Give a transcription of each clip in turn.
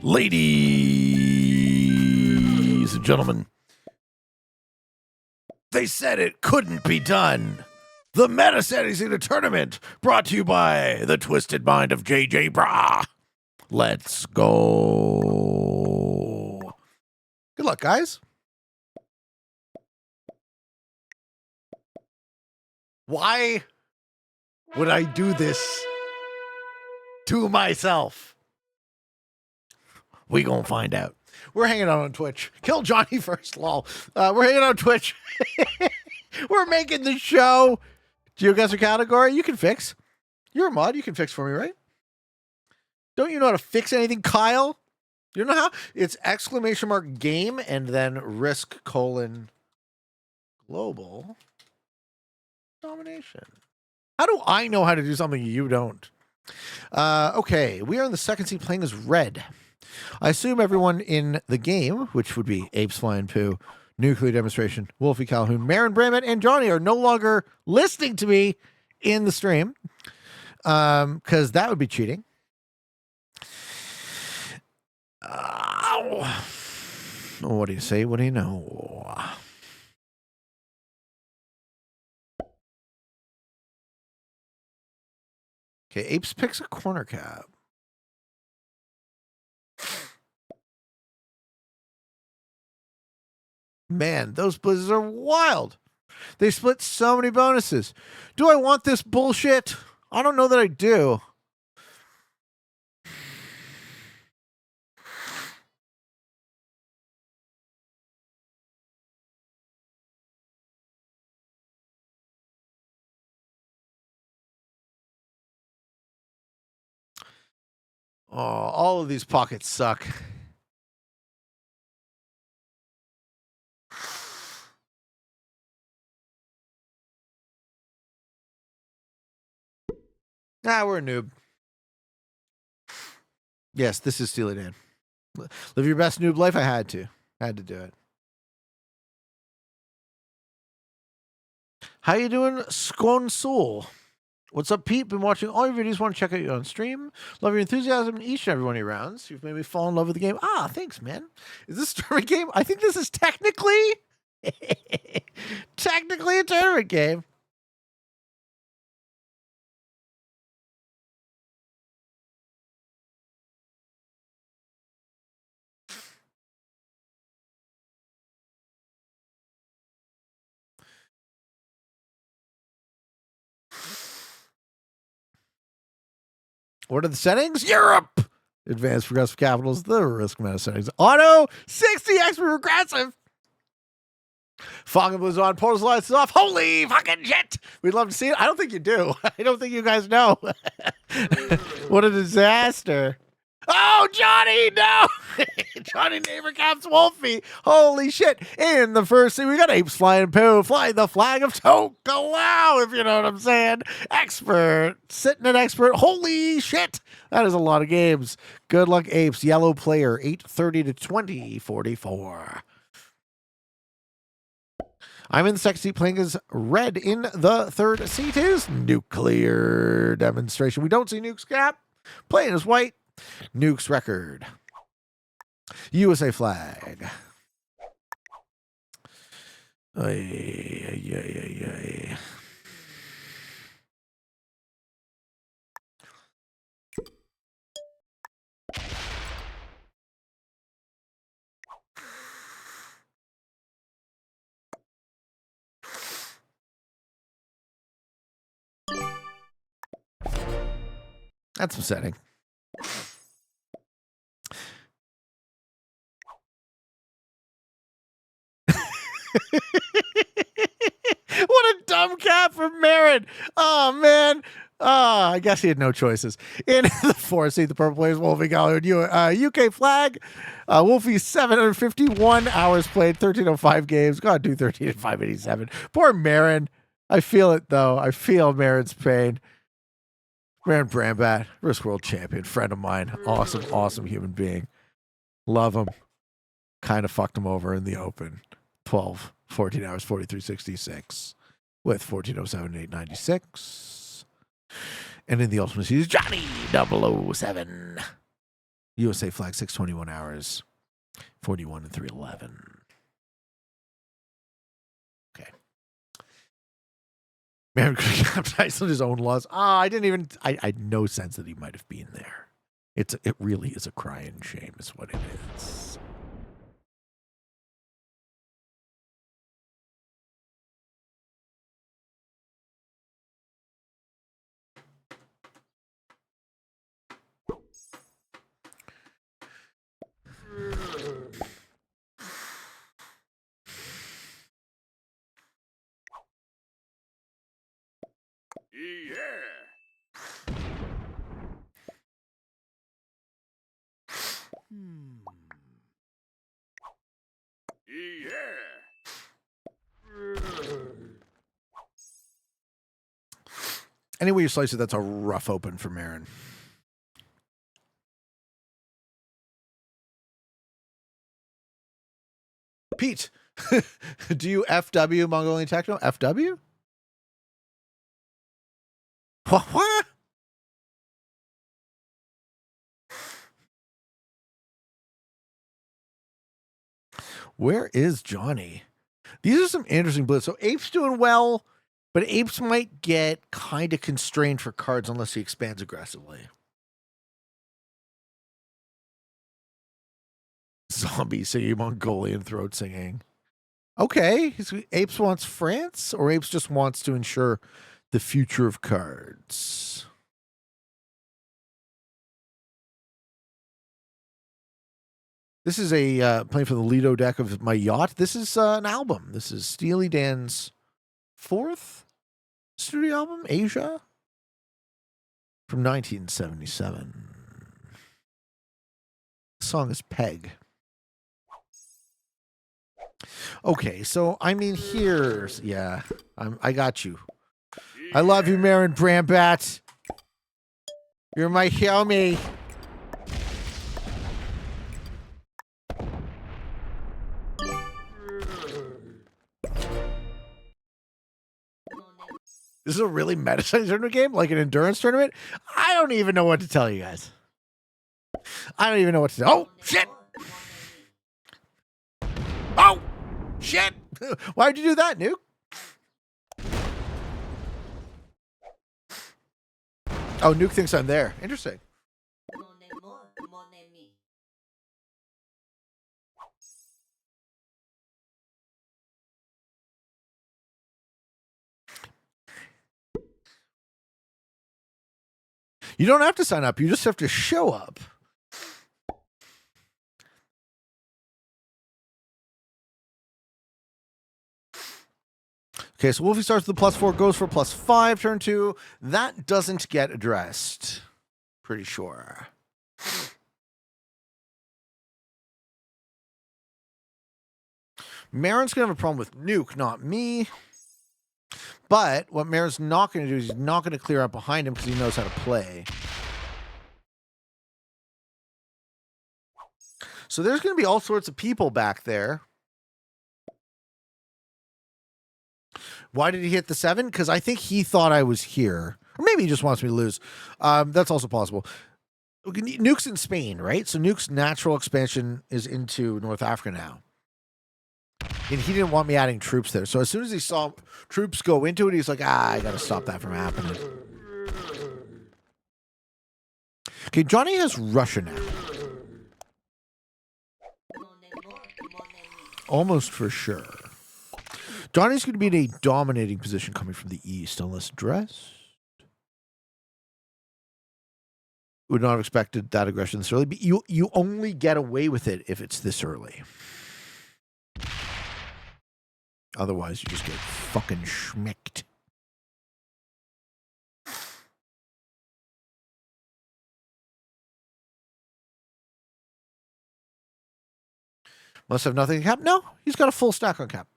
Ladies and gentlemen, they said it couldn't be done. The Meta Settings in a Tournament, brought to you by the Twisted Mind of JJ Bra. Let's go. Good luck, guys. Why would I do this to myself? We gonna find out. We're hanging out on Twitch. Kill Johnny first, lol. We're hanging out on Twitch. We're making the show. Do you guess a category? You can fix. You're a mod. You can fix for me, right? Don't you know how to fix anything, Kyle? You know how? It's !game and then risk : global domination. How do I know how to do something you don't? Okay, we are in the second seat playing as red. I assume everyone in the game, which would be Apes Flying Poo, Nuclear Demonstration, Wolfie Calhoun, Marin Bramett, and Johnny, are no longer listening to me in the stream, because that would be cheating. What do you say? What do you know? Okay, Apes picks a corner cab. Man, those blizzards are wild. They split so many bonuses. Do I want this bullshit? I don't know that I do. Oh, all of these pockets suck. We're a noob. Yes, this is Steely Dan. Live your best noob life. I had to do it. How you doing, Sconsoul? What's up, Pete? Been watching all your videos. Want to check out you on stream. Love your enthusiasm in each and every one of your rounds. You've made me fall in love with the game. Thanks, man. Is this a tournament game? I think this is technically a tournament game. What are the settings? Europe! Advanced progressive capitals, the risk meta settings. Auto, 60 expert progressive. Fog and Blizzard on, portals lights off. Holy fucking shit! We'd love to see it. I don't think you do. I don't think you guys know. What a disaster. Oh, Johnny, no! Johnny neighbor caps Wolfie. Holy shit. In the first scene, we got Apes Flying Poo, flying the flag of Tokelau, if you know what I'm saying. Expert, sitting at expert. Holy shit. That is a lot of games. Good luck, Apes. Yellow player, 830 to 2044. I'm in the second seat playing as red. In the third seat is Nuclear Demonstration. We don't see Nuke's cap. Playing as white. Nuke's record. USA flag. Ay. That's upsetting. What a dumb cap from Marin. Oh, man. I guess he had no choices. In the fourth seat, the purple players, Wolfie Calhoun, UK flag. Wolfie, 751 hours played, 1305 games. God, do 13 at 587. Poor Marin. I feel it, though. I feel Marin's pain. Marin Brambat, Risk World Champion, friend of mine. Awesome human being. Love him. Kind of fucked him over in the open. 14 hours, 43.66 with 14:07.896. And in the Ultimate Series, Johnny 007. USA flag 6:21 hours, 41 and 311. Okay. Man could have capitalized on his own laws. I had no sense that he might have been there. It really is a crying shame, is what it is. Any way you slice it, that's a rough open for Marin. Pete, do you FW Mongolian Techno? FW? What? Where is Johnny? These are some interesting blitz. So Ape's doing well, but Apes might get kind of constrained for cards unless he expands aggressively. Zombie singing Mongolian throat singing. Okay, Apes wants France, or Apes just wants to ensure the future of cards. This is a playing for the Lido deck of my yacht. This is an album. This is Steely Dan's 4th studio album, Asia, from 1977. The song is Peg. Okay, so I mean, I got you. I love you, Marin Brambat. You're my homie. This is a really meta tournament game, like an endurance tournament. I don't even know what to tell you guys. I don't even know what to say. Oh, shit. Oh, shit. Why'd you do that, Nuke? Oh, Nuke thinks I'm there. Interesting. You don't have to sign up. You just have to show up. Okay, so Wolfie starts with the +4, goes for +5, turn 2. That doesn't get addressed. Pretty sure. Marin's going to have a problem with Nuke, not me. But what Marin's not going to do is he's not going to clear up behind him because he knows how to play. So there's going to be all sorts of people back there. Why did he hit the 7? Because I think he thought I was here. Or maybe he just wants me to lose. That's also possible. Nuke's in Spain, right? So Nuke's natural expansion is into North Africa now. And he didn't want me adding troops there. So as soon as he saw troops go into it, he's like, I got to stop that from happening. Okay, Johnny has Russia now. Almost for sure. Johnny's going to be in a dominating position coming from the east, unless dressed. Would not have expected that aggression this early, but you only get away with it if it's this early. Otherwise, you just get fucking schmicked. Must have nothing to cap? No, he's got a full stack on cap.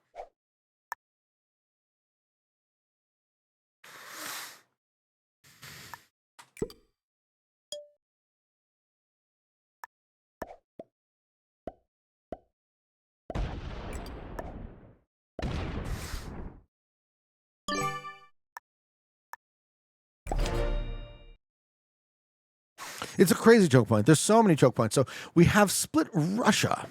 It's a crazy choke point. There's so many choke points. So we have split Russia.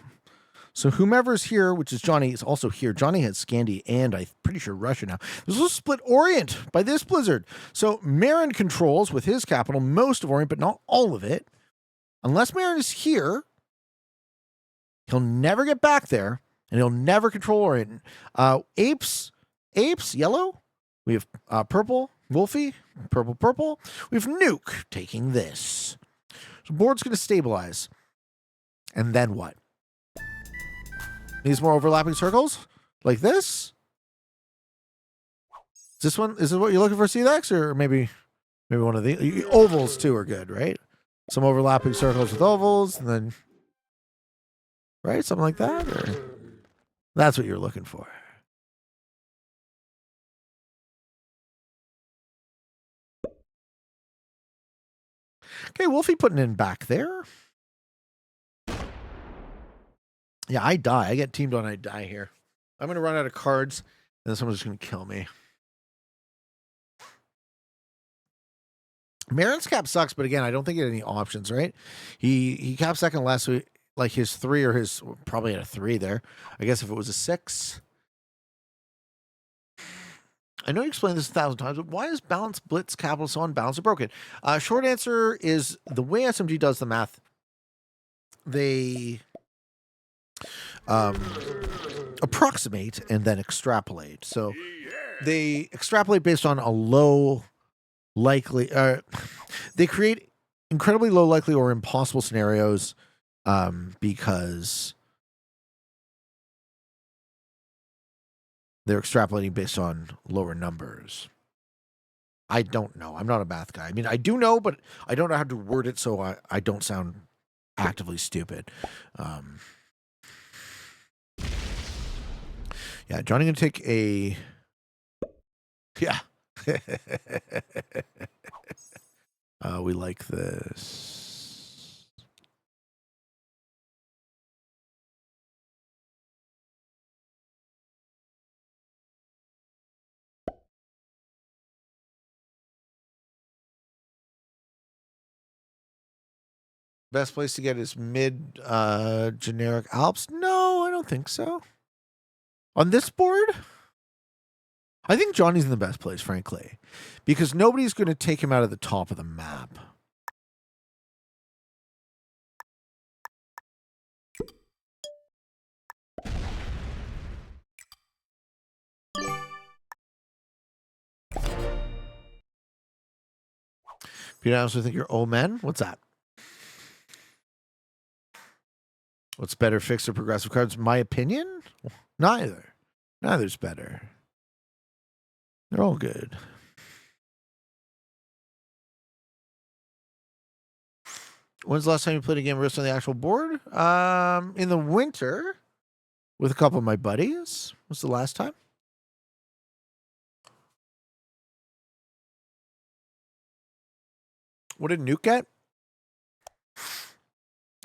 So whomever's here, which is Johnny, is also here. Johnny has Scandi and I'm pretty sure Russia now. There's also split Orient by this blizzard. So Marin controls with his capital most of Orient, but not all of it. Unless Marin is here, he'll never get back there, and he'll never control Orient. Apes, yellow. We have purple, Wolfie, purple. We have Nuke taking this. So board's going to stabilize. And then what? These more overlapping circles? Like this? Is this what you're looking for, Clex? Or maybe one of the ovals too are good, right? Some overlapping circles with ovals, and then right? Something like that? Or that's what you're looking for. Okay, Wolfie putting in back there. Yeah, I die. I get teamed on, I die here. I'm going to run out of cards, and then someone's going to kill me. Marin's cap sucks, but again, I don't think he had any options, right? He capped second last week, like his 3 or his, probably had a 3 there. I guess if it was a 6. I know you explained this 1,000 times, but why is balance, blitz, capital, so on, balance, or broken? Short answer is the way SMG does the math, they approximate and then extrapolate. So they extrapolate based on a low likely, they create incredibly low likely or impossible scenarios because they're extrapolating based on lower numbers. I don't know. I'm not a math guy. I mean, I do know, but I don't know how to word it so I don't sound actively stupid. Yeah, Johnny gonna take a. Yeah. We like this. Best place to get is mid generic Alps? No, I don't think so. On this board? I think Johnny's in the best place, frankly, because nobody's going to take him out of the top of the map. Peter, I also think you're old men. What's that? What's better, fixed or progressive cards? My opinion? Neither. Neither's better. They're all good. When's the last time you played a game of Risk on the actual board? In the winter with a couple of my buddies. What's the last time? What did Nuke get?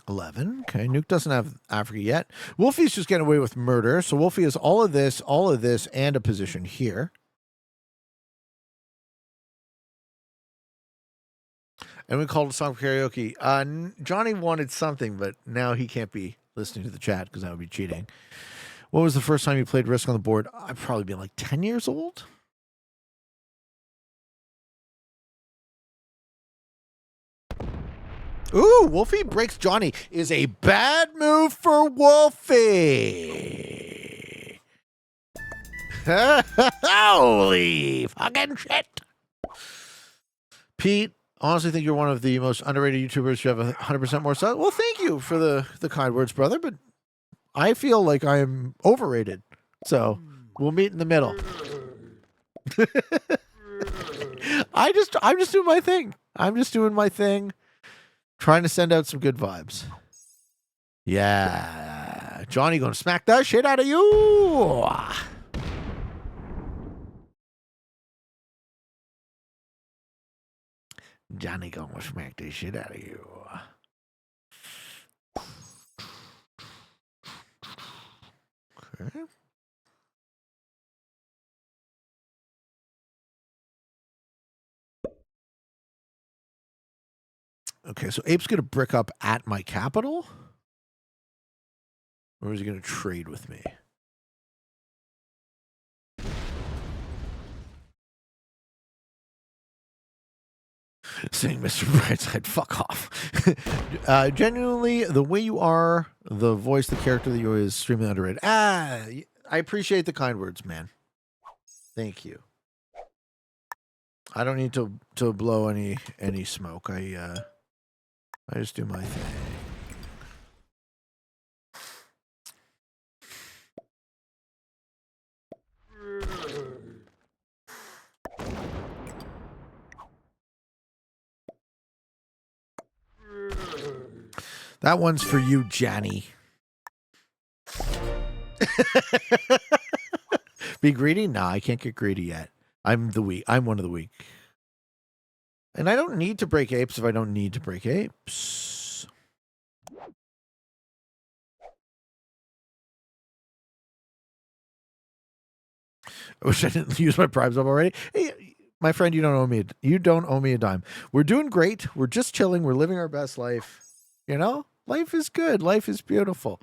11. Okay, Nuke doesn't have Africa yet. Wolfie's just getting away with murder. So Wolfie has all of this, and a position here. And we called a song for karaoke. Johnny wanted something, but now he can't be listening to the chat because that would be cheating. What was the first time you played Risk on the board? I'd probably be like 10 years old. Ooh, Wolfie breaks Johnny is a bad move for Wolfie. Holy fucking shit. Pete, honestly think you're one of the most underrated YouTubers. You have 100% more stuff. Well, thank you for the kind words, brother, but I feel like I am overrated. So we'll meet in the middle. I'm just doing my thing. I'm just doing my thing. Trying to send out some good vibes. Yeah. Johnny gonna smack that shit out of you. Johnny gonna smack this shit out of you. Okay. Okay, so Ape's going to brick up at my capital? Or is he going to trade with me? Saying Mr. Brightside, fuck off. Genuinely, the way you are, the voice, the character that you are is extremely underrated. I appreciate the kind words, man. Thank you. I don't need to blow any smoke. I just do my thing. That one's for you, Johnny. Be greedy? Nah, I can't get greedy yet. I'm the weak. I'm one of the weak. And I don't need to break apes if I don't need to break apes. I wish I didn't use my primes up already. Hey, my friend, you don't owe me. You don't owe me a dime. We're doing great. We're just chilling. We're living our best life. You know, life is good. Life is beautiful.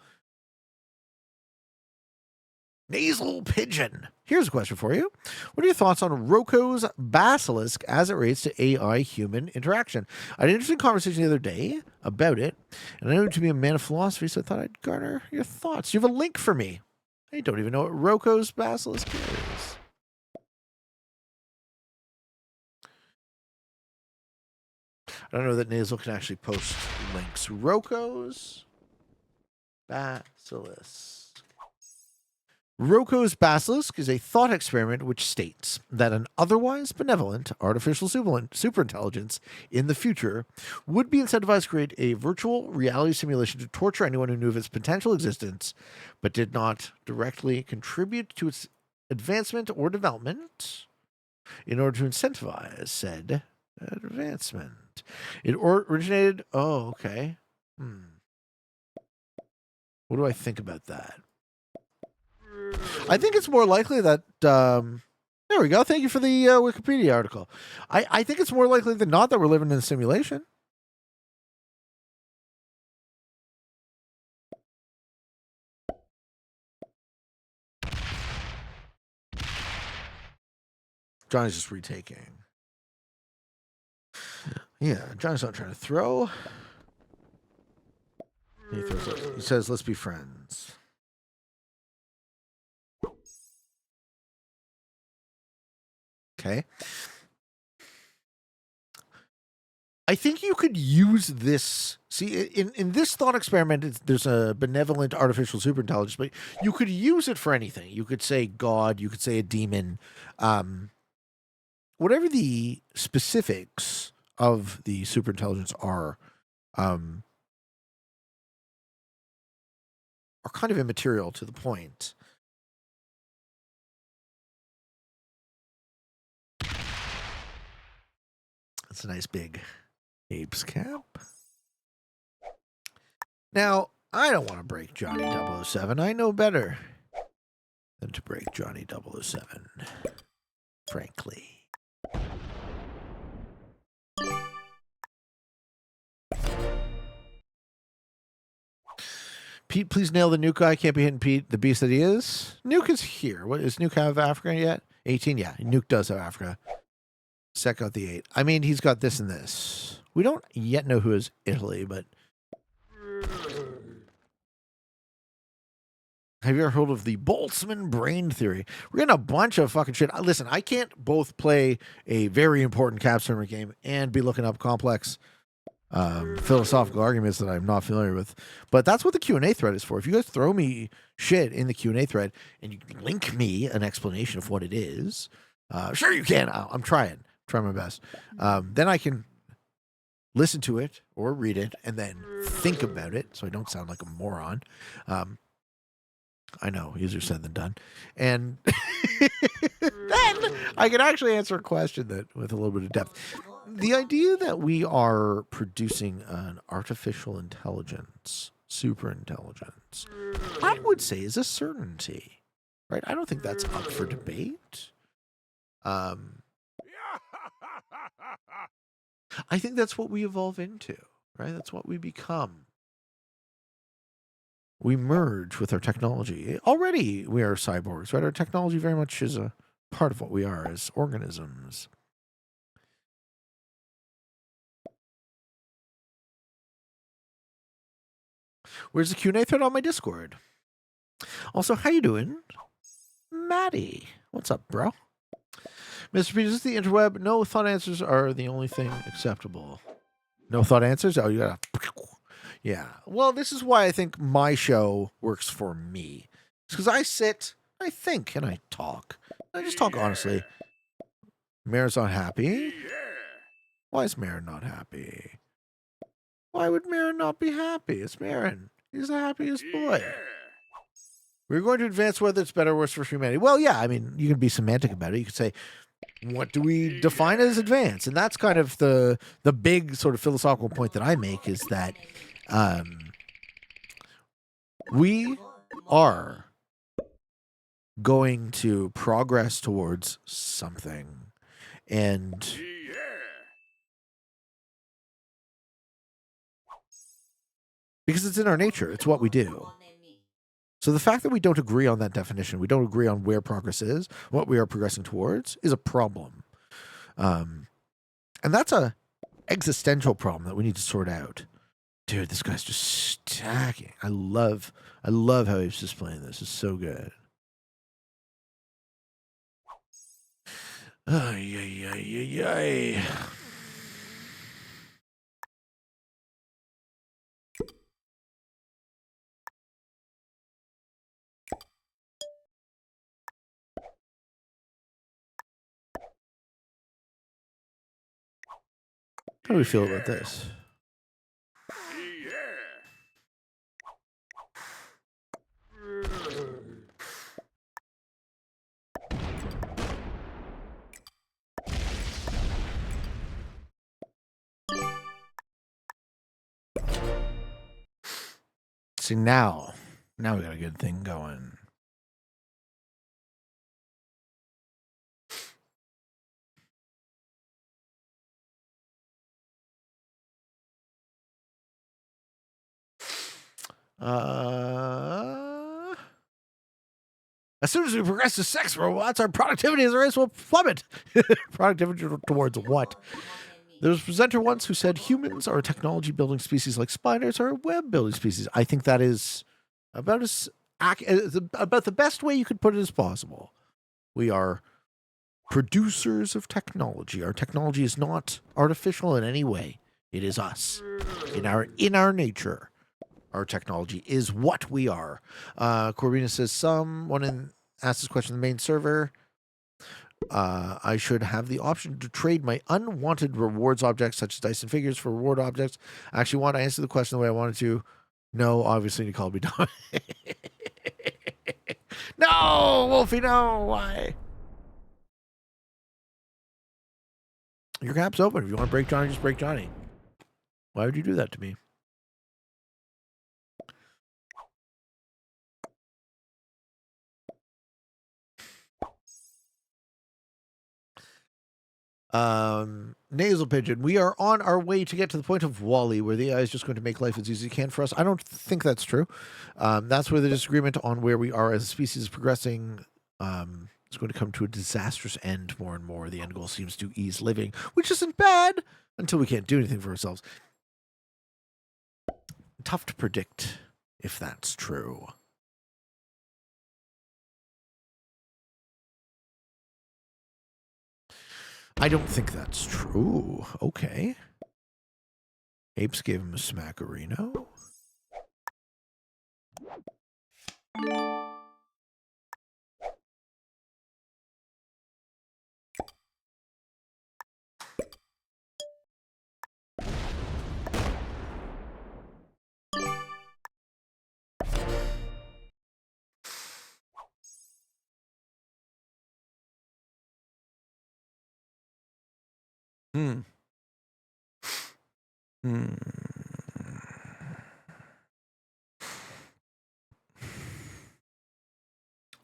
Nasal pigeon. Here's a question for you. What are your thoughts on Roko's basilisk as it relates to AI-human interaction? I had an interesting conversation the other day about it, and I know to be a man of philosophy, so I thought I'd garner your thoughts. You have a link for me. I don't even know what Roko's basilisk is. I don't know that Nasal can actually post links. Roko's basilisk. Roko's basilisk is a thought experiment which states that an otherwise benevolent artificial superintelligence in the future would be incentivized to create a virtual reality simulation to torture anyone who knew of its potential existence but did not directly contribute to its advancement or development in order to incentivize said advancement. It originated... Oh, okay. What do I think about that? I think it's more likely that... there we go. Thank you for the Wikipedia article. I think it's more likely than not that we're living in a simulation. Johnny's just retaking. Yeah, Johnny's not trying to throw. He says, let's be friends. Okay. I think you could use this. See, in this thought experiment, there's a benevolent artificial superintelligence, but you could use it for anything. You could say God, you could say a demon. Whatever the specifics of the superintelligence are kind of immaterial to the point. That's a nice big apes cap. Now, I don't want to break Johnny 007. I know better than to break Johnny 007, frankly. Pete, please nail the nuke guy. Can't be hitting Pete, the beast that he is. Nuke is here. What is Nuke have Africa yet? 18, yeah. Nuke does have Africa. Sec out the 8. I mean, he's got this and this. We don't yet know who is Italy, but... Have you ever heard of the Boltzmann brain theory? We're getting a bunch of fucking shit. Listen, I can't both play a very important Caps tournament game and be looking up complex philosophical arguments that I'm not familiar with. But that's what the Q&A thread is for. If you guys throw me shit in the Q&A thread and you link me an explanation of what it is, sure you can. I'm trying my best. Then I can listen to it or read it and then think about it so I don't sound like a moron. I know, easier said than done. And then I can actually answer a question that with a little bit of depth. The idea that we are producing an artificial intelligence, super intelligence, I would say is a certainty, right? I don't think that's up for debate. I think that's what we evolve into. right? That's what we become. We merge with our technology. Already we are cyborgs, right? Our technology very much is a part of what we are as organisms. Where's the Q&A thread on my Discord? Also, how you doing? Maddie. What's up, bro? Mr. P, is this the interweb? No thought answers are the only thing acceptable. No thought answers? Oh, you gotta... Yeah. Well, this is why I think my show works for me. It's because I sit, I think, and I talk. I just talk honestly. Mayor's not happy? Why is Mayor not happy? Why would Mayor not be happy? It's Marin. He's the happiest boy. We're going to advance whether it's better or worse for humanity. Well, yeah, I mean, you can be semantic about it. You could say, what do we define as advance? And that's kind of the big sort of philosophical point that I make is that we are going to progress towards something. And because it's in our nature, it's what we do. So the fact that we don't agree on that definition, we don't agree on where progress is, what we are progressing towards, is a problem. And that's a existential problem that we need to sort out. Dude, this guy's just stacking. I love how he's displaying this. It's so good. Ay, ay, ay, ay, ay. How do we feel about this? See, now we got a good thing going. As soon as we progress to sex robots, our productivity as a race will plummet. Productivity towards what? There was a presenter once who said humans are a technology building species like spiders are a web building species. I think that is about the best way you could put it as possible. We are producers of technology. Our technology is not artificial in any way. It is us. In our nature. Our technology is what we are. Corbina says someone asked this question in the main server. I should have the option to trade my unwanted rewards objects, such as dice and figures, for reward objects. I actually want to answer the question the way I wanted to. No, obviously, you called me dumb. No, Wolfie, no. Why? Your cap's open. If you want to break Johnny, just break Johnny. Why would you do that to me? Nasal pigeon. We are on our way to get to the point of Wall-E, where the AI is just going to make life as easy as it can for us. I don't think that's true. That's where the disagreement on where we are as a species is progressing is going to come to a disastrous end more and more. The end goal seems to ease living, which isn't bad until we can't do anything for ourselves. Tough to predict if that's true. I don't think that's true. Okay. Apes gave him a smackerino.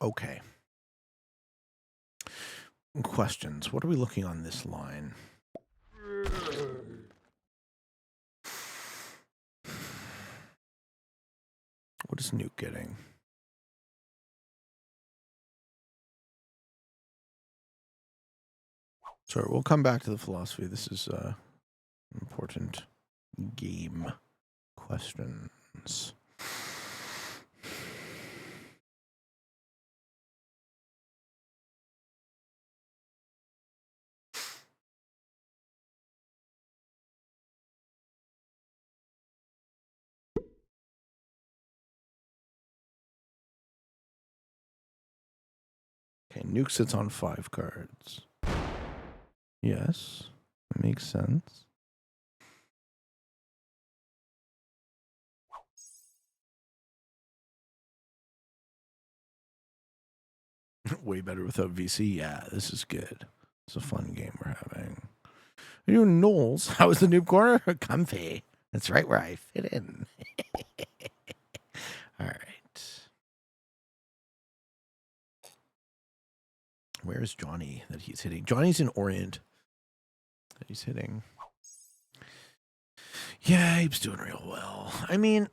Okay. Questions. What are we looking on this line? What is Nuke getting? Sorry, we'll come back to the philosophy. This is important game questions. Okay, Nuke sits on 5 cards. Yes, that makes sense. Way better without VC. Yeah, this is good. It's a fun game we're having. Are you Knowles? How is the noob corner? Comfy. That's right where I fit in. All right. Where's Johnny that he's hitting? Johnny's in Orient. That he's hitting. Yeah, he's doing real well. I mean,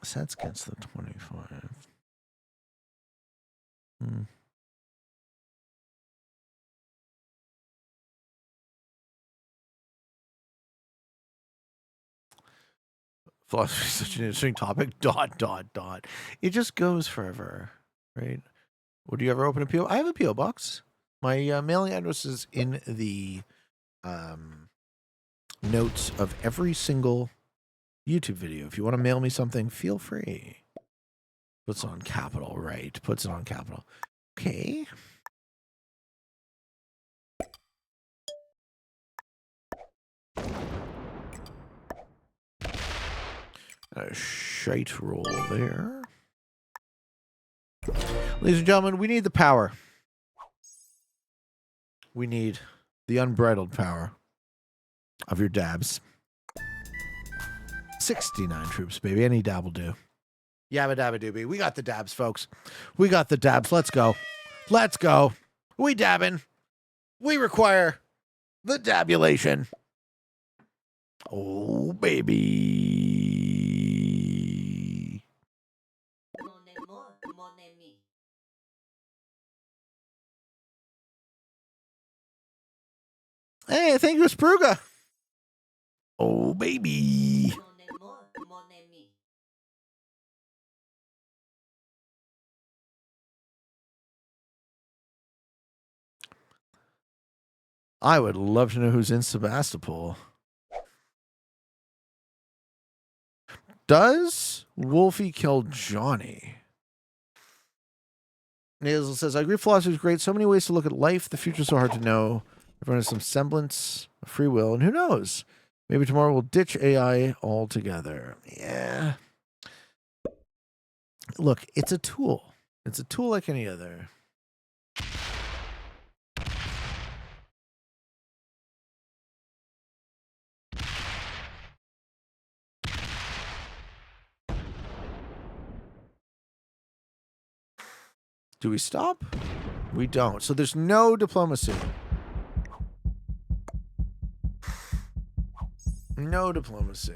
sets against the 25. Philosophy is such an interesting topic. ... It just goes forever, right? Would you ever open a PO? I have a PO box. My mailing address is in the notes of every single YouTube video. If you want to mail me something, feel free. Puts it on capital, right? Puts it on capital. Okay. A shite roll there. Ladies and gentlemen, we need the power. We need the unbridled power of your dabs. 69 troops, baby. Any dab will do. Yabba dabba doobie. We got the dabs, folks. We got the dabs. Let's go. Let's go. We dabbing. We require the dabulation. Oh, baby. Hey, thank you, Spruga. Oh, baby. I would love to know who's in Sebastopol. Does Wolfie kill Johnny? Nazel says, I agree philosophy is great. So many ways to look at life. The future's so hard to know. Everyone has some semblance of free will. And who knows? Maybe tomorrow we'll ditch AI altogether. Yeah. Look, it's a tool. It's a tool like any other. Do we stop? We don't. So there's no diplomacy. No diplomacy.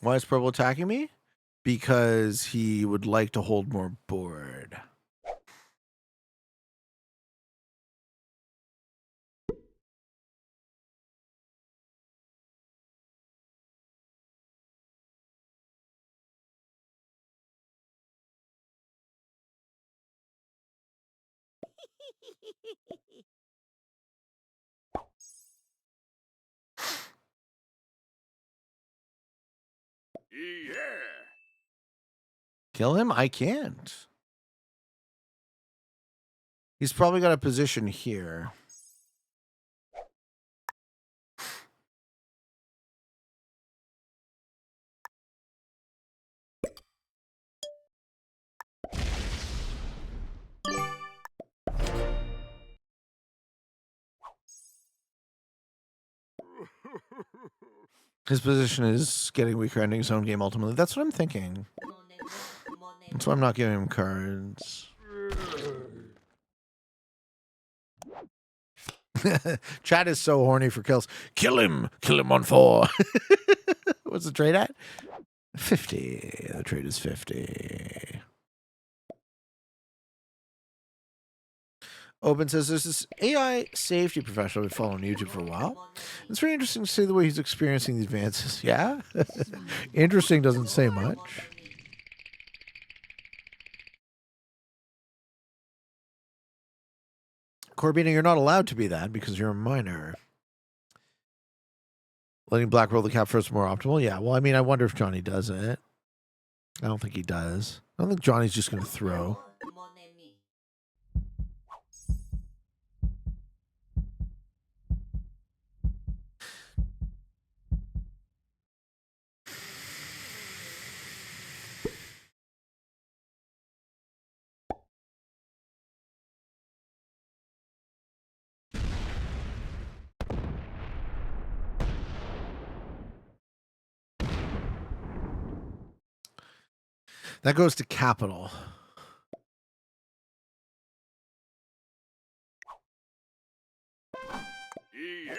Why is Purple attacking me? Because he would like to hold more board. Yeah. Kill him? I can't. He's probably got a position here. His position is getting weaker, ending his own game ultimately. That's what I'm thinking. That's why I'm not giving him cards. Chat is so horny for kills. Kill him on 4. What's the trade at? 50. The trade is 50. Open says there's this AI safety professional I've been following on YouTube for a while. It's very interesting to see the way he's experiencing the advances. Yeah? Interesting doesn't say much. Corbina, you're not allowed to be that because you're a minor. Letting Black roll the cap first more optimal? Yeah, well, I mean, I wonder if Johnny does it. I don't think he does. I don't think Johnny's just going to throw. That goes to capital. Yeah.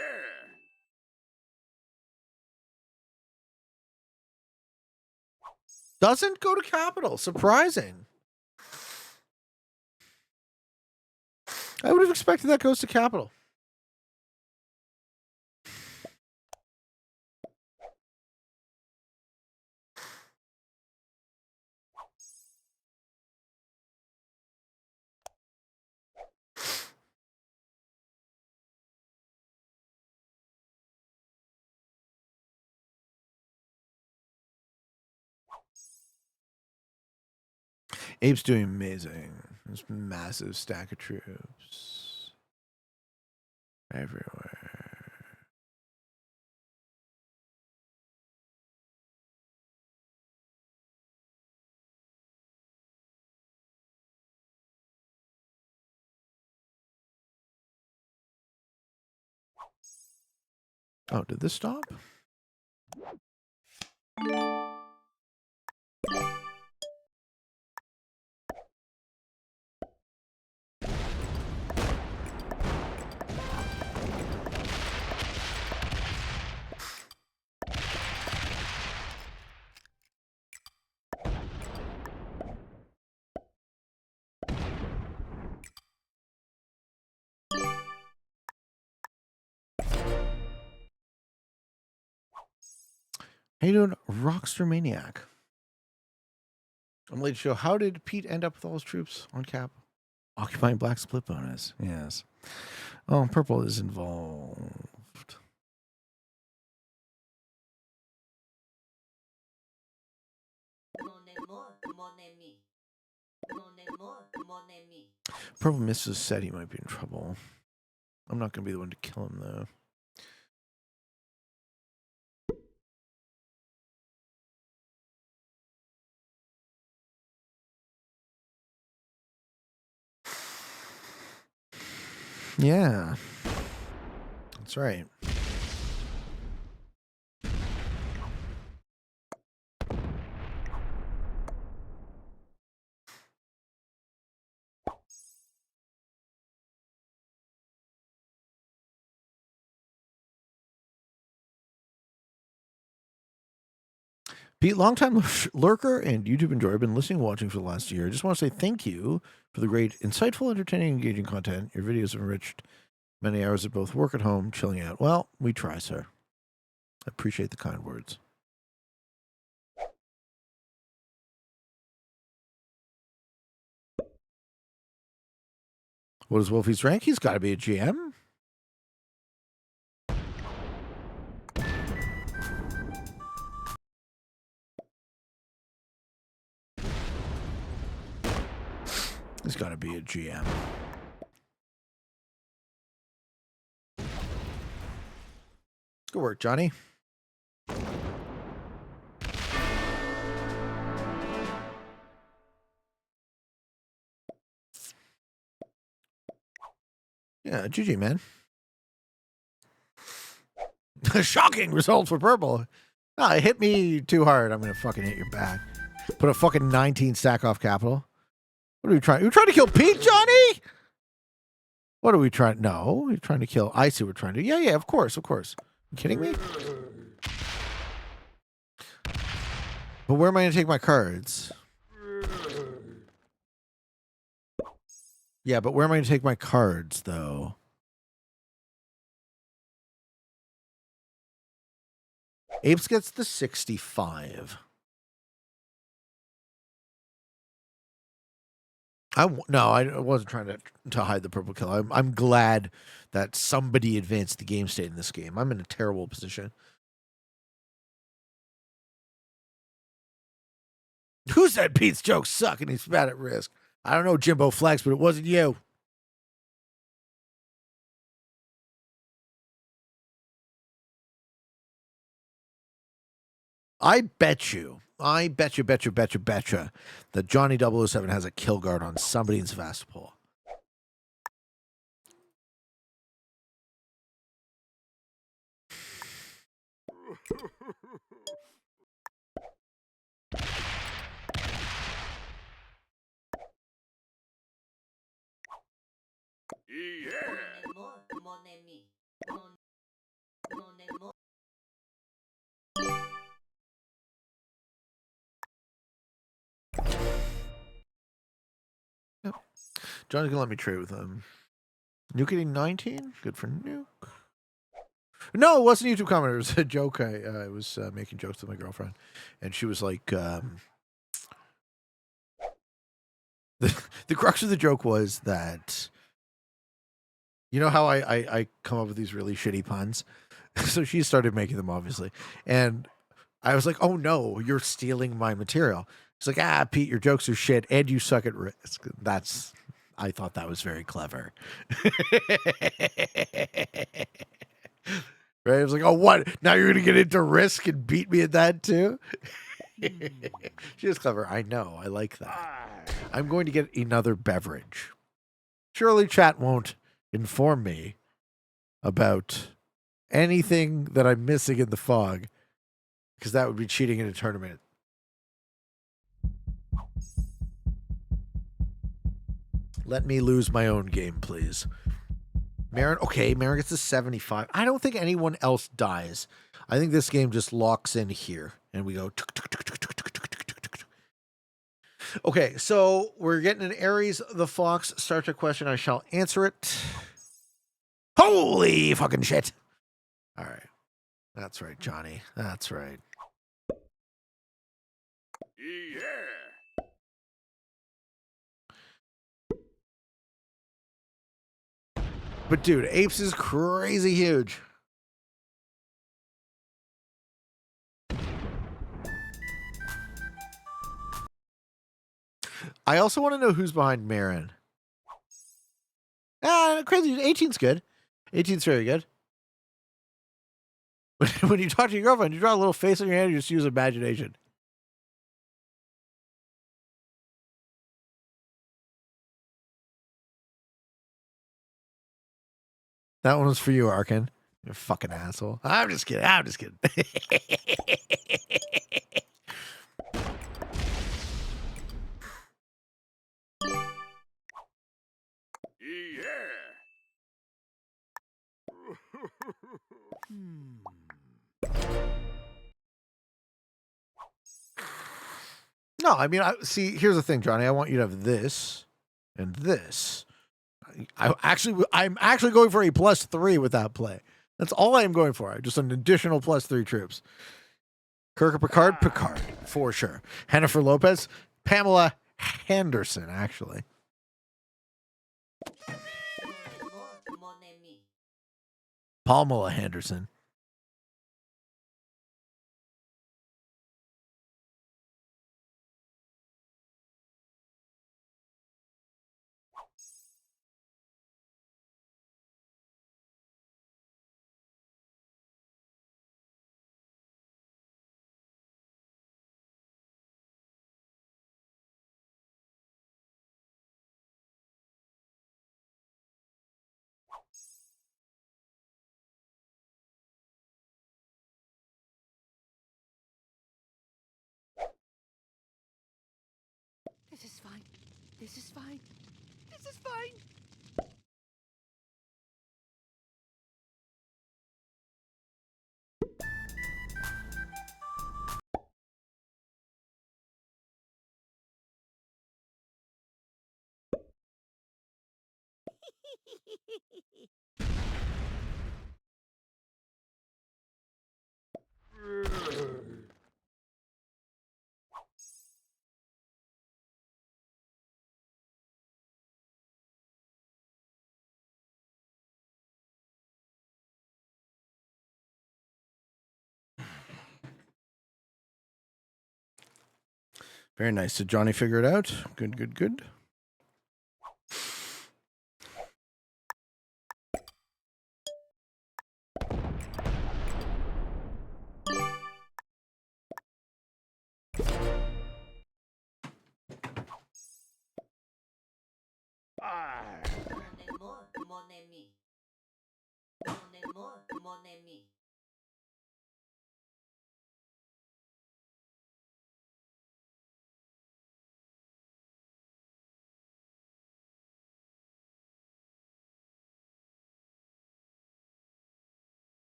Doesn't go to capital. Surprising. I would have expected that goes to capital. Abe's doing amazing. This massive stack of troops everywhere. Oh, did this stop? How you doing, Rockster Maniac? I'm late to show. How did Pete end up with all his troops on cap? Occupying black split bonus. Yes. Oh, purple is involved. Purple misses said he might be in trouble. I'm not going to be the one to kill him, though. Yeah. That's right. Pete, longtime lurker and YouTube enjoyer, been listening and watching for the last year. Just want to say thank you for the great, insightful, entertaining, engaging content. Your videos have enriched many hours of both work at home, chilling out. Well, we try, sir. I appreciate the kind words. What is Wolfie's rank? He's got to be a GM. He's got to be a GM. Good work, Johnny. Yeah, GG, man. Shocking result for purple. No, it hit me too hard. I'm gonna fucking hit your back. Put a fucking 19 stack off capital. What are we trying? Are we trying to kill Pete, Johnny? What are we trying? No, we're trying to kill. I see what we're trying to do. Yeah, of course. You kidding me? But where am I gonna take my cards? Yeah, but where am I gonna take my cards though? Apes gets the 65. I wasn't trying to hide the purple kill. I'm glad that somebody advanced the game state in this game. I'm in a terrible position. Who said Pete's jokes suck and he's bad at risk? I don't know, Jimbo Flex, but it wasn't you. I bet you that Johnny 007 has a kill guard on somebody in Sevastopol. Yep. Johnny's gonna let me trade with him. Nuke getting 19? Good for Nuke. No, it wasn't a YouTube comment. It was a joke. I was making jokes with my girlfriend, and she was like, the crux of the joke was that, you know how I come up with these really shitty puns? So she started making them, obviously. And I was like, oh no, you're stealing my material. She's like, Pete, your jokes are shit, and you suck at risk. I thought that was very clever. Right? I was like, oh, what? Now you're going to get into risk and beat me at that too? She was clever. I know. I like that. I'm going to get another beverage. Surely chat won't inform me about anything that I'm missing in the fog, because that would be cheating in a tournament. Let me lose my own game, please. Marin gets a 75. I don't think anyone else dies. I think this game just locks in here, and we go. Okay, so we're getting an Aries the Fox Star Trek question. I shall answer it. Holy fucking shit. All right. That's right, Johnny. That's right. Yeah. But dude, Apes is crazy huge. I also want to know who's behind Marin. Crazy. 18's good. 18's very good. When you talk to your girlfriend, you draw a little face on your hand, you just use imagination. That one was for you, Arkin. You fucking asshole. I'm just kidding. No, I mean, see. Here's the thing, Johnny. I want you to have this and this. I'm actually going for a +3 with that play. That's all I am going for. Just an additional +3 troops. Kirk Picard, for sure. Jennifer Lopez, Pamela Henderson, actually. Pamela Henderson. This is fine. This is fine. Very nice. Did Johnny figure it out? Good, good, good. Mon ami. Mon ami.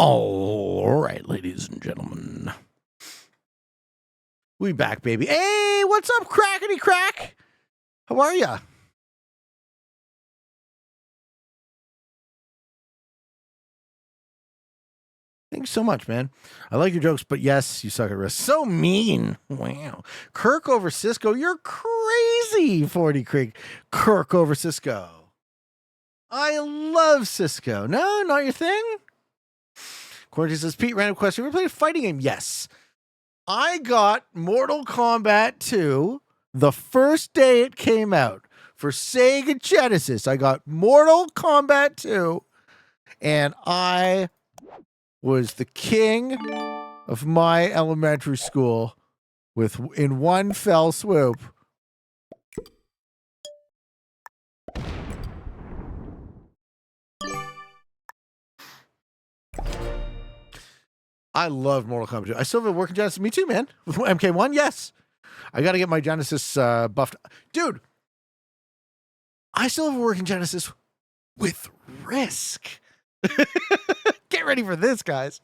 All right, ladies and gentlemen. We back, baby. Hey, what's up, Crackety Crack? How are ya? Thanks so much, man. I like your jokes, but yes, you suck at risk. So mean. Wow. Kirk over Cisco. You're crazy, 40 Creek. Kirk over Cisco. I love Cisco. No, not your thing? Quarantine says, Pete, random question. You ever played a fighting game? Yes. I got Mortal Kombat 2 the first day it came out for Sega Genesis. I got Mortal Kombat 2, and I was the king of my elementary school in one fell swoop. I love Mortal Kombat 2. I still have a working Genesis. Me too, man. With MK1, yes. I got to get my Genesis buffed. Dude, I still have a working Genesis with Risk. Get ready for this, guys.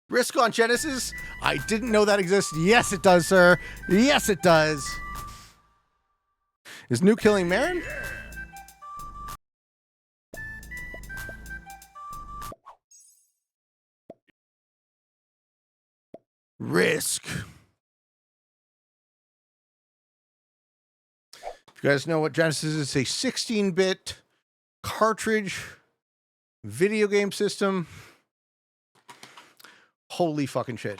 Risk on Genesis? I didn't know that existed. Yes, it does, sir. Yes, it does. Is New killing Marin? Risk. If you guys know what Genesis is, it's a 16-bit cartridge video game system. Holy fucking shit.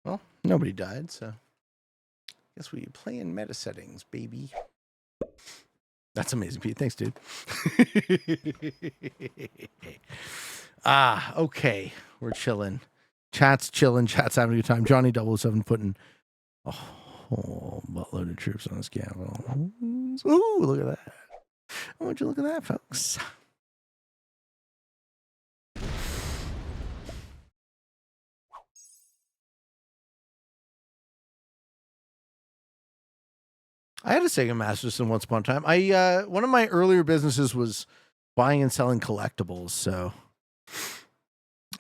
Well, nobody died, so guess we play in meta settings, baby. That's amazing, Pete. Thanks, dude. Okay. We're chilling. Chat's chilling. Chat's having a good time. Johnny 007 putting a whole buttload of troops on this capital. Ooh, look at that. I want you to look at that, folks. I had a Sega Master System once upon a time. I one of my earlier businesses was buying and selling collectibles, so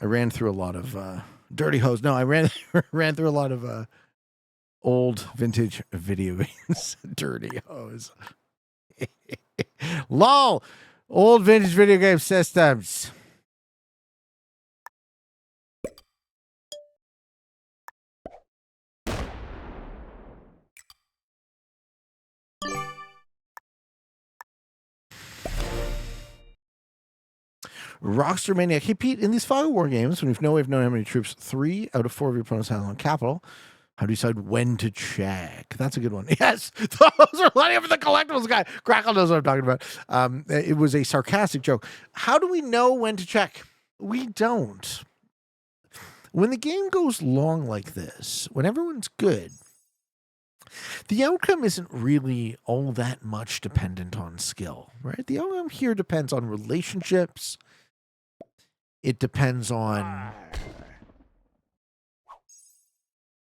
I ran through a lot of dirty hose. No, I ran ran through a lot of old vintage video games. Dirty hose. LOL. Old vintage video game systems. Rockstar Maniac. Hey, Pete, in these Fog of War games, when you have no way of knowing how many troops 3 out of 4 of your opponents have on capital, how do you decide when to check? That's a good one. Yes, those are lining up for the collectibles guy. Crackle knows what I'm talking about. It was a sarcastic joke. How do we know when to check? We don't. When the game goes long like this, when everyone's good, the outcome isn't really all that much dependent on skill, right? The outcome here depends on relationships. It depends on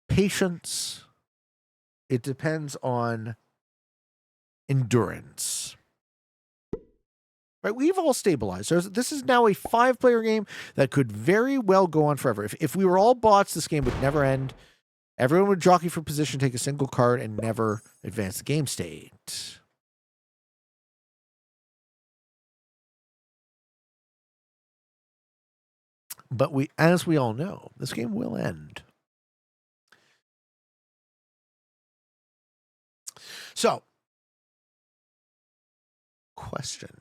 patience. It depends on endurance. Right? We've all stabilized. This is now a 5-player game that could very well go on forever. If we were all bots, this game would never end. Everyone would jockey for position, take a single card, and never advance the game state. But as we all know, this game will end. So, question.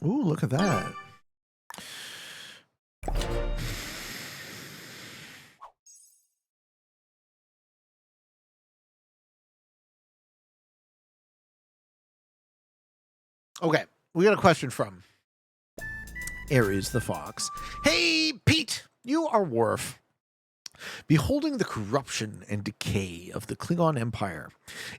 Ooh, look at that. Okay, we got a question from Aries the Fox. Hey, Pete, you are Worf. Beholding the corruption and decay of the Klingon Empire,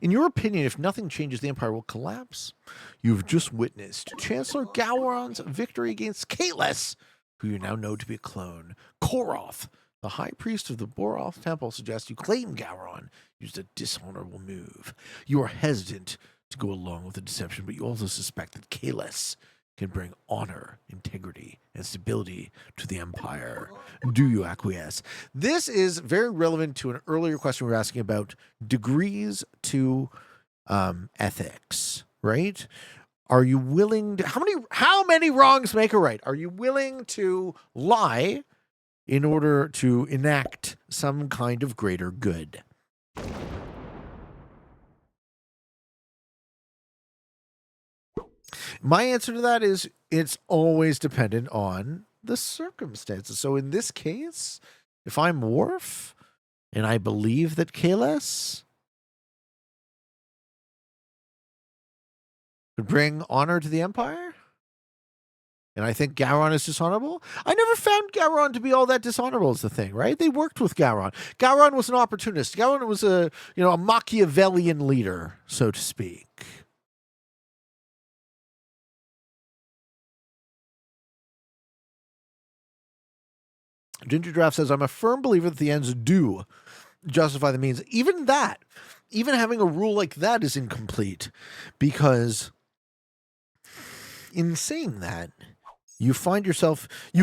in your opinion, if nothing changes, the Empire will collapse. You've just witnessed Chancellor Gowron's victory against Kaitless, who you now know to be a clone. Koroth, the High Priest of the Boroth Temple, suggests you claim Gowron used a dishonorable move. You are hesitant to go along with the deception, but you also suspect that Kaitless can bring honor, integrity, and stability to the Empire. Do you acquiesce? This is very relevant to an earlier question we were asking about degrees to ethics, right? Are you willing to how many wrongs make a right? Are you willing to lie in order to enact some kind of greater good? My answer to that is it's always dependent on the circumstances. So in this case, if I'm Worf and I believe that Kaitless could bring honor to the Empire, and I think Gowron is dishonorable, I never found Gowron to be all that dishonorable is the thing, right? They worked with Gowron. Gowron was an opportunist. Gowron was a Machiavellian leader, so to speak. Ginger Draft says, I'm a firm believer that the ends do justify the means. Even having a rule like that is incomplete, because in saying that, you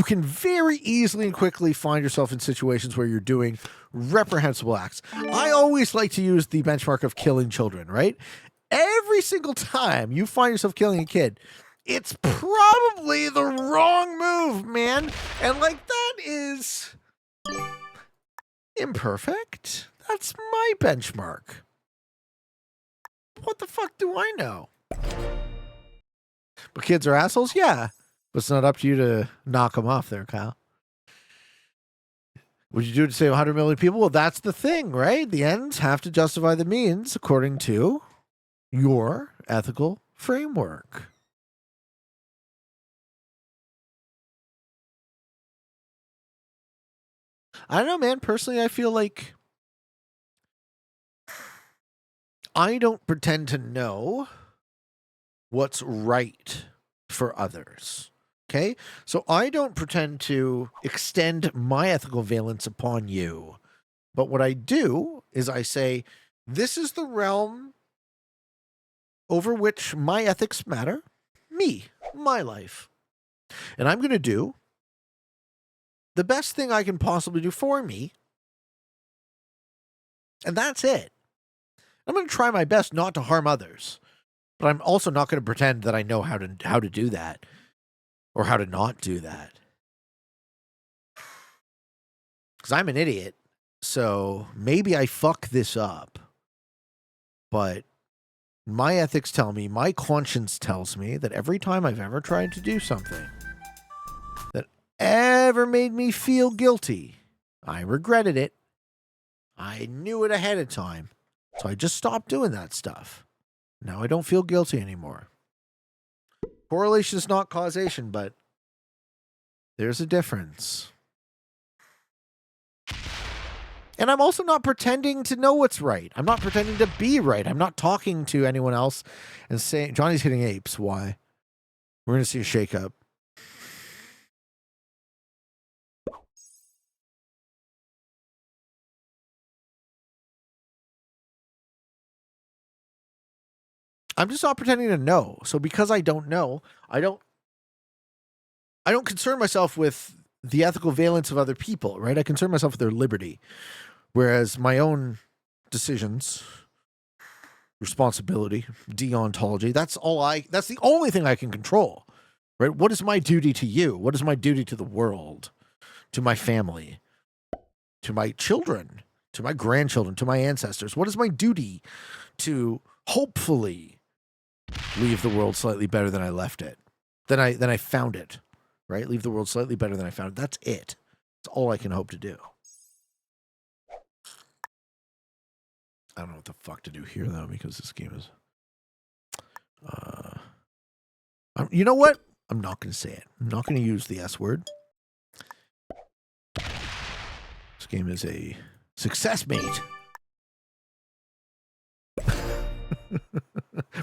can very easily and quickly find yourself in situations where you're doing reprehensible acts. I always like to use the benchmark of killing children, right? Every single time you find yourself killing a kid, it's probably the wrong move, man. And that is imperfect. That's my benchmark. What the fuck do I know? But kids are assholes? Yeah. But it's not up to you to knock them off there, Kyle. Would you do it to save 100 million people? Well, that's the thing, right? The ends have to justify the means according to your ethical framework. I don't know, man. Personally, I feel like I don't pretend to know what's right for others. Okay? So I don't pretend to extend my ethical valence upon you. But what I do is I say, this is the realm over which my ethics matter. Me, my life. And I'm going to do the best thing I can possibly do for me. And that's it. I'm going to try my best not to harm others. But I'm also not going to pretend that I know how to do that or how to not do that. Because I'm an idiot. So maybe I fuck this up. But my ethics tell me, my conscience tells me that every time I've ever tried to do something that ever made me feel guilty, I regretted it. I knew it ahead of time. So I just stopped doing that stuff. Now I don't feel guilty anymore. Correlation is not causation, but there's a difference. And I'm also not pretending to know what's right. I'm not pretending to be right. I'm not talking to anyone else and saying, Johnny's hitting apes. Why? We're going to see a shakeup. I'm just not pretending to know. So because I don't know, I don't concern myself with the ethical valence of other people, right? I concern myself with their liberty. Whereas my own decisions, responsibility, deontology, that's the only thing I can control. Right? What is my duty to you? What is my duty to the world? To my family? To my children? To my grandchildren? To my ancestors? What is my duty to hopefully leave the world slightly better than I left it? Than I found it. Right? Leave the world slightly better than I found it. That's it. That's all I can hope to do. I don't know what the fuck to do here, though, because this game is... you know what? I'm not going to say it. I'm not going to use the S word. This game is a success, mate.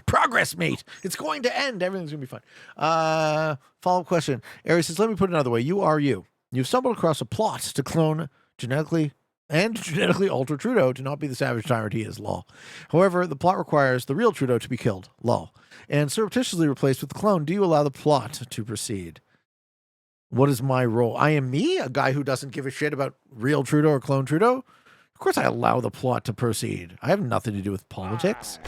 Progress, mate. It's going to end. Everything's going to be fine. Follow-up question. Aries says, let me put it another way. You are you. You've stumbled across a plot to clone genetically alter Trudeau to not be the savage tyrant he is, lol. However, the plot requires the real Trudeau to be killed, lol, and surreptitiously replaced with the clone. Do you allow the plot to proceed? What is my role? I am me, a guy who doesn't give a shit about real Trudeau or clone Trudeau? Of course I allow the plot to proceed. I have nothing to do with politics.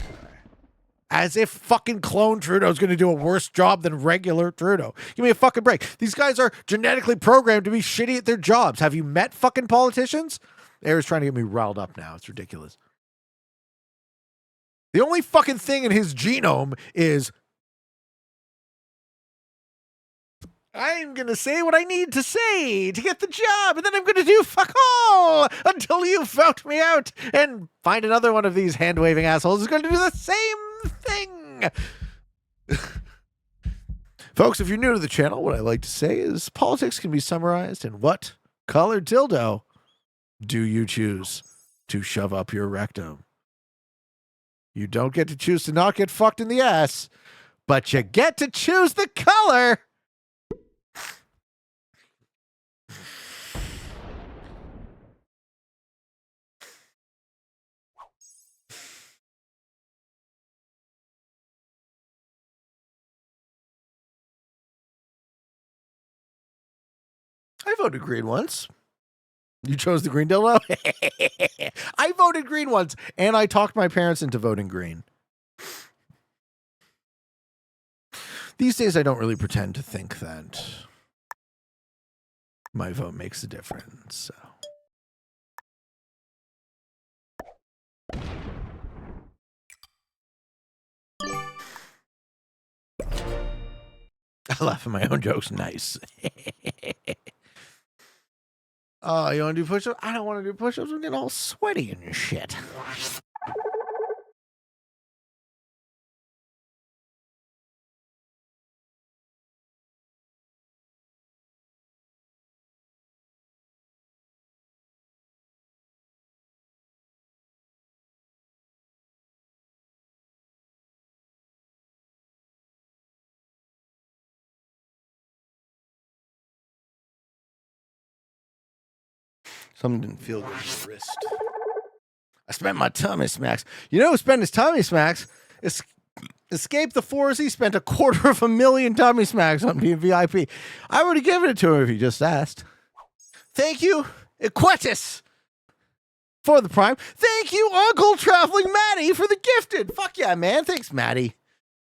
As if fucking clone Trudeau's going to do a worse job than regular Trudeau. Give me a fucking break. These guys are genetically programmed to be shitty at their jobs. Have you met fucking politicians? Air's trying to get me riled up now. It's ridiculous. The only fucking thing in his genome is I'm going to say what I need to say to get the job, and then I'm going to do fuck all until you vote me out and find another one of these hand-waving assholes who's going to do the same thing. Folks, if you're new to the channel, what I like to say is politics can be summarized in what color dildo do you choose to shove up your rectum? You don't get to choose to not get fucked in the ass, but you get to choose the color. I voted green once. You chose the green dildo? I voted green once, and I talked my parents into voting green. These days, I don't really pretend to think that my vote makes a difference. So. I laugh at my own jokes. Nice. Oh, you want to do push-ups? I don't want to do push-ups. I'm getting all sweaty and shit. Something didn't feel good in the wrist. I spent my tummy smacks. You know who spent his tummy smacks? Escape the 4Z spent $250,000 tummy smacks on being VIP. I would have given it to him if he just asked. Thank you, Equetis, for the prime. Thank you, Uncle Traveling Maddie, for the gifted. Fuck yeah, man. Thanks, Maddie.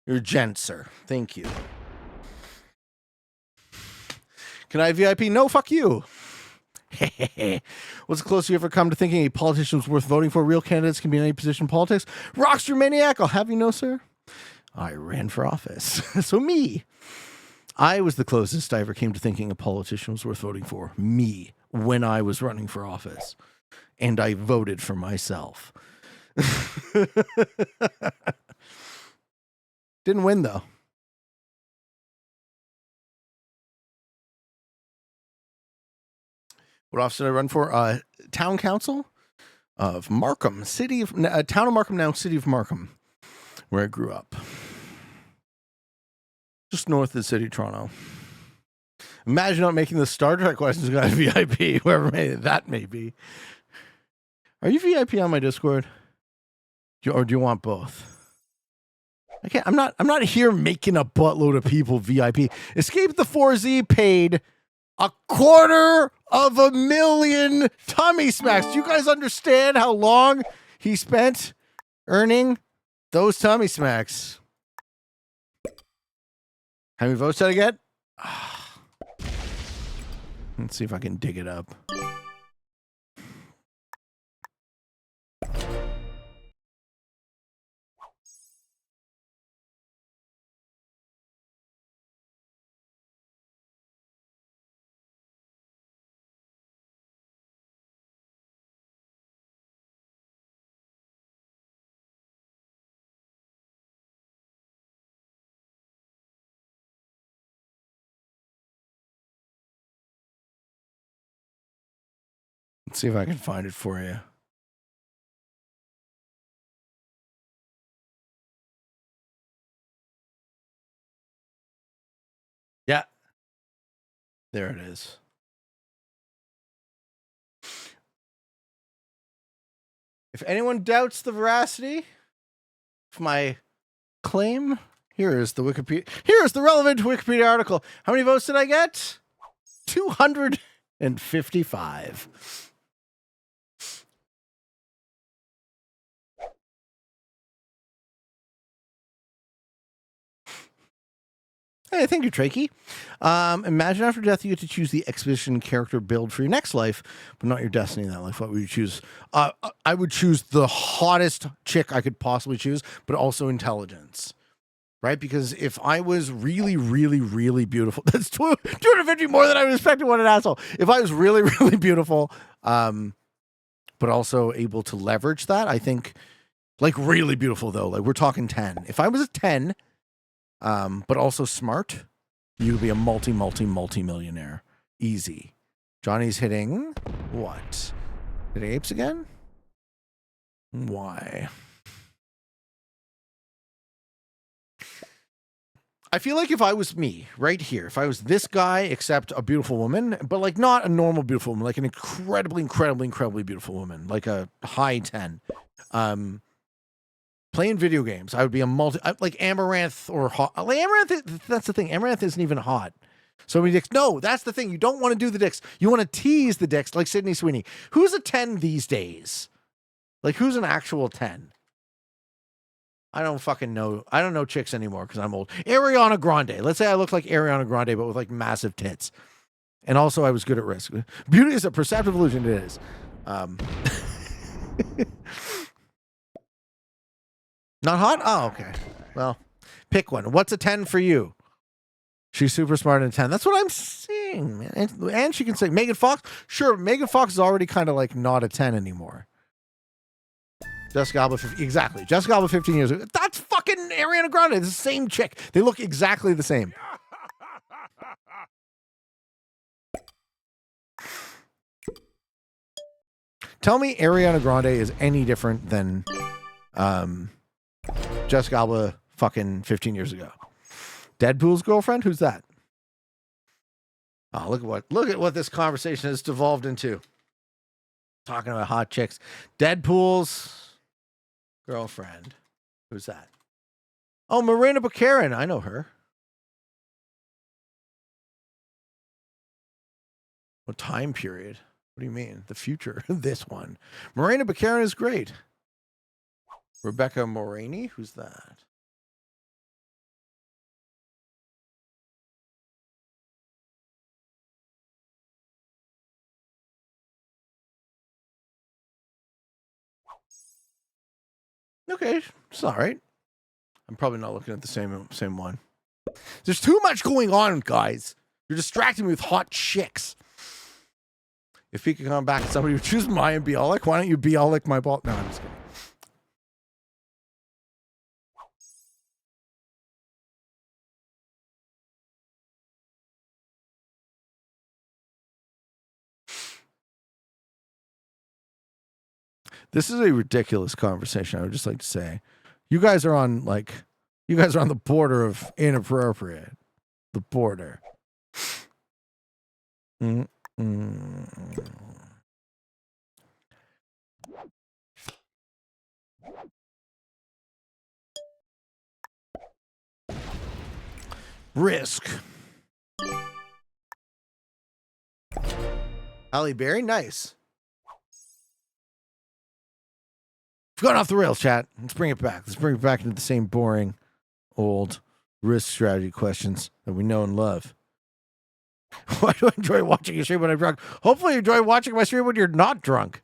You're a gent, sir. Thank you. Can I VIP? No, fuck you. What's the closest you ever come to thinking a politician was worth voting for? Real candidates can be in any position in politics. Rockster Maniac, I'll have you know, sir. I ran for office. So me. I was the closest I ever came to thinking a politician was worth voting for. Me. When I was running for office. And I voted for myself. Didn't win, though. What office did I run for? Town Council of Markham, Town of Markham, now City of Markham, where I grew up. Just north of the city of Toronto. Imagine not making the Star Trek questions guy VIP, whoever that may be. Are you VIP on my Discord? Or do you want both? I'm not here making a buttload of people VIP. Escape the 4Z paid $250,000 tummy smacks. Do you guys understand how long he spent earning those tummy smacks? How many votes did I get? Let's see if I can dig it up. Let's see if I can find it for you. Yeah. There it is. If anyone doubts the veracity of my claim, here is the relevant Wikipedia article. How many votes did I get? 255. Hey, thank you, Trakey. Imagine after death you get to choose the expedition character build for your next life, but not your destiny in that life. What would you choose? I would choose the hottest chick I could possibly choose, but also intelligence. Right? Because if I was really, really, really beautiful, that's 250 more than I was expecting. What an asshole. If I was really, really beautiful, but also able to leverage that, I think, like really beautiful though, like we're talking 10. If I was a 10, but also smart, you would be a multi-millionaire. Easy. Johnny's hitting what? Hitting apes again? Why? I feel like if I was me right here, if I was this guy, except a beautiful woman, but like not a normal beautiful woman, like an incredibly beautiful woman, like a high 10, playing video games, I would be a like Amaranth or hot. Like Amaranth, that's the thing. Amaranth isn't even hot. So many dicks. No, that's the thing. You don't want to do the dicks. You want to tease the dicks like Sydney Sweeney. Who's a 10 these days? Like who's an actual 10? I don't fucking know. I don't know chicks anymore because I'm old. Ariana Grande. Let's say I look like Ariana Grande, but with like massive tits. And also I was good at risk. Beauty is a perceptive illusion. It is. Not hot? Oh, okay. Well, pick one. What's a 10 for you? She's super smart and 10. That's what I'm seeing, man. And she can say Megan Fox. Sure, Megan Fox is already kind of like not a 10 anymore. Jessica Alba, exactly. Jessica Alba 15 years ago. That's fucking Ariana Grande. It's the same chick. They look exactly the same. Tell me Ariana Grande is any different than Jessica Alba fucking 15 years ago. Deadpool's girlfriend? Who's that? Oh, look at what this conversation has devolved into. Talking about hot chicks. Deadpool's girlfriend. Who's that? Oh, Marina Baccarin. I know her. What time period? What do you mean? The future. This one. Marina Baccarin is great. Rebecca Morini? Who's that? Okay, it's all right. I'm probably not looking at the same one. There's too much going on, guys. You're distracting me with hot chicks. If he could come back and somebody would choose Maya Bialik, why don't you Bialik my ball? No, I'm just kidding. This is a ridiculous conversation. I would just like to say, you guys are on the border of inappropriate. The border. Risk. Halle Berry, nice. We've gone off the rails, chat. Let's bring it back. Let's bring it back into the same boring, old risk strategy questions that we know and love. Why do I enjoy watching your stream when I'm drunk? Hopefully you enjoy watching my stream when you're not drunk.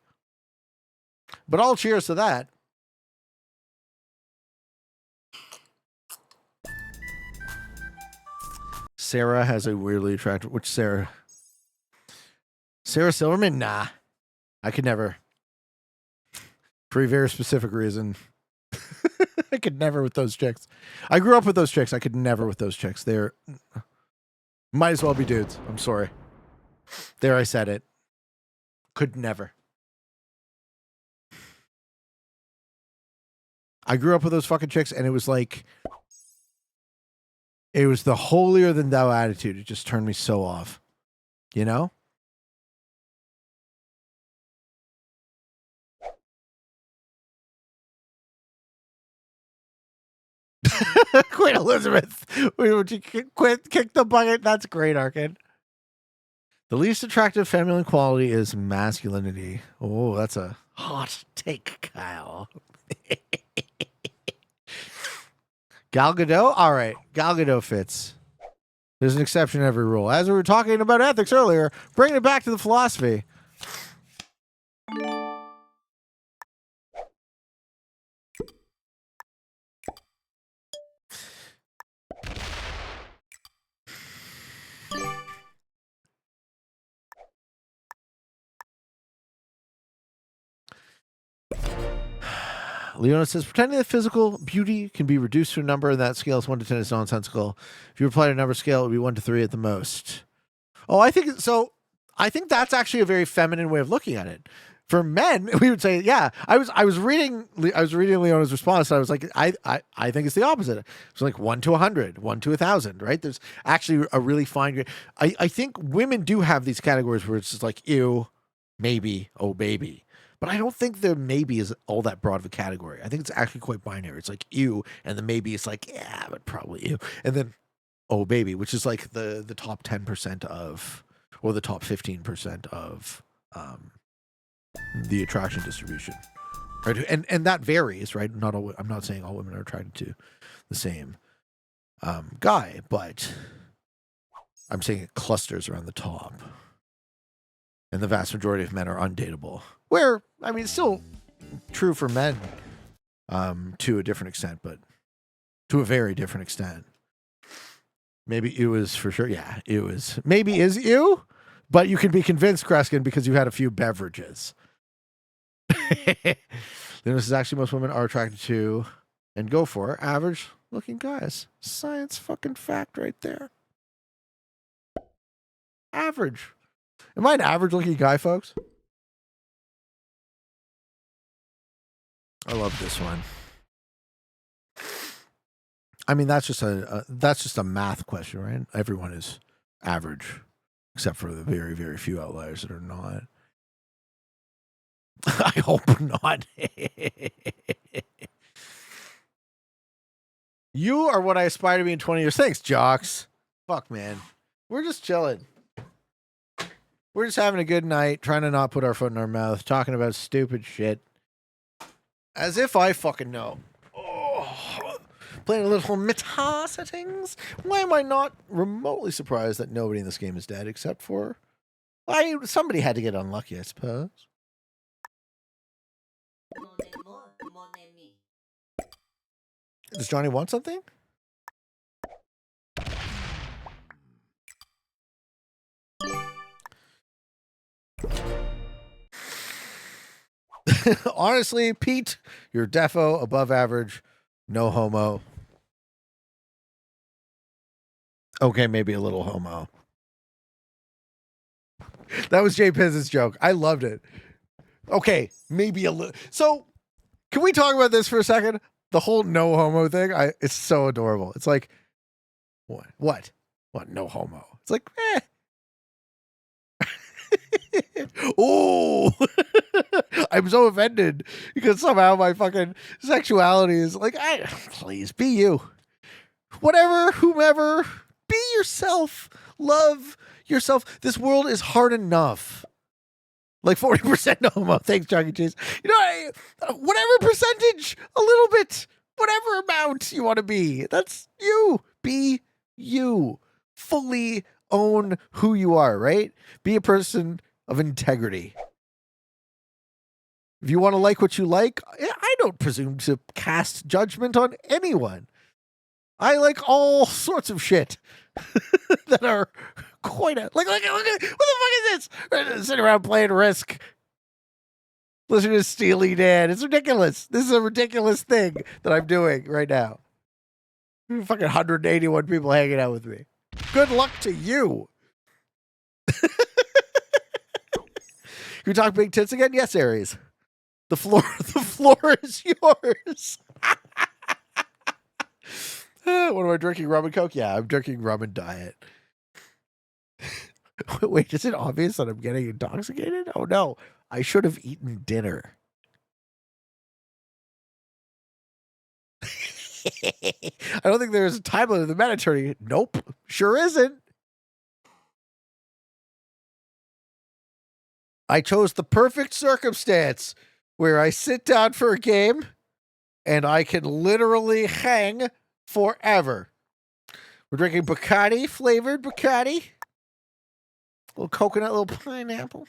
But all cheers to that. Sarah has a weirdly attractive... Which Sarah? Sarah Silverman? Nah. I could never. For a very specific reason. I could never with those chicks. I grew up with those chicks. I could never with those chicks. They're... Might as well be dudes. I'm sorry. There, I said it. Could never. I grew up with those fucking chicks, and it was like... It was the holier than thou attitude. It just turned me so off. You know? Queen Elizabeth. Would you kick the bucket? That's great, Arkin. The least attractive feminine quality is masculinity. Oh, that's a hot take, Kyle. Gal Gadot? All right. Gal Gadot fits. There's an exception to every rule. As we were talking about ethics earlier, bringing it back to the philosophy. Leona says, pretending that physical beauty can be reduced to a number and that scale is 1 to 10 is nonsensical. If you applied a number scale, it would be 1 to 3 at the most. Oh, I think so. I think that's actually a very feminine way of looking at it. For men, we would say, yeah. I was reading Leona's response, and I was like, I think it's the opposite. It's like 1 to 100, 1 to 1,000, right? There's actually a really fine grade. I think women do have these categories where it's just like, ew, maybe, oh baby. But I don't think the maybe is all that broad of a category. I think it's actually quite binary. It's like ew, and the maybe is like, yeah, but probably ew. And then, oh baby, which is like the top 10% of, or the top 15% of the attraction distribution. Right? And that varies, right? Not all, I'm not saying all women are attracted to the same guy, but I'm saying it clusters around the top. And the vast majority of men are undateable. Where, I mean, it's still true for men to a different extent, but to a very different extent. Maybe ew is for sure. Yeah, ew is. Maybe is ew, but you can be convinced, Kreskin, because you had a few beverages. This is actually most women are attracted to and go for average looking guys. Science fucking fact right there. Average. Am I an average looking guy, folks? I love this one. I mean, that's just a math question, right? Everyone is average, except for the very, very few outliers that are not. I hope not. You are what I aspire to be in 20 years. Thanks, Jocks. Fuck, man. We're just chilling. We're just having a good night, trying to not put our foot in our mouth, talking about stupid shit. As if I fucking know. Oh, playing a little meta settings. Why am I not remotely surprised that nobody in this game is dead except for... somebody had to get unlucky, I suppose. Mon amour, mon ami. Does Johnny want something? Honestly, Pete, you're defo, above average, no homo. Okay, maybe a little homo. That was Jay Pizz's joke. I loved it. Okay, maybe a little. So, can we talk about this for a second? The whole no homo thing, it's so adorable. It's like, what? No homo. It's like, oh, I'm so offended because somehow my fucking sexuality is like, please be you. Whatever, whomever, be yourself. Love yourself. This world is hard enough. Like 40% no homo. Thanks, Chuck E. Cheese. You know, whatever percentage, a little bit, whatever amount you want to be. That's you. Be you. Fully own who you are, right? Be a person of integrity. If you want to like what you like, I don't presume to cast judgment on anyone. I like all sorts of shit that are quite look at what the fuck is this? Sitting around playing Risk, listening to Steely Dan. It's ridiculous. This is a ridiculous thing that I'm doing right now. Fucking 181 people hanging out with me. Good luck to you. Can we talk big tits again? Yes, Aries. The floor is yours. What am I drinking? Rum and Coke? Yeah, I'm drinking rum and diet. Wait, is it obvious that I'm getting intoxicated? Oh no, I should have eaten dinner. I don't think there's a time limit in the Mediterranean. Nope, sure isn't. I chose the perfect circumstance where I sit down for a game and I can literally hang forever. We're drinking Bacardi, flavored Bacardi. A little coconut, a little pineapple.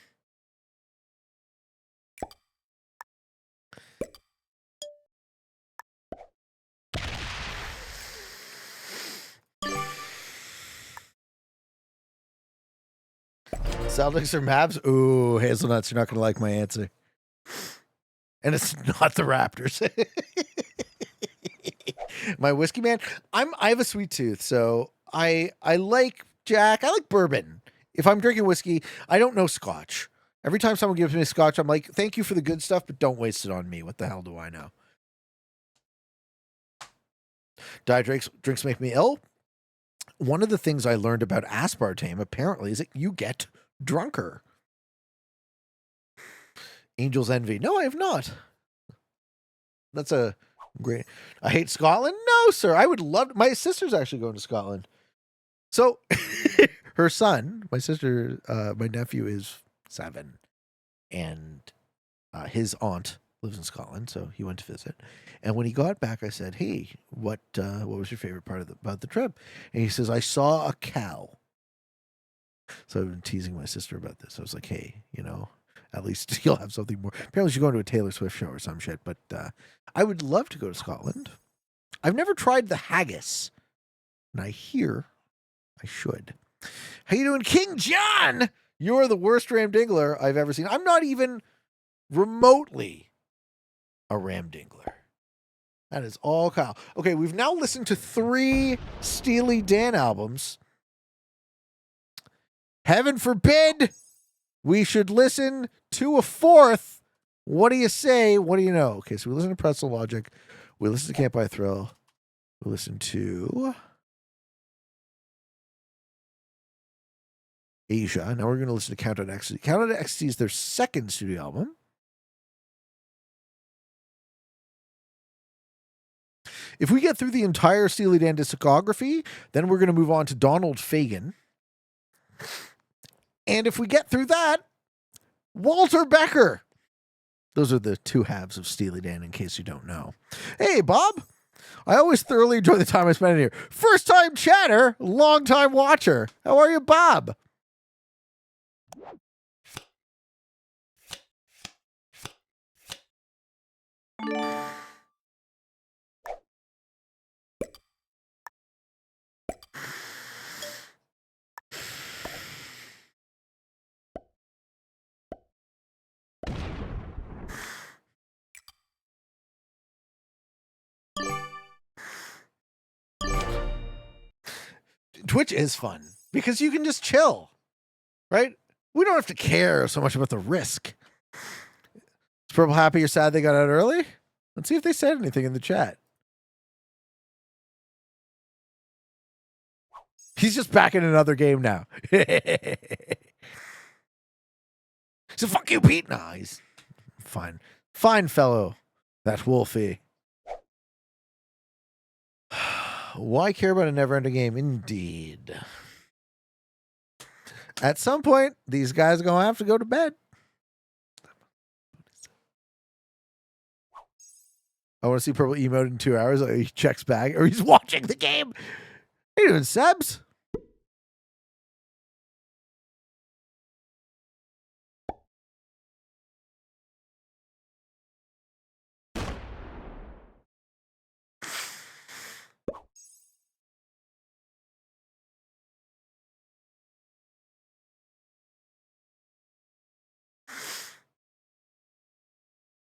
Celtics or Mavs? Ooh, hazelnuts. You're not going to like my answer. And it's not the Raptors. My whiskey man. I have a sweet tooth, so I like Jack. I like bourbon. If I'm drinking whiskey, I don't know Scotch. Every time someone gives me Scotch, I'm like, thank you for the good stuff, but don't waste it on me. What the hell do I know? Diet drinks make me ill. One of the things I learned about aspartame apparently is that you get drunker. Angel's Envy. No, I have not. That's a great. I hate Scotland. No, sir. I would love. My sister's actually going to Scotland. So her son, my sister, my nephew is 7, and his aunt lives in Scotland, so he went to visit. And when he got back, I said, "Hey, what was your favorite part about the trip?" And he says, "I saw a cow." So I've been teasing my sister about this. I was like, "Hey, at least you'll have something more." Apparently, she's going to a Taylor Swift show or some shit. But I would love to go to Scotland. I've never tried the haggis, and I hear I should. How you doing, King John? You're the worst ramdingler I've ever seen. I'm not even remotely a ramdingler. That is all Kyle. Okay, we've now listened to 3 Steely Dan albums. Heaven forbid we should listen to a 4th. What do you say? What do you know? Okay, so we listen to Pretzel Logic. We listen to Can't Buy a Thrill. We listen to Asia. Now we're going to listen to Countdown to Ecstasy. Countdown to Ecstasy is their 2nd studio album. If we get through the entire Steely Dan discography, then we're going to move on to Donald Fagen. And if we get through that, Walter Becker. Those are the two halves of Steely Dan, in case you don't know. Hey, Bob. I always thoroughly enjoy the time I spend in here. First time chatter, long time watcher. How are you, Bob? Twitch is fun because you can just chill, right? We don't have to care so much about the risk. Is Purple happy or sad they got out early? Let's see if they said anything in the chat. He's just back in another game now. So fuck you, Pete. Nah, he's fine. Fine fellow. That Wolfie. Why care about a never-ending game? Indeed. At some point, these guys are going to have to go to bed. I want to see Purple emote in 2 hours. He checks back, or he's watching the game. How you doing, Sebs?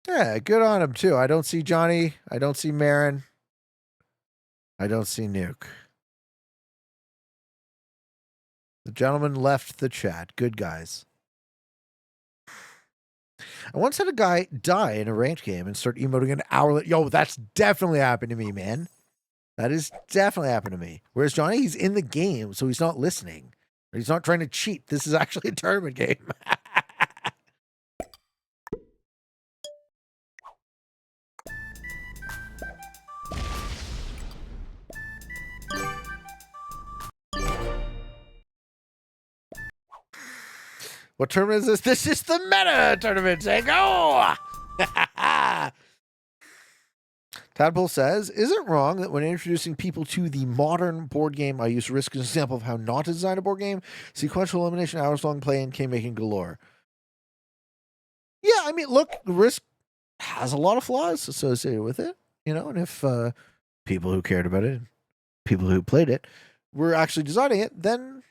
Yeah, good on him, too. I don't see Johnny. I don't see Marin. I don't see Nuke. The gentleman left the chat. Good guys. I once had a guy die in a ranked game and start emoting an hour. Yo, that's definitely happened to me, man. That is definitely happened to me. Whereas Johnny, he's in the game, so he's not listening. He's not trying to cheat. This is actually a tournament game. What tournament is this? This is the meta tournament. Say go! Tadpole says, is it wrong that when introducing people to the modern board game, I use Risk as an example of how not to design a board game? Sequential elimination, hours-long play, and game making galore. Yeah, I mean, look, Risk has a lot of flaws associated with it, you know, and if people who cared about it, people who played it, were actually designing it, then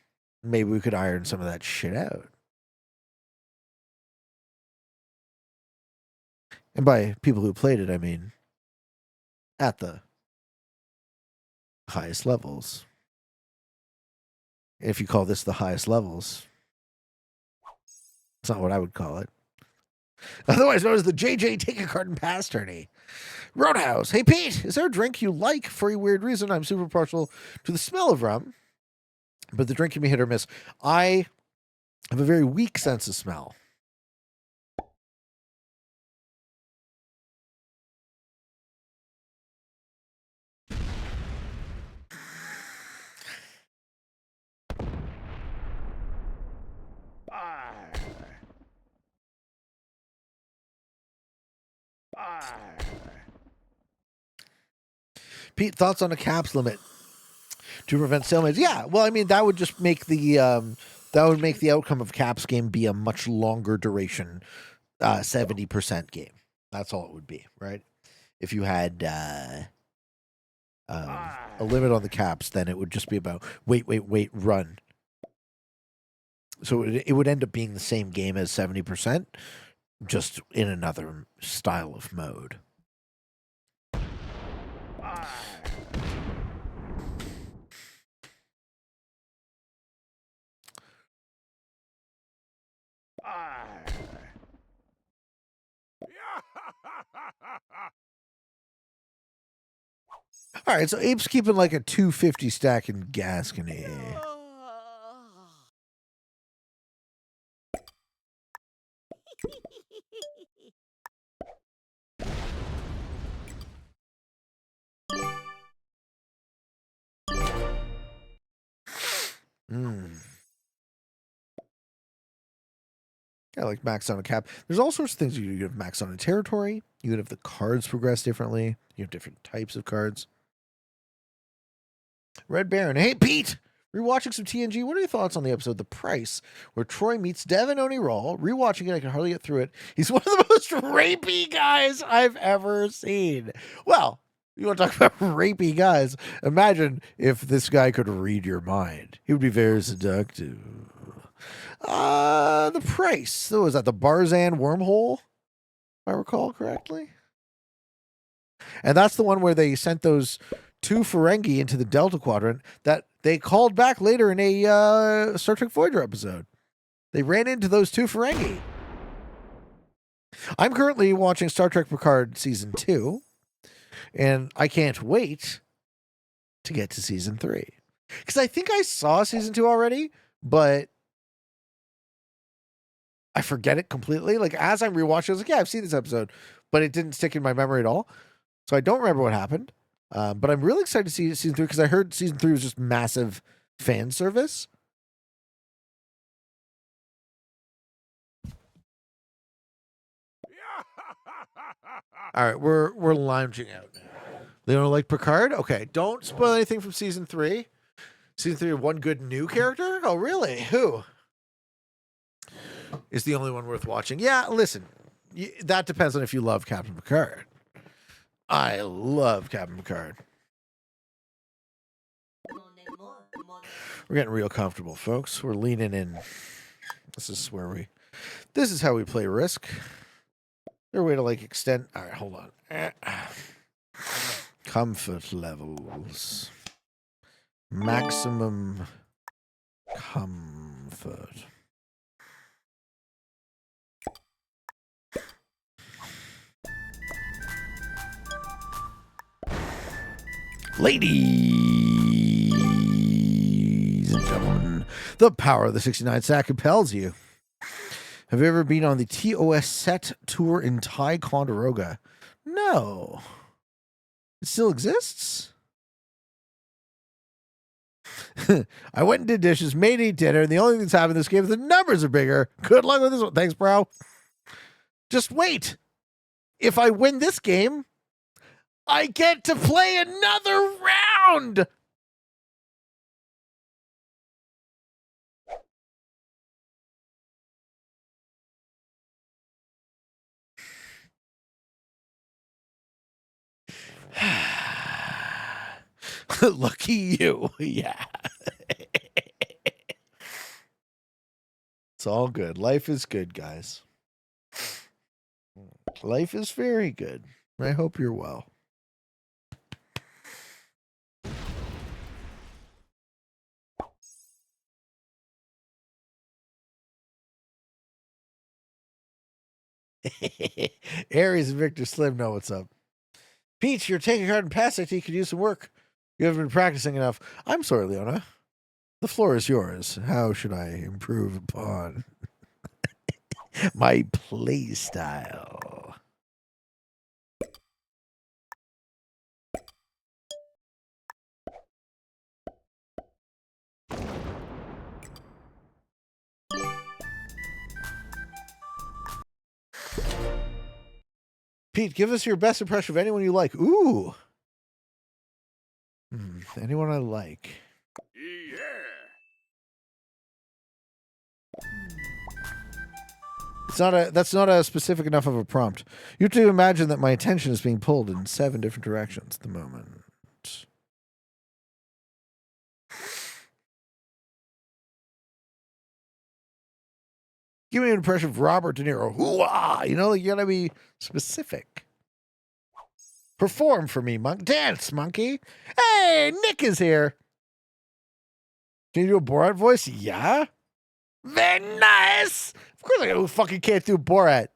maybe we could iron some of that shit out. And by people who played it, I mean at the highest levels. If you call this the highest levels, it's not what I would call it. Otherwise known as the JJ Take a Card and Pass Tourney. Roadhouse. Hey, Pete, is there a drink you like? For a weird reason, I'm super partial to the smell of rum, but the drink can be hit or miss. I have a very weak sense of smell. Pete, thoughts on a caps limit to prevent stalemates? Yeah, well, I mean, that would just make the outcome of caps game be a much longer duration, 70% game. That's all it would be, right? If you had a limit on the caps, then it would just be about wait, run. So it would end up being the same game as 70%, just in another style of mode. All right, so Ape's keeping like a 250 stack in Gascony. I like max on a cap. There's all sorts of things you have max on a territory. You could have the cards progress differently. You have different types of cards. Red Baron. Hey, Pete! Rewatching some TNG. What are your thoughts on the episode The Price, where Troy meets Devin Oni Rawl? Rewatching it, I can hardly get through it. He's one of the most rapey guys I've ever seen. Well, you want to talk about rapey guys? Imagine if this guy could read your mind. He would be very seductive. The Price. So was that the Barzan wormhole, if I recall correctly? And that's the one where they sent those 2 Ferengi into the Delta Quadrant that they called back later in a Star Trek Voyager episode. They ran into those 2 Ferengi. I'm currently watching Star Trek Picard Season 2, and I can't wait to get to Season 3. Because I think I saw Season 2 already, but I forget it completely. Like, as I'm rewatching, I was like, yeah, I've seen this episode, but it didn't stick in my memory at all. So I don't remember what happened. But I'm really excited to see Season 3 because I heard Season 3 was just massive fan service. All right, we're lounging out now. They don't like Picard? Okay, don't spoil anything from Season 3. Season 3 of one good new character? Oh, really? Who? Is the only one worth watching. Yeah, listen, that depends on if you love Captain Picard. I love Captain Picard. We're getting real comfortable, folks. We're leaning in. This is how we play Risk. Is there a way to like extend? All right, hold on. Comfort levels. Maximum comfort. Ladies and gentlemen, the power of the 69 sack compels you. Have you ever been on the TOS set tour in Ticonderoga? No. It still exists? I went and did dishes, made eat dinner, and the only thing that's happened in this game is the numbers are bigger. Good luck with this one. Thanks, bro. Just wait. If I win this game, I get to play another round. Lucky you. Yeah. It's all good. Life is good, guys. Life is very good. I hope you're well. Aries and Victor Slim know what's up. Peach, you're taking hard and pass it. You could use some work. You haven't been practicing enough. I'm sorry, Leona. The floor is yours. How should I improve upon my play style? Pete, give us your best impression of anyone you like. Ooh. Anyone I like. Yeah. That's not a specific enough of a prompt. You have to imagine that my attention is being pulled in 7 different directions at the moment. Give me an impression of Robert De Niro. Hoo-ah! You know, you gotta be specific. Perform for me, dance, monkey. Hey, Nick is here. Can you do a Borat voice? Yeah. Very nice. Of course I fucking can't do Borat.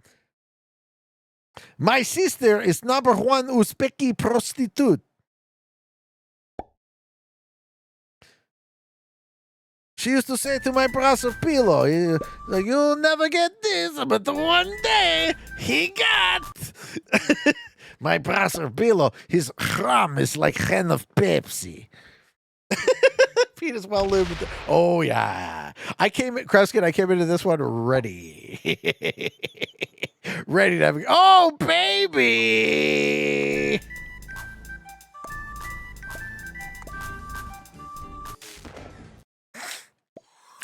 My sister is number 1 Uzbeki prostitute. She used to say to my brother Pilo, you'll never get this, but one day he got. My brother Pilo, his ram is like hen of Pepsi. Pete is well lubed. Oh yeah, Kreskin. I came into this one ready, ready to have. Oh baby.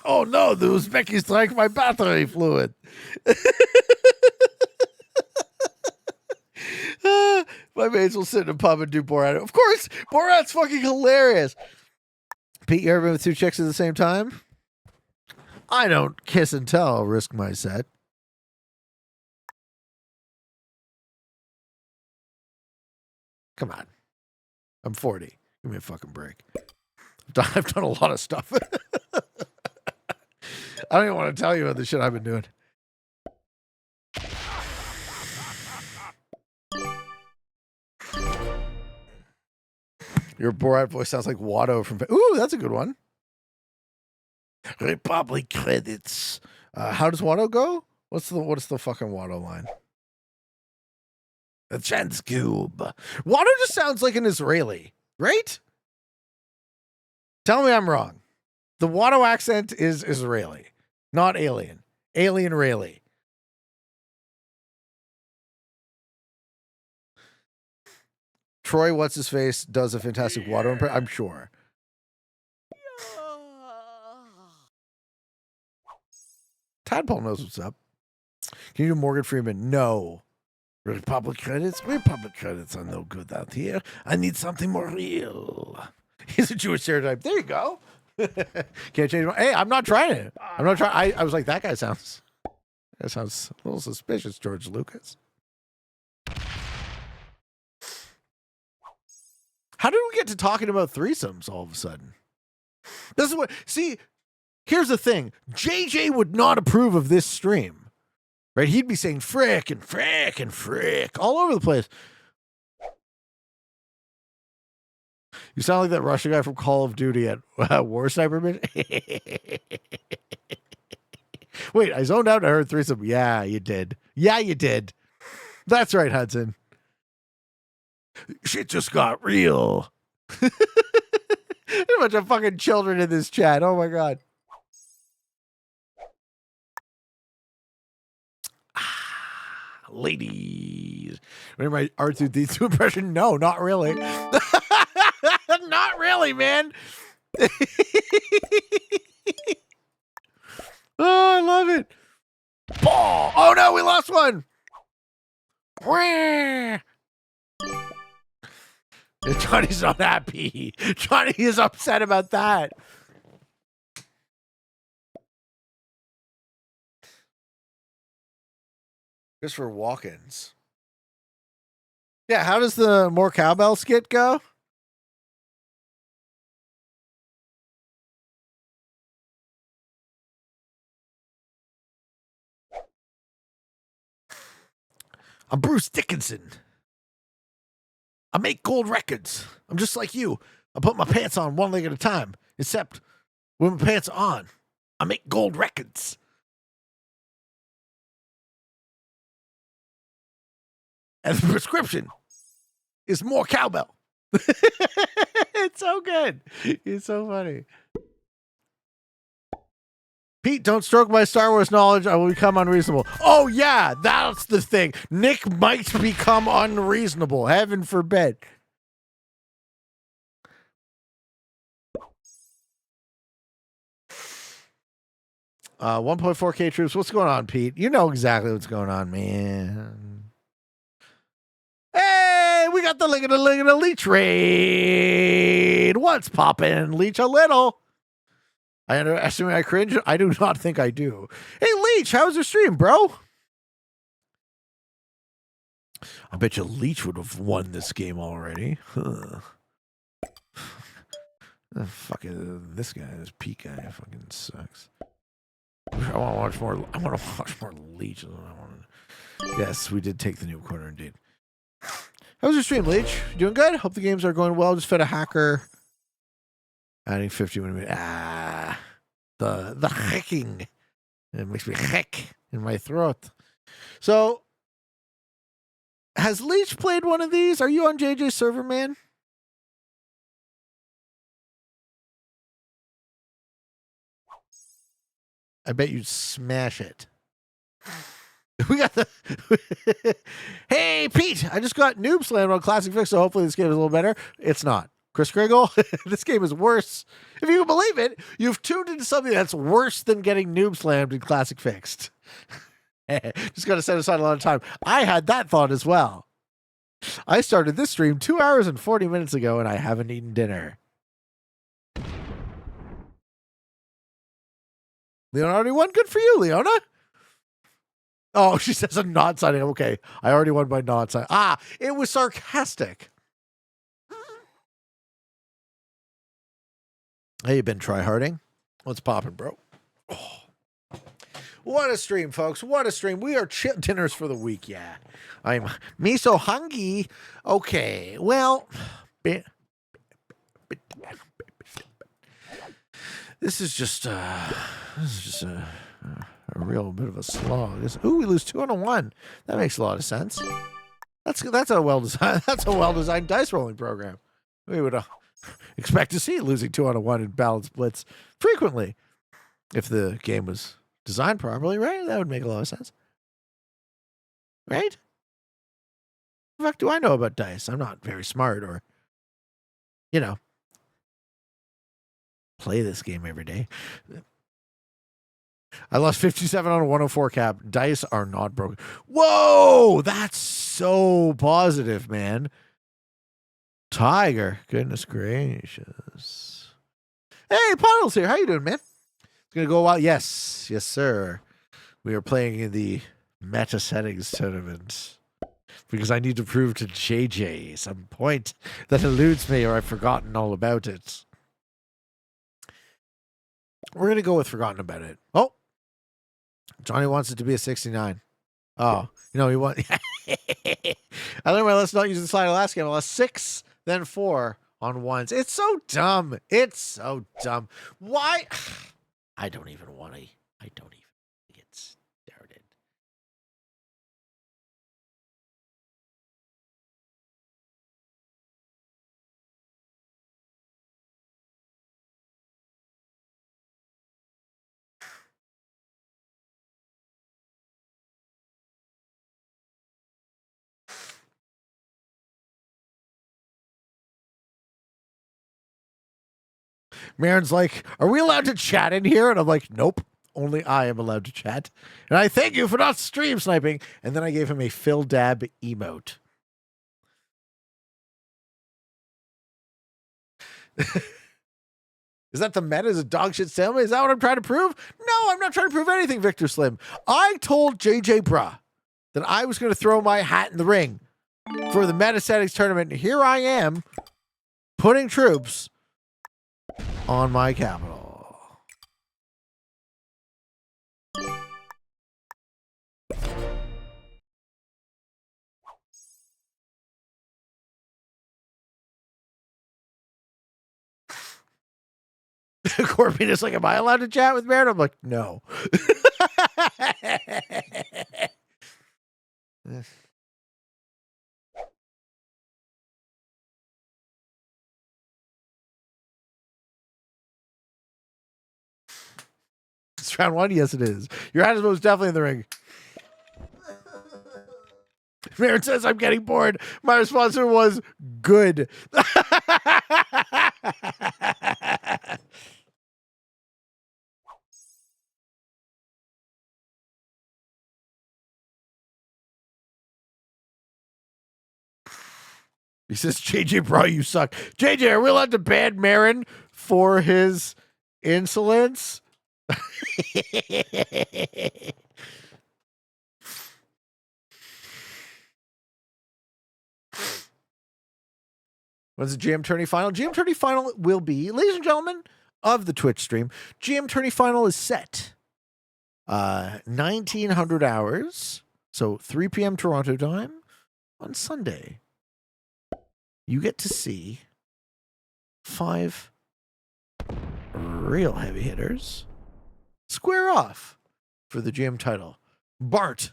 Oh no, the Uzbekis drank my battery fluid. My mates will sit in a pub and do Borat. Of course, Borat's fucking hilarious. Pete, you ever been with two chicks at the same time? I don't kiss and tell, risk my set. Come on. I'm 40. Give me a fucking break. I've done a lot of stuff. I don't even want to tell you about the shit I've been doing. Your Borat voice sounds like Watto from... Ooh, that's a good one. Republic credits. How does Watto go? What's the fucking Watto line? A chance cube. Watto just sounds like an Israeli, right? Tell me I'm wrong. The Watto accent is Israeli, not alien. Alien Rayleigh. Troy, what's his face, does a fantastic Watto impression, I'm sure. Tadpole knows what's up. Can you do Morgan Freeman? No. Republic credits? Republic credits are no good out here. I need something more real. He's a Jewish stereotype. There you go. Can't change my... Hey, I'm not trying it. I'm not trying. I was like, that sounds a little suspicious, George Lucas. How did we get to talking about threesomes all of a sudden? This is what... See, here's the thing. JJ would not approve of this stream. Right? He'd be saying frick and frick and frick all over the place. You sound like that Russian guy from Call of Duty at War Sniper Mission. Wait, I zoned out and I heard threesome. Yeah, you did. Yeah, you did. That's right, Hudson. Shit just got real. There's a bunch of fucking children in this chat. Oh my god. Ladies. Remember my R2D2 impression? No, not really. Not really, man. Oh, I love it. Ball. Oh no, we lost one. Johnny's not happy. Johnny is upset about that. Christopher Walkins. Yeah, how does the more cowbell skit go? I'm Bruce Dickinson. I make gold records. I'm just like you. I put my pants on one leg at a time. Except when my pants are on, I make gold records. And the prescription is more cowbell. It's so good. It's so funny. Pete, don't stroke my Star Wars knowledge. I will become unreasonable. Oh, yeah, that's the thing. Nick might become unreasonable. Heaven forbid. Uh, 1.4K troops. What's going on, Pete? You know exactly what's going on, man. Hey, we got the Leech raid. What's poppin'? Leech a little. I underestimate I cringe. I do not think I do. Hey, Leech, how was your stream, bro? I bet you Leech would have won this game already. Huh. Fucking this guy, this Pete guy, fucking sucks. I want to watch more. I want to watch more Leech. Yes, we did take the new corner indeed. How was your stream, Leech? You doing good? Hope the games are going well. Just fed a hacker. Adding 50 minutes. The hacking. It makes me heck in my throat. So, has Leech played one of these? Are you on JJ's server, man? I bet you'd smash it. We got the Hey Pete, I just got noob slammed on Classic Fix, so hopefully this game is a little better. It's not. Chris Griggle, this game is worse. If you can believe it, you've tuned into something that's worse than getting noob slammed in Classic Fixed. Just got to set aside a lot of time. I had that thought as well. I started this stream 2 hours and 40 minutes ago, and I haven't eaten dinner. Leona already won. Good for you, Leona. Oh, she says I'm not signing. Okay, I already won by not signing. Ah, it was sarcastic. Hey, you been tryharding? What's popping, bro? Oh. What a stream, folks. What a stream. We are chip dinners for the week, yeah. I'm me so hungry. Okay, well, this is just a real bit of a slog. Ooh, we lose 2 on a 1. That makes a lot of sense. That's a well-designed dice rolling program. We would expect to see losing 2 on a 1 in balanced blitz frequently if the game was designed properly, right? That would make a lot of sense, right? What the fuck do I know about dice? I'm not very smart, or play this game every day. I lost 57 on a 104 cap. Dice are not broken. Whoa, that's so positive, man. Tiger, goodness gracious. Hey, Puddles here. How you doing, man? It's gonna go well. Yes, sir. We are playing in the meta settings tournament because I need to prove to JJ some point that eludes me, or I've forgotten all about it. We're gonna go with forgotten about it. Oh, Johnny wants it to be a 69. Oh, he wants. I learned my lesson not using the slider last game. I lost 6, then 4 on ones. It's so dumb. Why? I don't even get started. Marin's like, are we allowed to chat in here? And I'm like, nope, only I am allowed to chat. And I thank you for not stream sniping. And then I gave him a Phil Dab emote. Is that the meta? Is it dog shit stalemate? Is that what I'm trying to prove? No, I'm not trying to prove anything, Victor Slim. I told JJ Bruh that I was going to throw my hat in the ring for the meta settings tournament. And here I am putting troops on my capital. Corbin is like, am I allowed to chat with Baird? I'm like, no. It's round 1? Yes, it is. Your hat is most definitely in the ring. Marin says, I'm getting bored. My response was, good. He says, JJ, bro, you suck. JJ, are we allowed to ban Marin for his insolence? When's the GM Tourney final? GM Tourney final will be, ladies and gentlemen of the Twitch stream, GM Tourney final is set. 1900 hours, so 3 p.m. Toronto time on Sunday. You get to see 5 real heavy hitters square off for the GM title. Bart,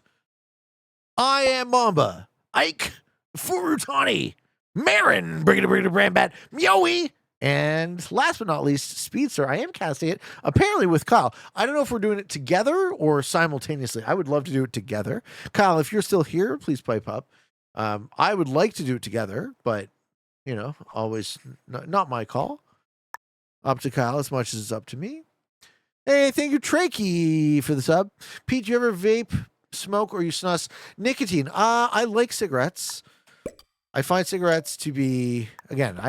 I am Mamba, Ike, Furutani, Marin, Brigadier Brandbat, Myoe, And last but not least, Speedster. I am casting it apparently with Kyle. I don't know if we're doing it together or simultaneously. I would love to do it together. Kyle, if you're still here, please pipe up. I would like to do it together, but always not my call. Up to Kyle as much as it's up to me. Hey, thank you, Trakey, for the sub. Pete, do you ever vape, smoke, or you snus nicotine? I like cigarettes. I find cigarettes to be, again,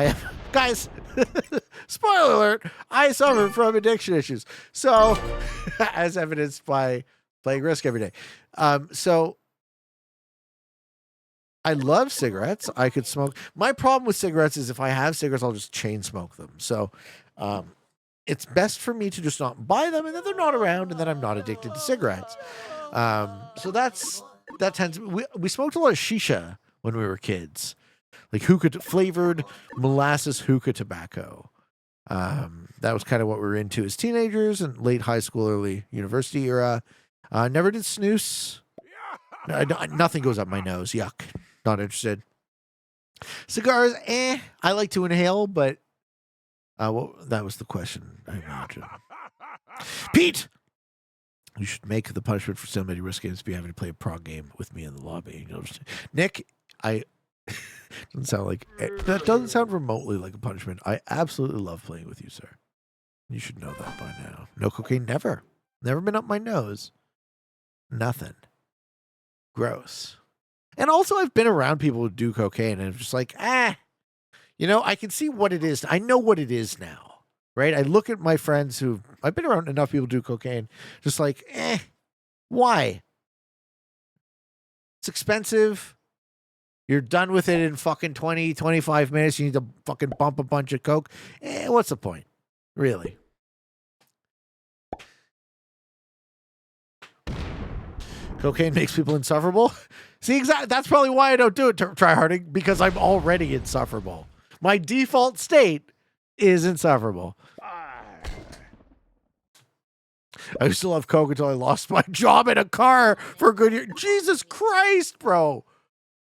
guys, spoiler alert, I suffer from addiction issues. So, as evidenced by playing Risk every day. So, I love cigarettes. I could smoke. My problem with cigarettes is if I have cigarettes, I'll just chain smoke them. So, it's best for me to just not buy them and then they're not around and then I'm not addicted to cigarettes. So that tends we smoked a lot of shisha when we were kids, like hookah flavored molasses hookah tobacco. That was kind of what we were into as teenagers and late high school, early university era. Never did snooze. Nothing goes up my nose. Yuck. Not interested. Cigars, I like to inhale, but that was the question, I imagine. Pete! You should make the punishment for so many risk games be having to play a prog game with me in the lobby. Nick, doesn't sound like that doesn't sound remotely like a punishment. I absolutely love playing with you, sir. You should know that by now. No cocaine, never. Never been up my nose. Nothing. Gross. And also I've been around people who do cocaine and I'm just like, I can see what it is. I know what it is now, right? I look at my friends I've been around enough people do cocaine, just like, why? It's expensive. You're done with it in fucking 20, 25 minutes. You need to fucking bump a bunch of coke. What's the point? Really? Cocaine makes people insufferable. See, exactly. That's probably why I don't do it, tryharding, because I'm already insufferable. My default state is insufferable. I used to love coke until I lost my job in a car for a good year. Jesus Christ, bro.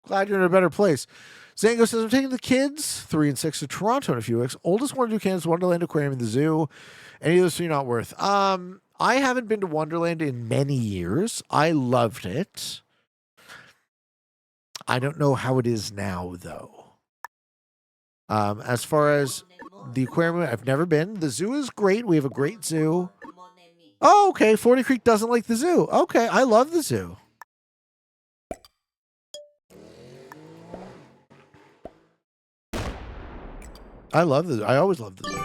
Glad you're in a better place. Zango says, I'm taking the kids, 3 and 6, to Toronto in a few weeks. Oldest one to do Canada's Wonderland Aquarium in the zoo. Any of those three not worth? I haven't been to Wonderland in many years. I loved it. I don't know how it is now, though. As far as the aquarium, I've never been. The zoo is great. We have a great zoo. Oh, okay. 40 Creek doesn't like the zoo. Okay, I love the zoo. I always love the zoo.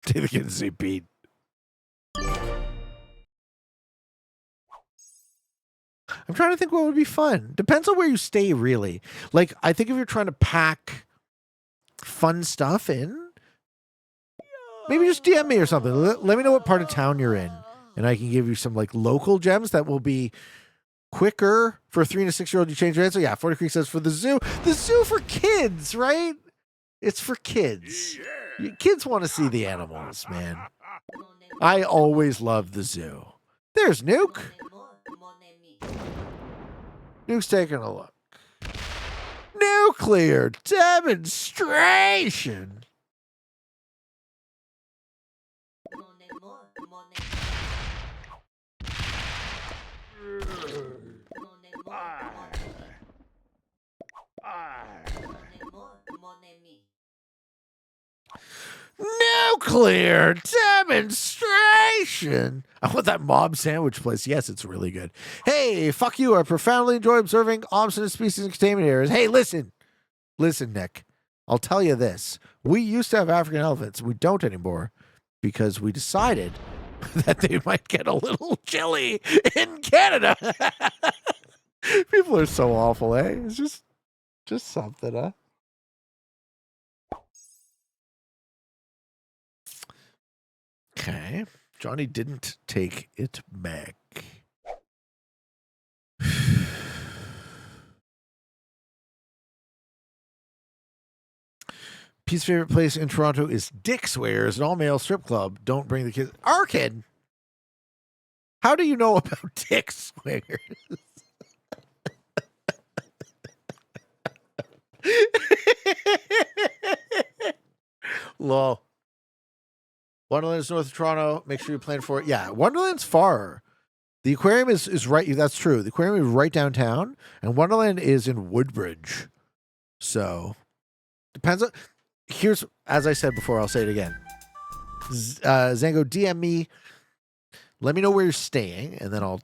Take the kids to see Pete. I'm trying to think what would be fun. Depends on where you stay, really. Like, I think if you're trying to pack fun stuff in, maybe just DM me or something. Let me know what part of town you're in, and I can give you some like local gems that will be quicker for a 3 and a 6-year-old. You change your answer. Yeah, 40 Creek says for the zoo. The zoo for kids, right? It's for kids. Kids want to see the animals, man. I always love the zoo. There's Nuke. Nuke's taking a look. Nuclear demonstration. Nuclear demonstration. I want that mob sandwich place. Yes, it's really good. Hey, fuck you. I profoundly enjoy observing obstinate species and containment areas. Hey, listen, Nick. I'll tell you this. We used to have African elephants. We don't anymore because we decided that they might get a little chilly in Canada. People are so awful, eh? It's just something, huh? Okay. Johnny didn't take it back. Pete's favorite place in Toronto is Dick's Wears, an all-male strip club. Don't bring the kids. Arkin! How do you know about Dick's Wears? Lol. Wonderland's north of Toronto. Make sure you plan for it. Yeah, Wonderland's far. The aquarium is right. That's true. The aquarium is right downtown, and Wonderland is in Woodbridge. So depends on. Here's, as I said before, I'll say it again. Zango, DM me. Let me know where you're staying, and then I'll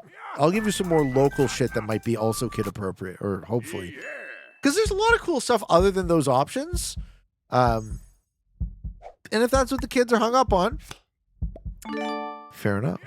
give you some more local shit that might be also kid appropriate, or hopefully, because there's a lot of cool stuff other than those options. And if that's what the kids are hung up on, fair enough.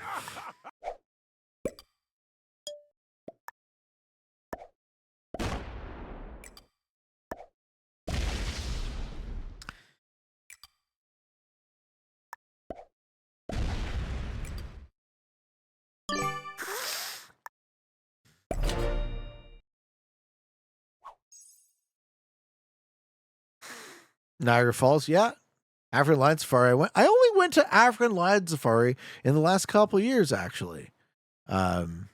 Niagara Falls, yeah. African Lion Safari. I only went to African Lion Safari in the last couple of years, actually. And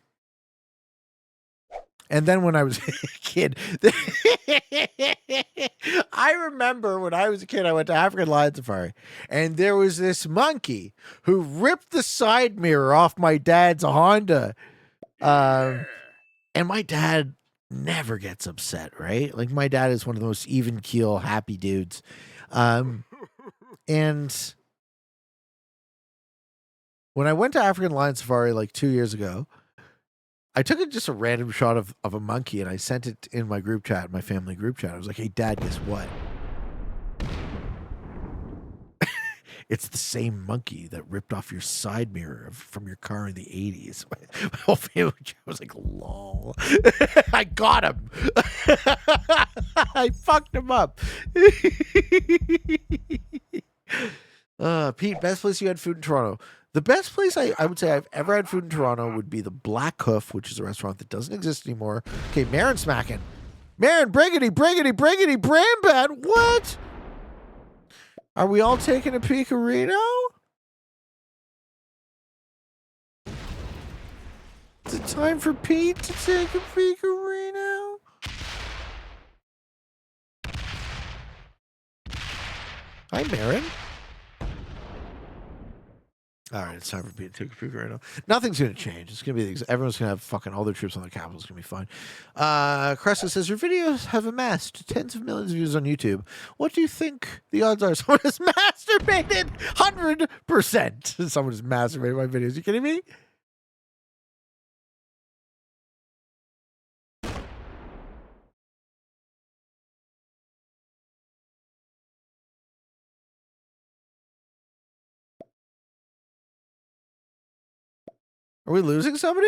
then when I was a kid, I remember when I was a kid, I went to African Lion Safari, and there was this monkey who ripped the side mirror off my dad's Honda. And my dad never gets upset, right? Like, my dad is one of the most even keel, happy dudes. And when I went to African Lion Safari like 2 years ago, I took just a random shot of a monkey, and I sent it in my group chat, my family group chat. I was like, hey, Dad, guess what? It's the same monkey that ripped off your side mirror from your car in the 80s. My whole family was like, lol. I got him. I fucked him up. Pete, best place you had food in Toronto? The best place I would say I've ever had food in Toronto would be the Black Hoof, which is a restaurant that doesn't exist anymore. Okay, Marin smacking. Marin, briggity, Brambad. What? Are we all taking a peekarino? Is it time for Pete to take a peekarino? Hi, Marin. All right, it's time for Pete to take a peekarino. Nothing's going to change. It's going to be everyone's going to have fucking all their troops on the capital. It's going to be fine. Cresta says, your videos have amassed tens of millions of views on YouTube. What do you think the odds are someone has masturbated? 100% someone has masturbated my videos. You kidding me? Are we losing somebody?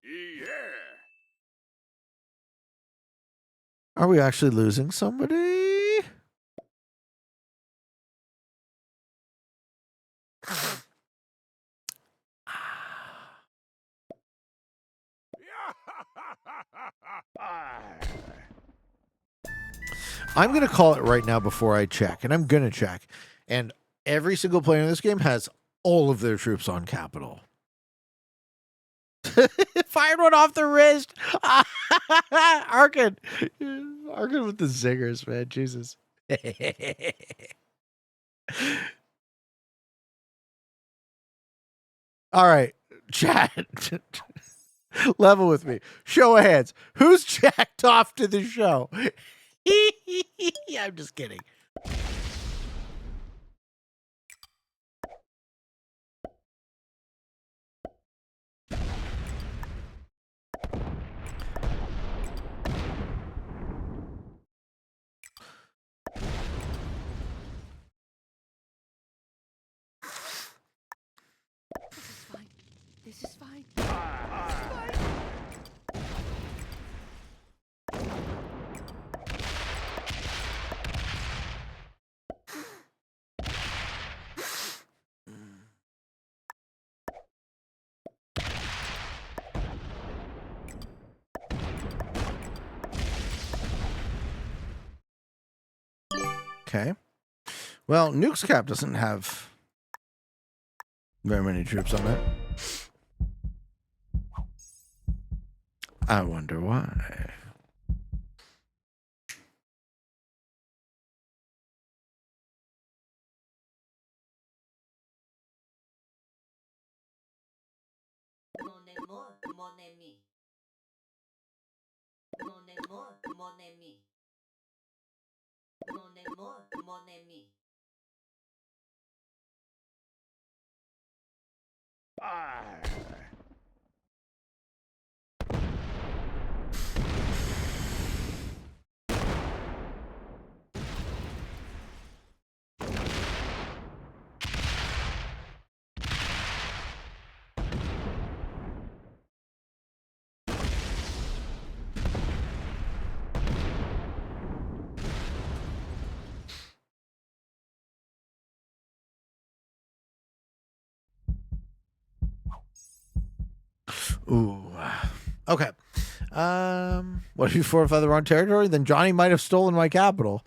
Yeah. Are we actually losing somebody? I'm going to call it right now before I check, and I'm going to check. And every single player in this game has all of their troops on capital. Fired one off the wrist. Arkin. Arkin with the zingers, man. Jesus. All right, chat. Level with me. Show of hands. Who's jacked off to the show? I'm just kidding. This is fine. This is fine. Okay. Well, Nuke's Cap doesn't have very many troops on it. I wonder why. amour, mon ami. Mon amour, mon ami. Ooh. Okay. What if you fortify the wrong territory? Then Johnny might have stolen my capital.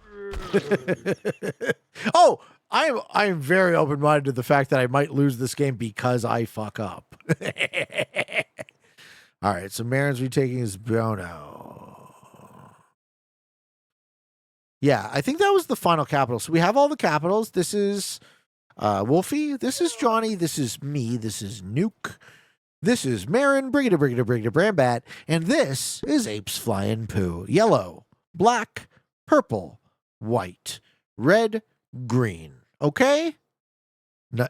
Oh, I am very open minded to the fact that I might lose this game because I fuck up. All right, so Marin's retaking his Bono. Yeah, I think that was the final capital. So we have all the capitals. This is Wolfie. This is Johnny. This is me. This is Nuke. This is Marin, Brigida, Brambat, and this is Apes Flying Poo. Yellow, black, purple, white, red, green. Okay?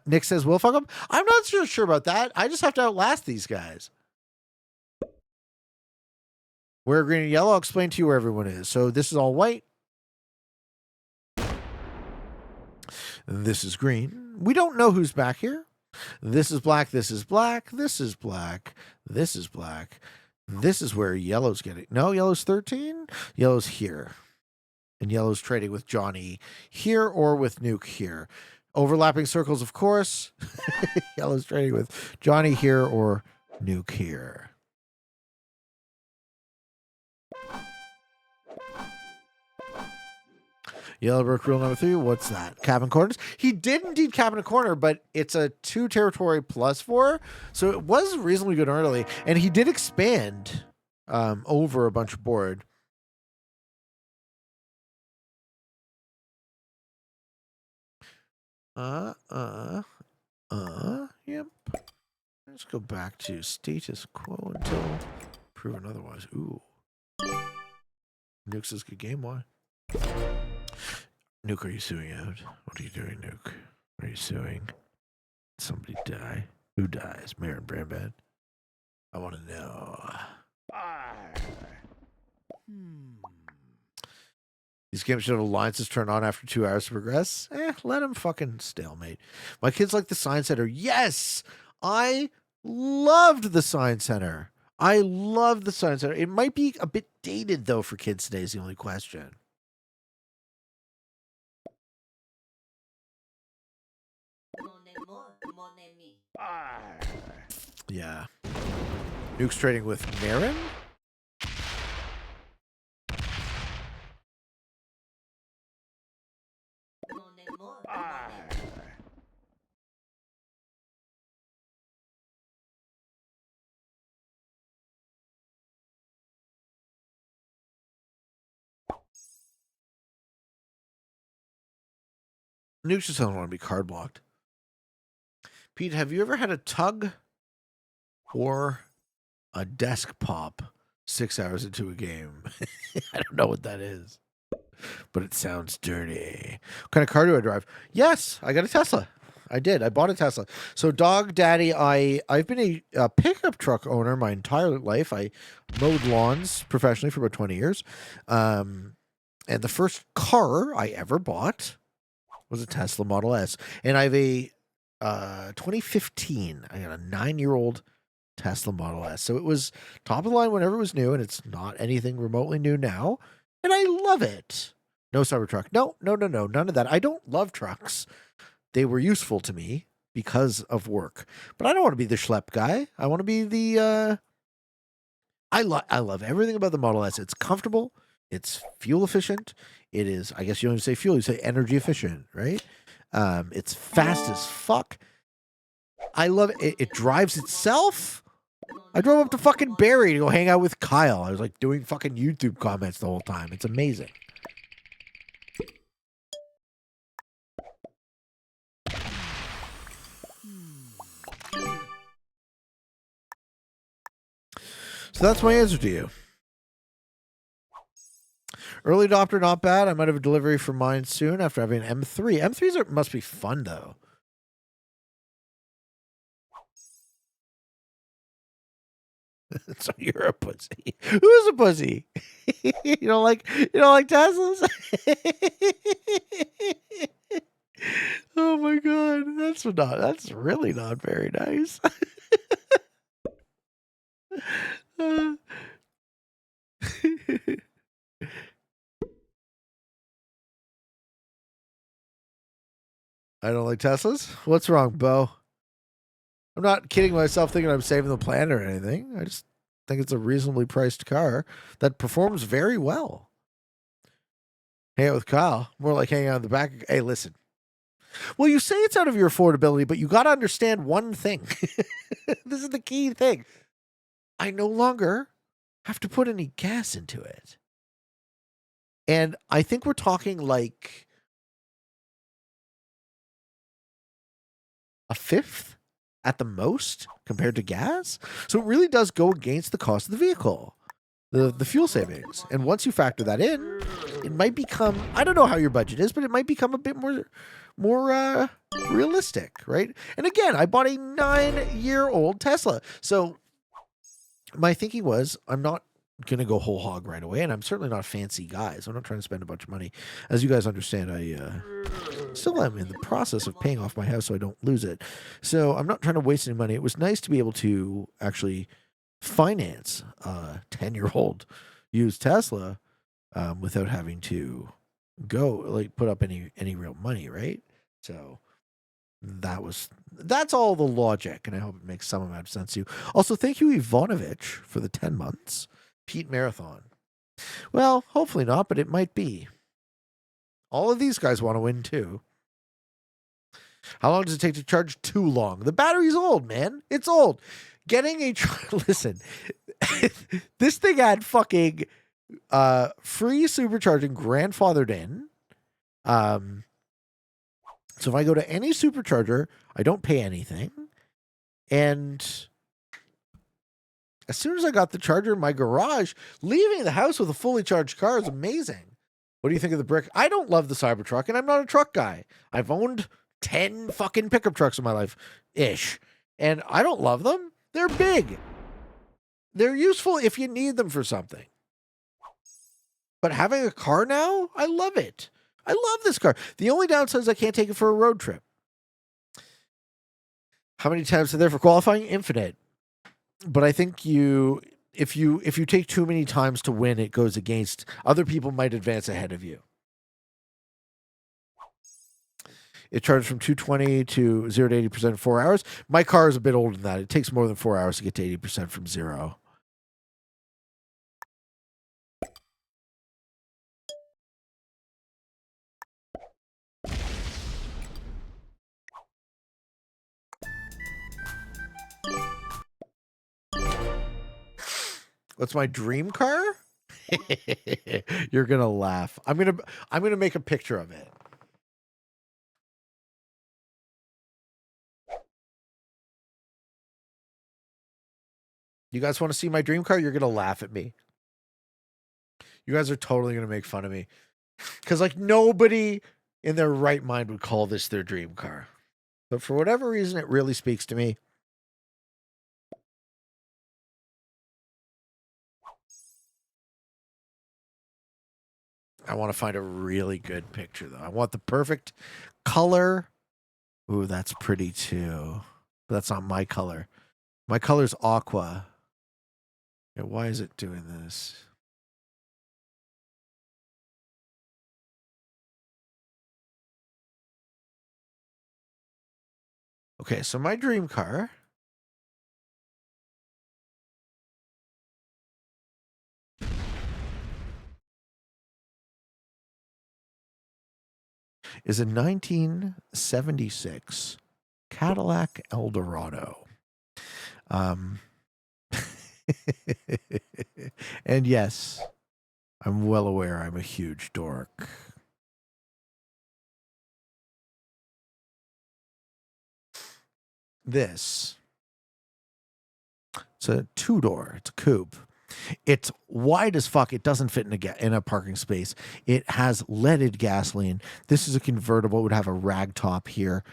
Nick says we'll fuck them. I'm not sure about that. I just have to outlast these guys. Where green and yellow, I'll explain to you where everyone is. So this is all white. This is green. We don't know who's back here. This is black, this is black, this is black, this is black. This is where yellow's getting. No, yellow's 13. Yellow's here. And yellow's trading with Johnny here or with Nuke here. Overlapping circles, of course. Yellow's trading with Johnny here or Nuke here. Yellow brick rule number 3. What's that? Cabin corners. He did indeed cabin a corner, but it's a 2 territory +4. So it was reasonably good early. And he did expand over a bunch of board. Yep. Let's go back to status quo until proven otherwise. Ooh. Nuke says good game. Why? Nuke, are you suing out? What are you doing, Nuke? Are you suing? Somebody die? Who dies? Marin Brambad? I want to know. These games should have alliances turned on after 2 hours to progress. Let them fucking stalemate. My kids like the Science Center. Yes! I loved the Science Center. I love the Science Center. It might be a bit dated, though, for kids today is the only question. Yeah. Nuke's trading with Marin? Nuke just doesn't want to be card blocked. Pete, have you ever had a tug or a desk pop 6 hours into a game? I don't know what that is, but it sounds dirty. What kind of car do I drive? Yes, I got a Tesla. I did. I bought a Tesla. So, Dog Daddy, I've been a pickup truck owner my entire life. I mowed lawns professionally for about 20 years. And the first car I ever bought was a Tesla Model S. And I have a 2015. I got a 9-year-old Tesla Model S. So it was top of the line whenever it was new, and it's not anything remotely new now. And I love it. No Cybertruck. No, none of that. I don't love trucks. They were useful to me because of work. But I don't want to be the schlep guy. I want to be the I love everything about the Model S. It's comfortable. It's fuel efficient. It is, I guess you don't even say fuel, you say energy efficient, right? It's fast as fuck. I love it. It drives itself. I drove up to fucking Barrie to go hang out with Kyle. I was like doing fucking YouTube comments the whole time. It's amazing. So that's my answer to you. Early adopter, not bad. I might have a delivery for mine soon after having an M3. M3s must be fun, though. So you're a pussy. Who's a pussy? you don't like Teslas? Oh my god, that's really not very nice. I don't like Teslas. What's wrong, Bo? I'm not kidding myself thinking I'm saving the planet or anything. I just think it's a reasonably priced car that performs very well. Hang out with Kyle. More like hanging out in the back. Hey, listen. Well, you say it's out of your affordability, but you got to understand one thing. This is the key thing. I no longer have to put any gas into it. And I think we're talking like a fifth at the most compared to gas. So it really does go against the cost of the vehicle, the fuel savings. And once you factor that in, it might become, I don't know how your budget is, but it might become a bit more realistic, right? And again, I bought a 9-year-old Tesla. So my thinking was, I'm not going to go whole hog right away, and I'm certainly not a fancy guy, so I'm not trying to spend a bunch of money. As you guys understand, I still am in the process of paying off my house so I don't lose it. So I'm not trying to waste any money. It was nice to be able to actually finance a 10-year-old used Tesla without having to put up any real money, right? So that's all the logic, and I hope it makes some amount of sense to you. Also, thank you, Ivanovich, for the 10 months. Pete Marathon. Well, hopefully not, but it might be. All of these guys want to win too. How long does it take to charge? Too long. The battery's old, man. It's old. Getting a listen, this thing had fucking free supercharging grandfathered in. So if I go to any supercharger, I don't pay anything. And as soon as I got the charger in my garage, leaving the house with a fully charged car is amazing. What do you think of the brick? I don't love the Cybertruck, and I'm not a truck guy. I've owned 10 fucking pickup trucks in my life-ish, and I don't love them. They're big. They're useful if you need them for something. But having a car now, I love it. I love this car. The only downside is I can't take it for a road trip. How many times are there for qualifying? Infinite. But I think if you take too many times to win, it goes against other people might advance ahead of you. It charges from 220 to 0 to 80% in 4 hours. My car is a bit older than that. It takes more than 4 hours to get to 80% from 0. What's my dream car? You're gonna laugh. I'm gonna make a picture of it. You guys want to see my dream car? You're gonna laugh at me. You guys are totally gonna make fun of me. Because like nobody in their right mind would call this their dream car. But for whatever reason, it really speaks to me. I want to find a really good picture, though. I want the perfect color. Ooh, that's pretty, too. But that's not my color. My color's aqua. Yeah, why is it doing this? Okay, so my dream car is a 1976 Cadillac Eldorado. And yes, I'm well aware I'm a huge dork. This. It's a 2-door. It's a coupe. It's wide as fuck. It doesn't fit in a parking space. It has leaded gasoline. This is a convertible. It would have a rag top here.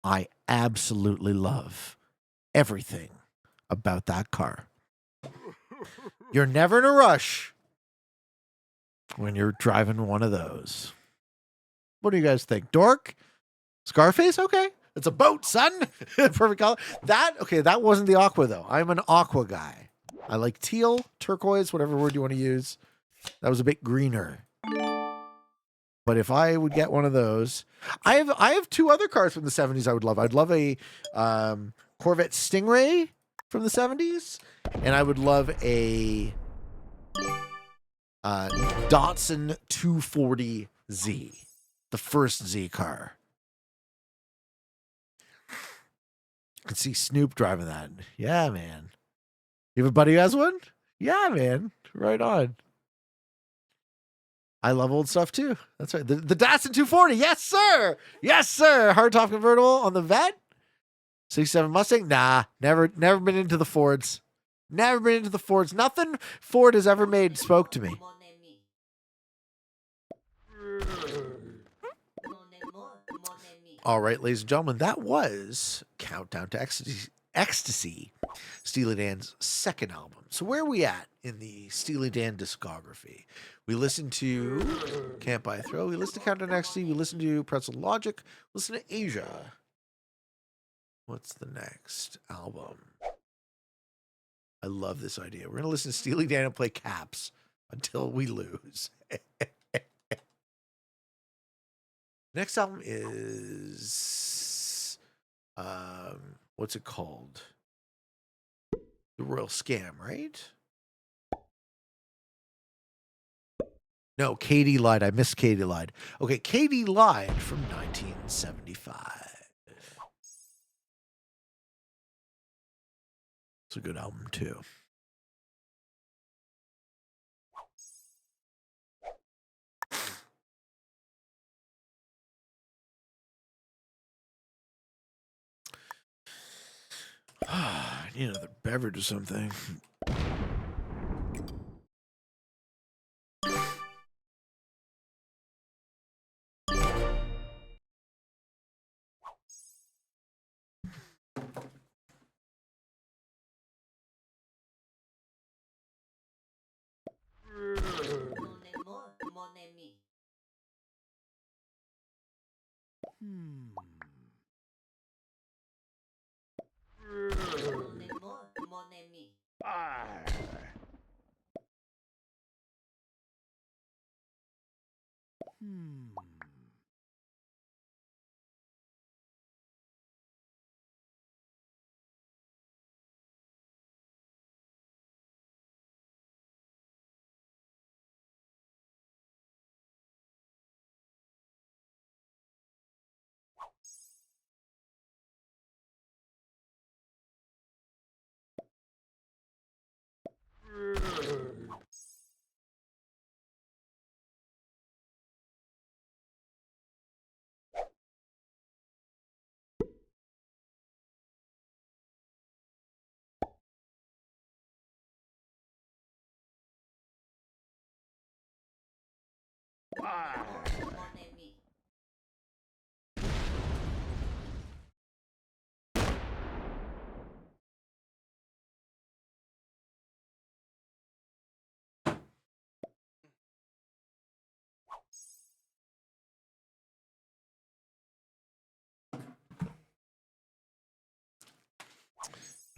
I absolutely love everything about that car. You're never in a rush when you're driving one of those. What do you guys think? Dork? Scarface? Okay. It's a boat, son. Perfect color. That wasn't the aqua, though. I'm an aqua guy. I like teal, turquoise, whatever word you want to use. That was a bit greener. But if I would get one of those, I have two other cars from the 70s I would love. I'd love a Corvette Stingray from the 70s, and I would love a Datsun 240Z, the first Z car. I could see Snoop driving that. Yeah, man. You have a buddy who has one? Yeah, man. Right on. I love old stuff too. That's right. The Datsun 240. Yes, sir. Yes, sir. Hardtop convertible on the Vet. 67 Mustang. Nah, never been into the Fords. Never been into the Fords. Nothing Ford has ever made spoke to me. All right, ladies and gentlemen, that was Countdown to Ecstasy, Steely Dan's second album. So where are we at in the Steely Dan discography? We listened to Can't Buy a Thrill. We listened to Countdown to Ecstasy. We listened to Pretzel Logic. Listen to Asia. What's the next album? I love this idea. We're going to listen to Steely Dan and play Caps until we lose. Next album is, what's it called? The Royal Scam, right? No, Katie Lied. I missed Katie Lied. Okay, Katie Lied from 1975. It's a good album, too. I need another beverage or something.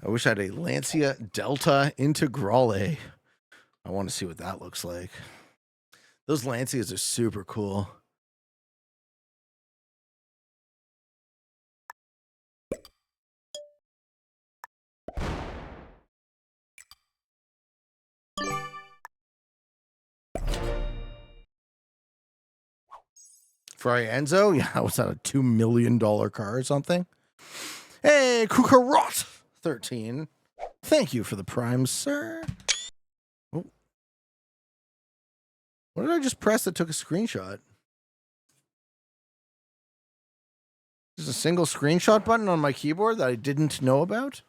I wish I had a Lancia Delta Integrale. I want to see what that looks like. Those Lancias are super cool. Ferrari Enzo? Yeah, what's that, a $2 million car or something? Hey, Kukarot 13. Thank you for the prime, sir. Oh. What did I just press that took a screenshot? There's a single screenshot button on my keyboard that I didn't know about?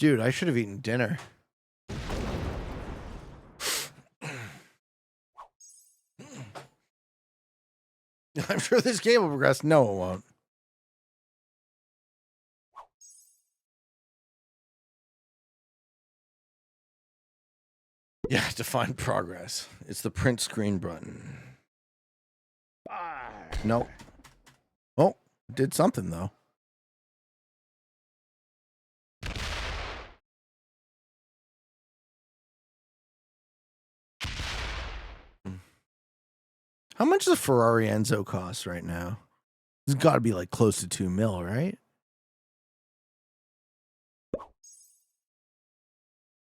Dude, I should have eaten dinner. I'm sure this game will progress. No, it won't. Yeah, define progress. It's the print screen button. Nope. Oh, did something though. How much does a Ferrari Enzo cost right now? It's got to be like close to 2 mil, right?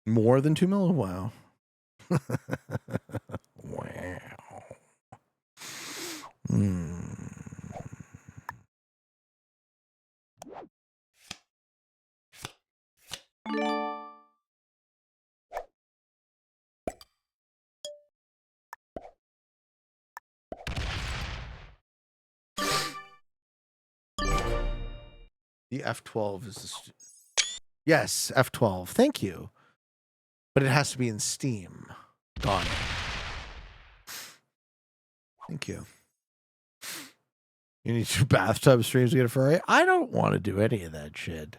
More than 2 mil? Wow. Wow. The F12 is the yes, F12. Thank you. But it has to be in Steam. Got it. Thank you. You need to do bathtub streams to get a Ferrari? I don't want to do any of that shit.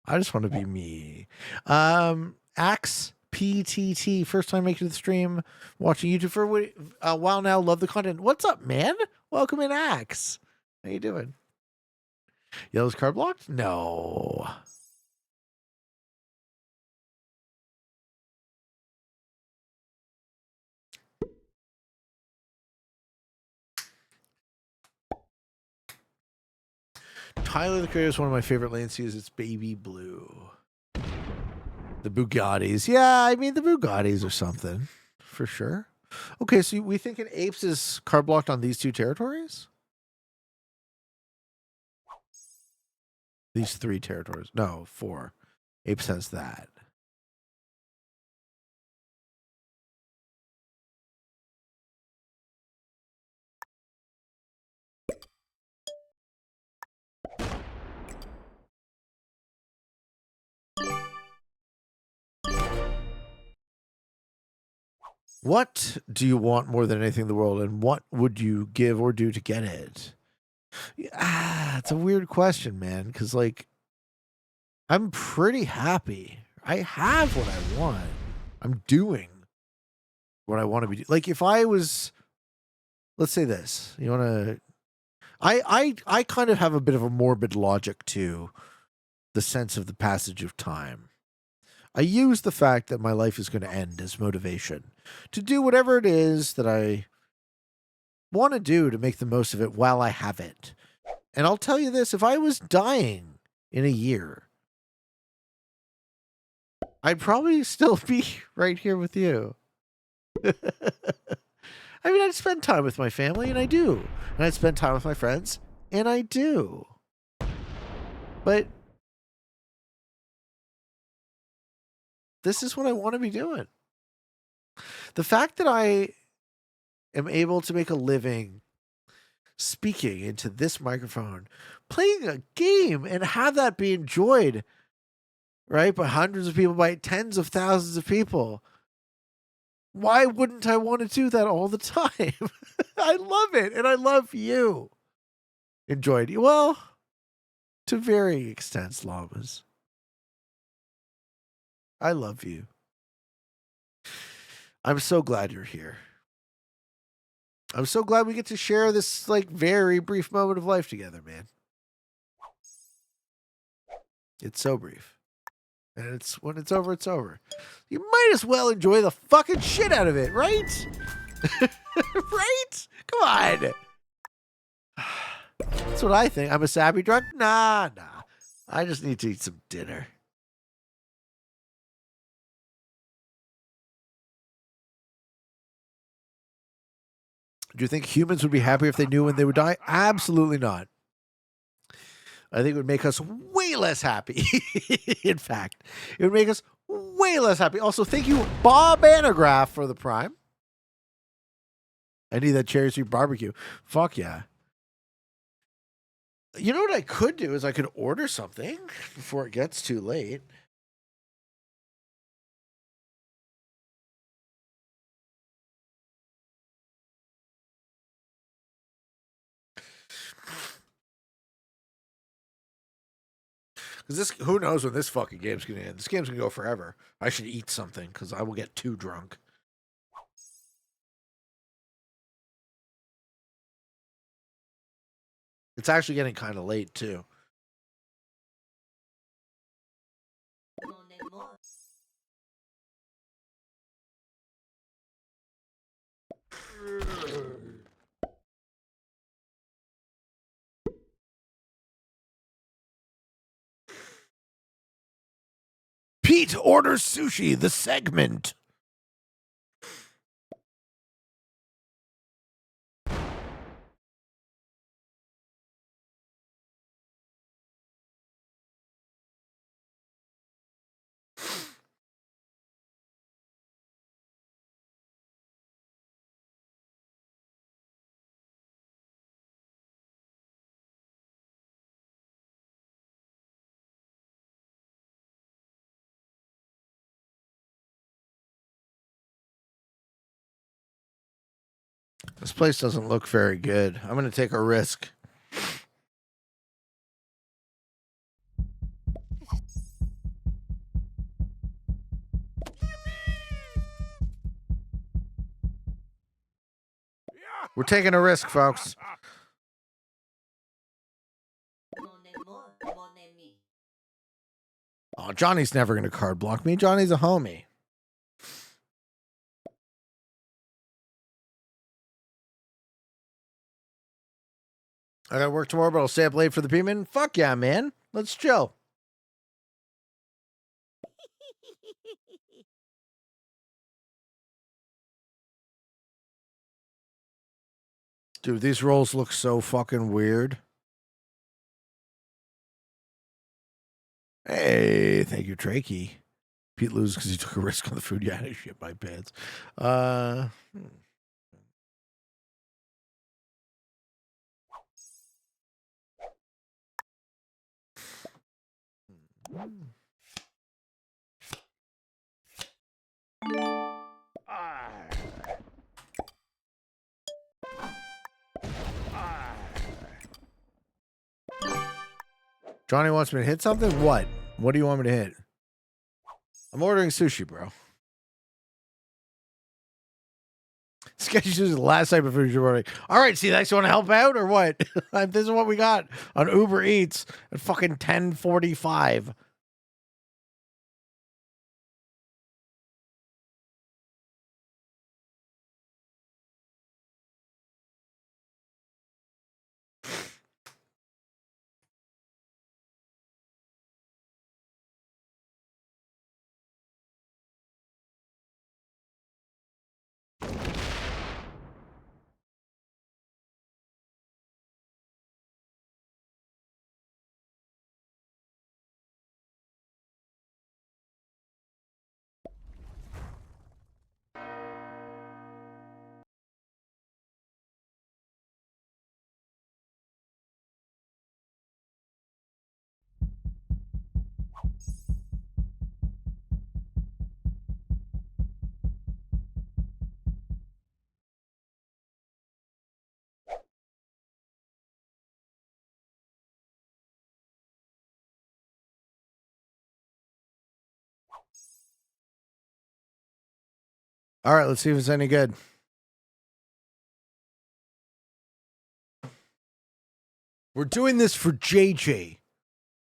I just want to be me. Axe PTT, first time making the stream, watching YouTube for a while now. Love the content. What's up, man? Welcome in, Axe. How you doing? Yellow's card blocked? No. Tyler the Creator is one of my favorite Lancias. It's baby blue. The Bugattis. Yeah, I mean, the Bugattis or something. For sure. Okay, so we thinking Apes is card blocked on these two territories? These 3 territories. No, 4. Apes has that. What do you want more than anything in the world, and what would you give or do to get it? It's a weird question, man, because, like, I'm pretty happy. I have what I want. I'm doing what I want to be. Like, if I was, let's say this, you want to, I kind of have a bit of a morbid logic to the sense of the passage of time. I use the fact that my life is going to end as motivation to do whatever it is that I want to do to make the most of it while I have it. And I'll tell you this, if I was dying in a year, I'd probably still be right here with you. I mean, I'd spend time with my family, and I do. And I'd spend time with my friends, and I do. But this is what I want to be doing. The fact that I am able to make a living speaking into this microphone, playing a game, and have that be enjoyed, right, by hundreds of people, by tens of thousands of people. Why wouldn't I want to do that all the time? I love it, and I love you. Enjoyed you. Well, to varying extents, llamas. I love you. I'm so glad you're here. I'm so glad we get to share this, like, very brief moment of life together, man. It's so brief. And it's when it's over, it's over. You might as well enjoy the fucking shit out of it, right? Right? Come on. That's what I think. I'm a sappy drunk? Nah. I just need to eat some dinner. Do you think humans would be happy if they knew when they would die? Absolutely not. I think it would make us way less happy. In fact, it would make us way less happy. Also, thank you, Bob Anagraph, for the Prime. I need that cherry sweet barbecue. Fuck yeah. You know what I could do is I could order something before it gets too late. Because this, who knows when this fucking game's gonna end? This game's gonna go forever. I should eat something because I will get too drunk. It's actually getting kind of late too. Pete orders sushi, the segment. This place doesn't look very good. I'm going to take a risk. We're taking a risk, folks. Oh, Johnny's never going to card block me. Johnny's a homie. I got to work tomorrow, but I'll stay up late for the P-Man. Fuck yeah, man. Let's chill. Dude, these rolls look so fucking weird. Hey, thank you, Trakey. Pete loses because he took a risk on the food. Yeah, I shit my pants. Johnny wants me to hit something? What? What do you want me to hit? I'm ordering sushi, bro. Sketchy Sushi is the last type of food you're ordering. All right, see, next you want to help out or what? This is what we got on Uber Eats at fucking 10:45. All right, let's see if it's any good. We're doing this for JJ.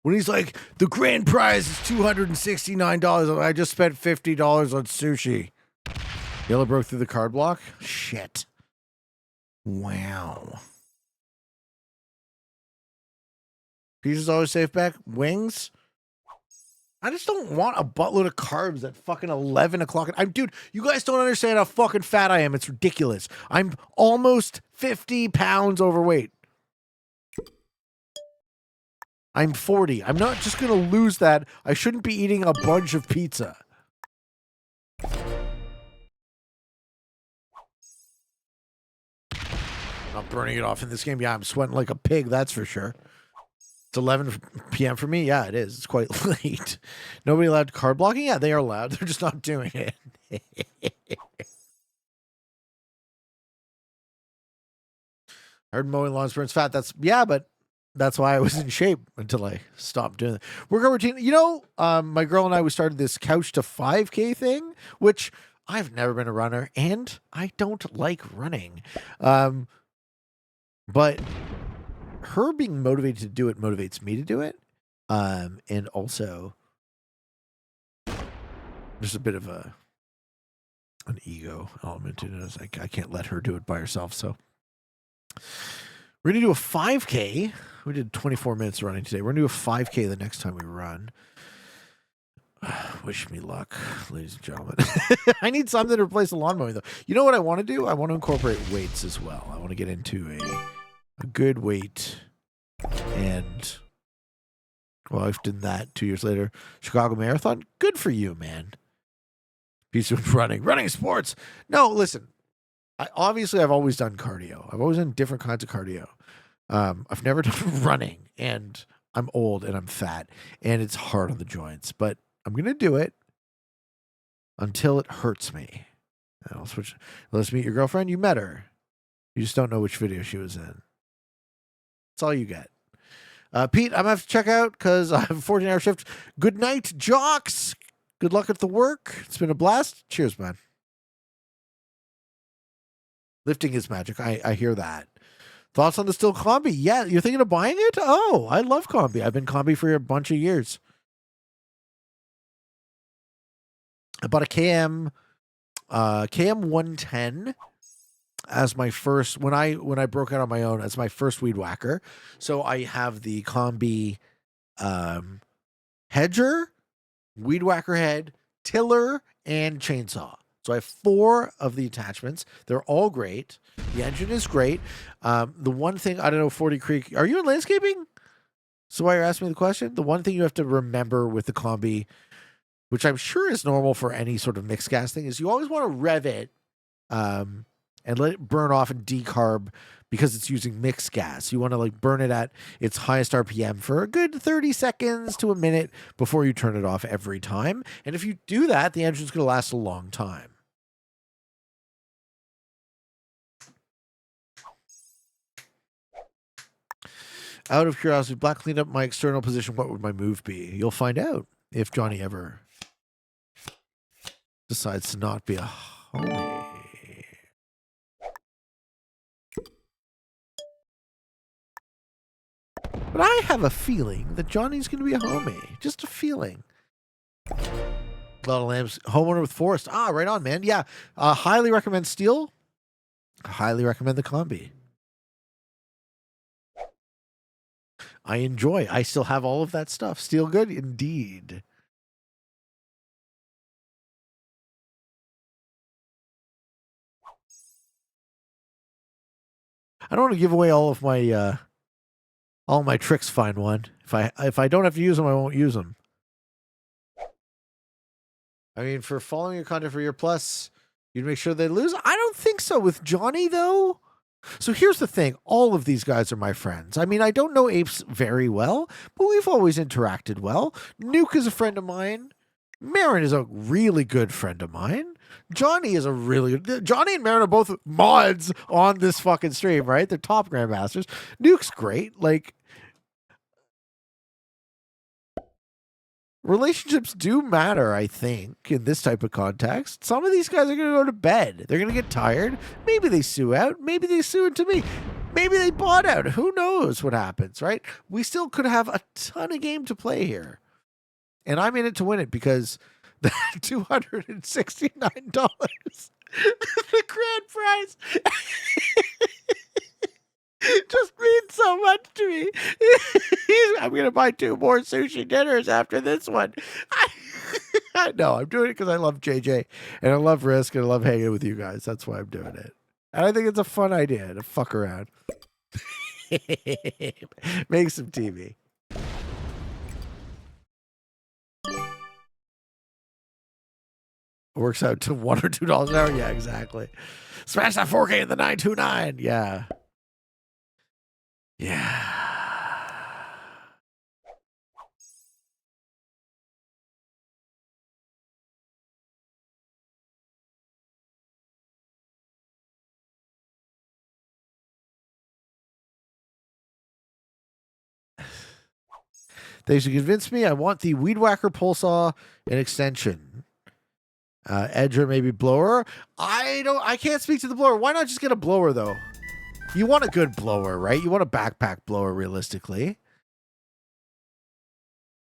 When he's like, the grand prize is $269. I just spent $50 on sushi. Yellow broke through the card block? Shit. Wow. Pizza's always safe back. Wings? I just don't want a buttload of carbs at fucking 11 o'clock. Dude, you guys don't understand how fucking fat I am. It's ridiculous. I'm almost 50 pounds overweight. I'm 40. I'm not just going to lose that. I shouldn't be eating a bunch of pizza. Not burning it off in this game. Yeah, I'm sweating like a pig, that's for sure. It's 11 p.m. for me. Yeah, it is. It's quite late. Nobody allowed card blocking? Yeah, they are allowed. They're just not doing it. I heard mowing lawns burns fat. Yeah, but That's why I was in shape until I stopped doing it. Workout routine. My girl and I, we started this couch to 5K thing, which I've never been a runner and I don't like running. But her being motivated to do it motivates me to do it. And also there's a bit of an ego element in it. I can't let her do it by herself. So we're going to do a 5K. We did 24 minutes running today. We're going to do a 5K the next time we run. Wish me luck, ladies and gentlemen. I need something to replace the lawn mowing, though. You know what I want to do? I want to incorporate weights as well. I want to get into a good weight. And, well, I've done that 2 years later. Chicago Marathon. Good for you, man. Piece of running sports. No, listen. I've always done cardio. I've always done different kinds of cardio. I've never done running, and I'm old and I'm fat, and it's hard on the joints. But I'm gonna do it until it hurts me. And I'll switch. Let's meet your girlfriend. You met her. You just don't know which video she was in. That's all you get. Pete, I'm gonna have to check out because I have a 14-hour shift. Good night, jocks. Good luck at the work. It's been a blast. Cheers, man. Lifting is magic. I hear that. Thoughts on the Still Combi? Yeah, you're thinking of buying it? Oh, I love Combi. I've been Combi for a bunch of years. I bought a KM 110 as my first when I broke out on my own as my first weed whacker. So I have the Combi hedger, weed whacker head, tiller, and chainsaw. So I have 4 of the attachments. They're all great. The engine is great. The one thing, I don't know, 40 Creek, are you in landscaping? So why you're asking me the question? The one thing you have to remember with the Combi, which I'm sure is normal for any sort of mixed gas thing, is you always want to rev it and let it burn off and decarb because it's using mixed gas. You want to burn it at its highest RPM for a good 30 seconds to a minute before you turn it off every time. And if you do that, the engine's going to last a long time. Out of curiosity, Black cleaned up my external position. What would my move be? You'll find out if Johnny ever decides to not be a homie. But I have a feeling that Johnny's going to be a homie. Just a feeling. A lot of lambs. Homeowner with forest. Ah, right on, man. Yeah. Highly recommend Steel. Highly recommend the Combi. I enjoy. I still have all of that stuff. Steel good? Indeed. I don't want to give away all my tricks, find one. If I don't have to use them, I won't use them. I mean, for following your content for your plus, you'd make sure they lose. I don't think so with Johnny, though. So here's the thing. All of these guys are my friends. I mean, I don't know Apes very well, but we've always interacted well. Nuke is a friend of mine. Marin is a really good friend of mine. Johnny is a really good... Johnny and Marin are both mods on this fucking stream, right? They're top grandmasters. Nuke's great. Relationships do matter, I think, in this type of context. Some of these guys are going to go to bed. They're going to get tired. Maybe they sue out. Maybe they sue into me. Maybe they bought out. Who knows what happens, right? We still could have a ton of game to play here. And I'm in it to win it because the $269, the grand prize, just means so much to me. I'm going to buy 2 more sushi dinners after this one. No, I'm doing it because I love JJ and I love Risk and I love hanging with you guys. That's why I'm doing it. And I think it's a fun idea to fuck around. Make some TV. Works out to $1 or $2 an hour. Yeah, exactly. Smash that 4K in the 929. Yeah. Yeah. They should convince me. I want the Weed Whacker pole saw and extension. Edger, maybe blower. I can't speak to the blower. Why not just get a blower though? You want a good blower, right? You want a backpack blower, realistically.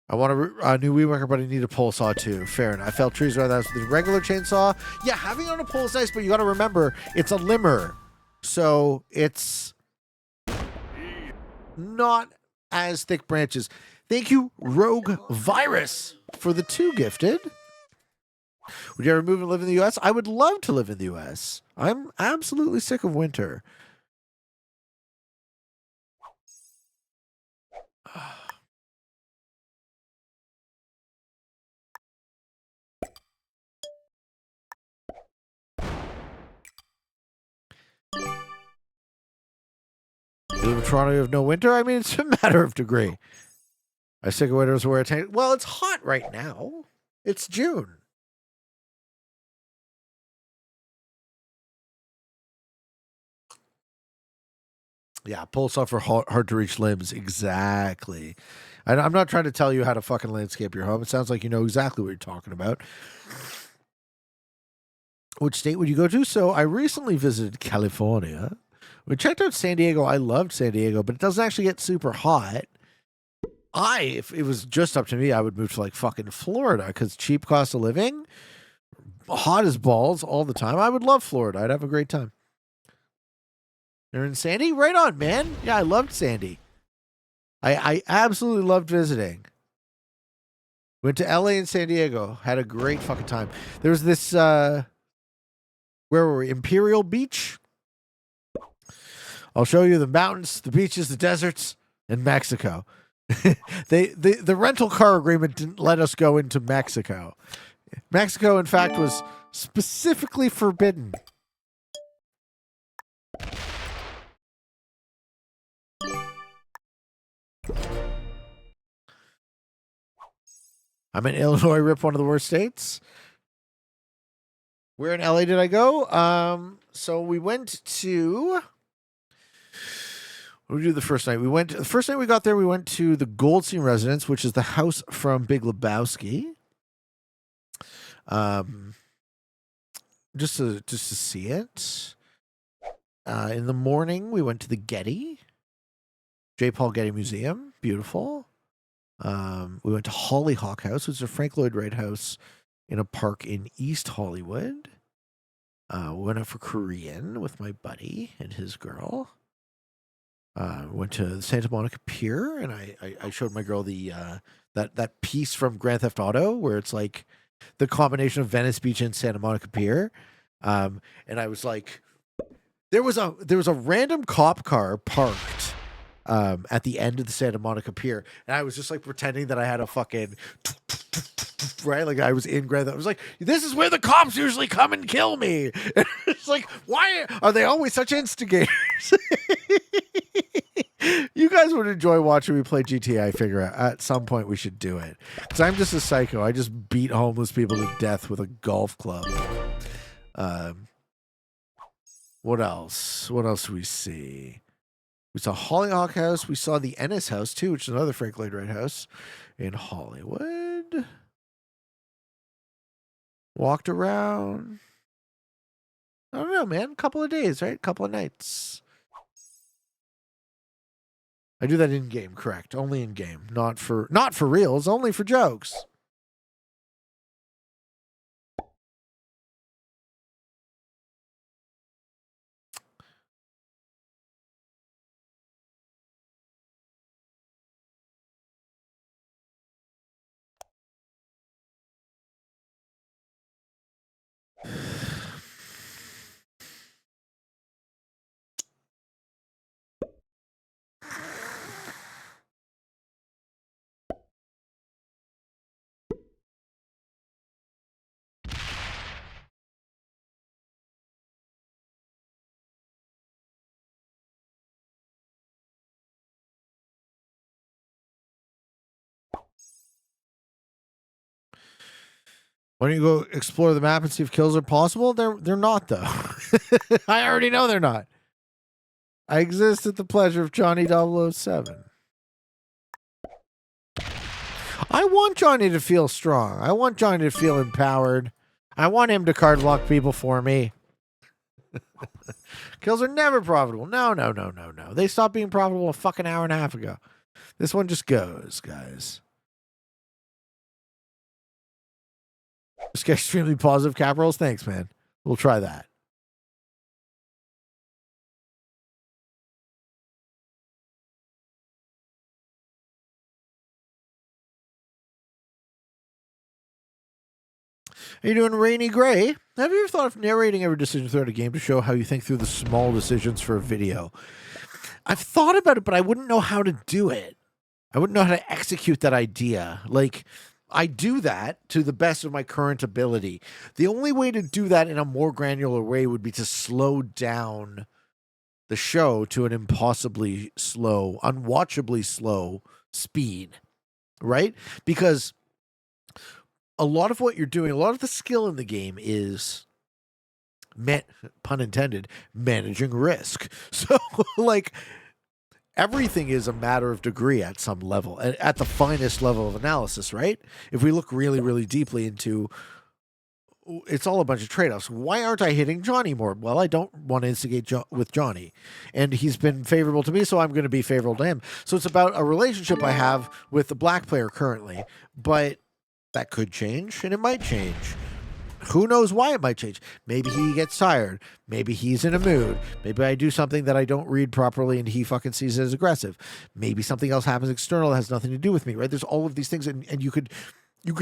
I want a new weed whacker, but I need a pole saw too. Fair enough. I felt trees around the house with a regular chainsaw. Yeah, having it on a pole is nice, but you got to remember it's a limmer, so it's not as thick branches. Thank you, Rogue Virus, for the 2 gifted. Would you ever move and live in the U.S.? I would love to live in the U.S. I'm absolutely sick of winter. You live in Toronto, you have no winter? I mean, it's a matter of degree. I sick of winters where it's well, it's hot right now. It's June. Yeah, pole saw for hard to reach limbs. Exactly. I'm not trying to tell you how to fucking landscape your home. It sounds like you know exactly what you're talking about. Which state would you go to? So I recently visited California. We checked out San Diego. I loved San Diego, but it doesn't actually get super hot. If it was just up to me, I would move to like fucking Florida because cheap cost of living, hot as balls all the time. I would love Florida. I'd have a great time. You're in Sandy? Right on, man. Yeah, I loved Sandy. I absolutely loved visiting. Went to LA and San Diego. Had a great fucking time. There was this, where were we? Imperial Beach. I'll show you the mountains, the beaches, the deserts, and Mexico. The rental car agreement didn't let us go into Mexico. Mexico, in fact, was specifically forbidden. I'm in Illinois, rip one of the worst states. Where in LA did I go? So we went to. What did we do the first night? The first night we got there, we went to the Goldstein residence, which is the house from Big Lebowski. Just to see it. In the morning, we went to the Getty, J. Paul Getty Museum. Beautiful. We went to Hollyhock House, which is a Frank Lloyd Wright house in a park in East Hollywood. We went out for Korean with my buddy and his girl. Went to the Santa Monica Pier, and I showed my girl the that piece from Grand Theft Auto where it's like the combination of Venice Beach and Santa Monica Pier. And I was like, there was a random cop car parked at the end of the Santa Monica Pier, and I was just like pretending that I had a fucking right, like I was in Grand Theft. I was like, this is where the cops usually come and kill me. And it's like, why are they always such instigators? You guys would enjoy watching me play GTA. I figure out at some point we should do it because I'm just a psycho. I just beat homeless people to death with a golf club. What else? What else do we see? We saw Hollyhock House. We saw the Ennis House too, which is another Frank Lloyd Wright house in Hollywood. Walked around. I don't know, man. Couple of days, right? Couple of nights. I do that in game, correct? Only in game, not for reals, only for jokes. Why don't you go explore the map and see if kills are possible? They're not though. I already know they're not. I exist at the pleasure of Johnny 007. I want Johnny to feel strong. I want Johnny to feel empowered. I want him to card block people for me. Kills are never profitable. No. They stopped being profitable a fucking hour and a half ago. This one just goes, guys. Just get extremely positive cap rolls. Thanks, man. We'll try that. Are you doing Rainy Gray? Have you ever thought of narrating every decision throughout a game to show how you think through the small decisions for a video? I've thought about it, but I wouldn't know how to do it. I wouldn't know how to execute that idea. Like, I do that to the best of my current ability. The only way to do that in a more granular way would be to slow down the show to an impossibly slow, unwatchably slow speed, right? Because a lot of what you're doing, a lot of the skill in the game is, pun intended, managing risk. So, like, everything is a matter of degree at some level, at the finest level of analysis, right? If we look really, really deeply into, it's all a bunch of trade-offs. Why aren't I hitting Johnny more? Well, I don't want to instigate with Johnny, and he's been favorable to me, so I'm going to be favorable to him. So it's about a relationship I have with the black player currently, but that could change, and it might change. Who knows why it might change? Maybe he gets tired. Maybe he's in a mood. Maybe I do something that I don't read properly and he fucking sees it as aggressive. Maybe something else happens external that has nothing to do with me, right? There's all of these things, and you could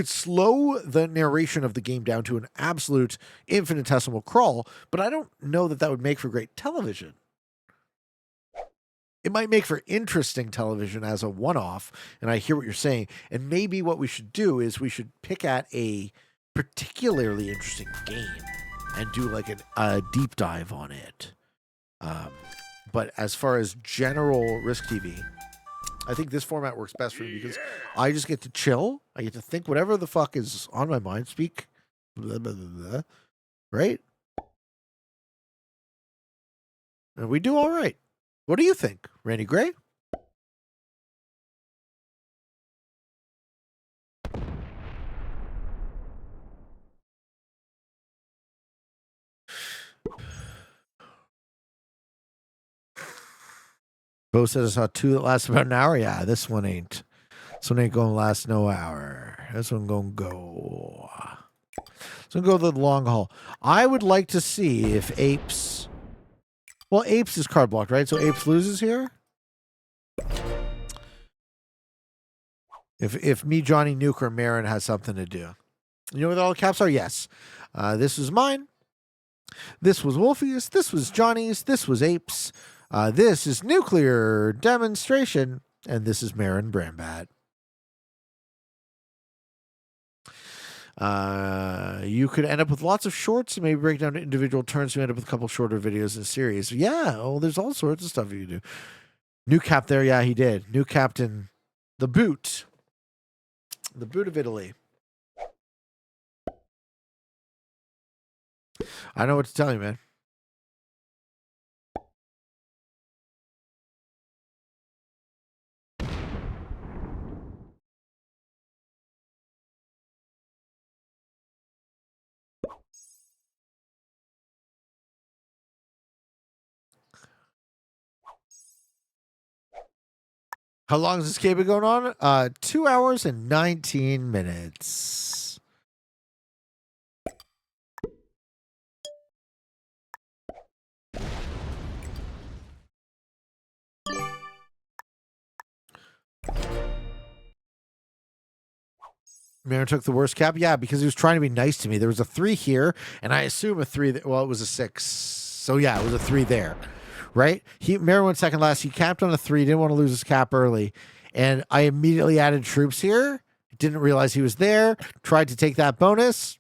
slow the narration of the game down to an absolute infinitesimal crawl, but I don't know that would make for great television. It might make for interesting television as a one-off, and I hear what you're saying. And maybe what we should do is we should pick at a particularly interesting game and do like a deep dive on it. But as far as general Risk TV, I think this format works best for me because I just get to chill. I get to think whatever the fuck is on my mind, speak, blah, blah, blah, blah, right? And we do all right. What do you think, Randy Gray? Bo says I saw two that last about an hour. Yeah, this one ain't. This one ain't gonna last no hour. This one gonna go. So go the long haul. I would like to see if Apes. Well, Apes is card blocked, right? So Apes loses here. If me, Johnny, Nuke, or Marin has something to do. You know what all the caps are? Yes. This was mine. This was Wolfie's. This was Johnny's. This was Apes. This is Nuclear Demonstration. And this is Marin Brambat. You could end up with lots of shorts and maybe break down to individual turns to end up with a couple shorter videos in series. Yeah, well, there's all sorts of stuff you can do. New cap there, yeah, he did. New captain, the boot. The boot of Italy. I know what to tell you, man. How long has this game been going on? 2 hours and 19 minutes. Marin took the worst cap. Yeah, because he was trying to be nice to me. There was a 3 here, and I assume a 3. Well, it was a 6. So yeah, it was a 3 there. Right? Marin went second last. He capped on a 3. Didn't want to lose his cap early. And I immediately added troops here. Didn't realize he was there. Tried to take that bonus.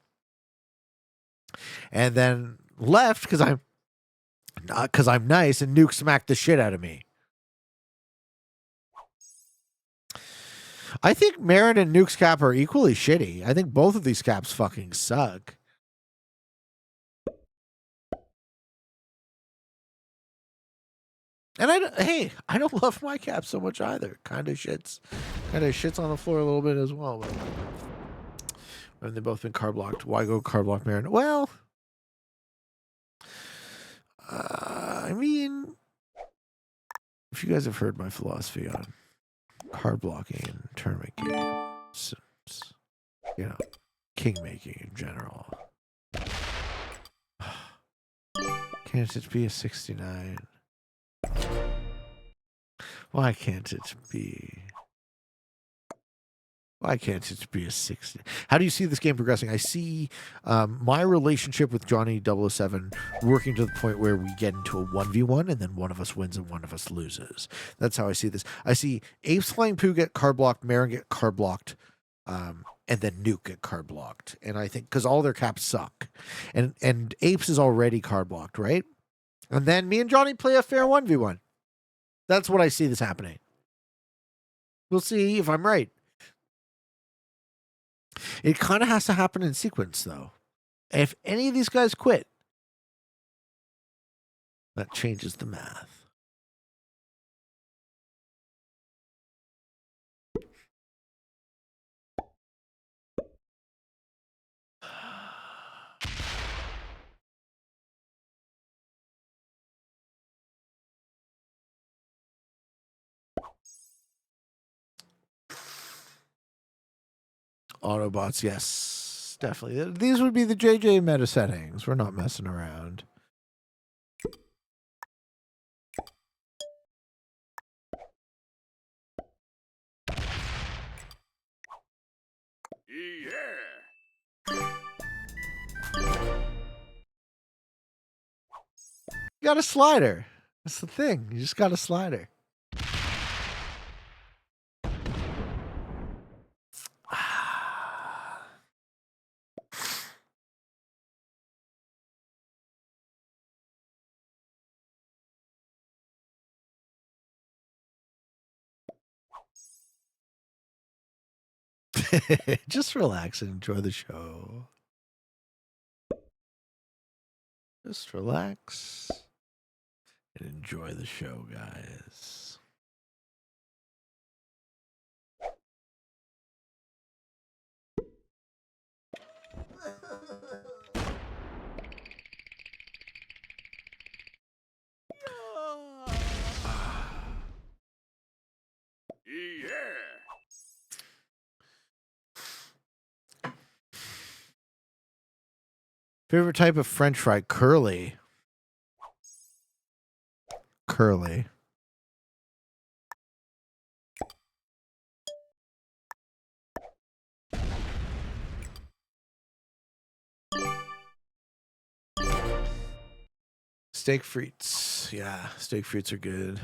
And then left because I'm nice, and Nuke smacked the shit out of me. I think Marin and Nuke's cap are equally shitty. I think both of these caps fucking suck. And hey, I don't love my cap so much either. Kind of shits on the floor a little bit as well. But when they've both been card blocked, why go card block Marin? Well, I mean, if you guys have heard my philosophy on card blocking in tournament games, you know, king making in general, can't it be a 69? Why can't it be? Why can't it be a 60? How do you see this game progressing? I see my relationship with Johnny 007 working to the point where we get into a 1v1 and then one of us wins and one of us loses. That's how I see this. I see Apes Flying Poo get card blocked, Marin get card blocked, and then Nuke get card blocked. And I think because all their caps suck. And Apes is already card blocked, right? And then me and Johnny play a fair 1v1. That's what I see this happening. We'll see if I'm right. It kind of has to happen in sequence, though. If any of these guys quit, that changes the math. Autobots, yes, definitely. These would be the JJ meta settings. We're not messing around. You got a slider. That's the thing. You just got a slider. Just relax and enjoy the show. Just relax and enjoy the show, guys. Favorite type of French fry? Curly. Curly. Steak frites. Yeah, steak frites are good.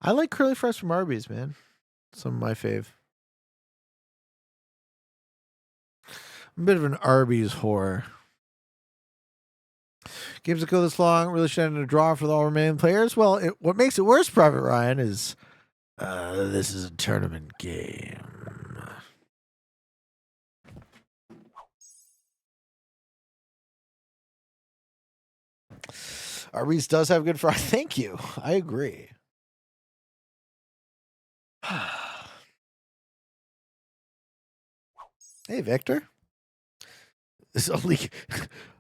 I like curly fries from Arby's, man. Some of my fave. I'm a bit of an Arby's whore. Games that go this long really should end in a draw for all remaining players. Well, what makes it worse, Private Ryan, is this is a tournament game. Arby's does have good fries. Thank you. I agree. Hey, Victor. This only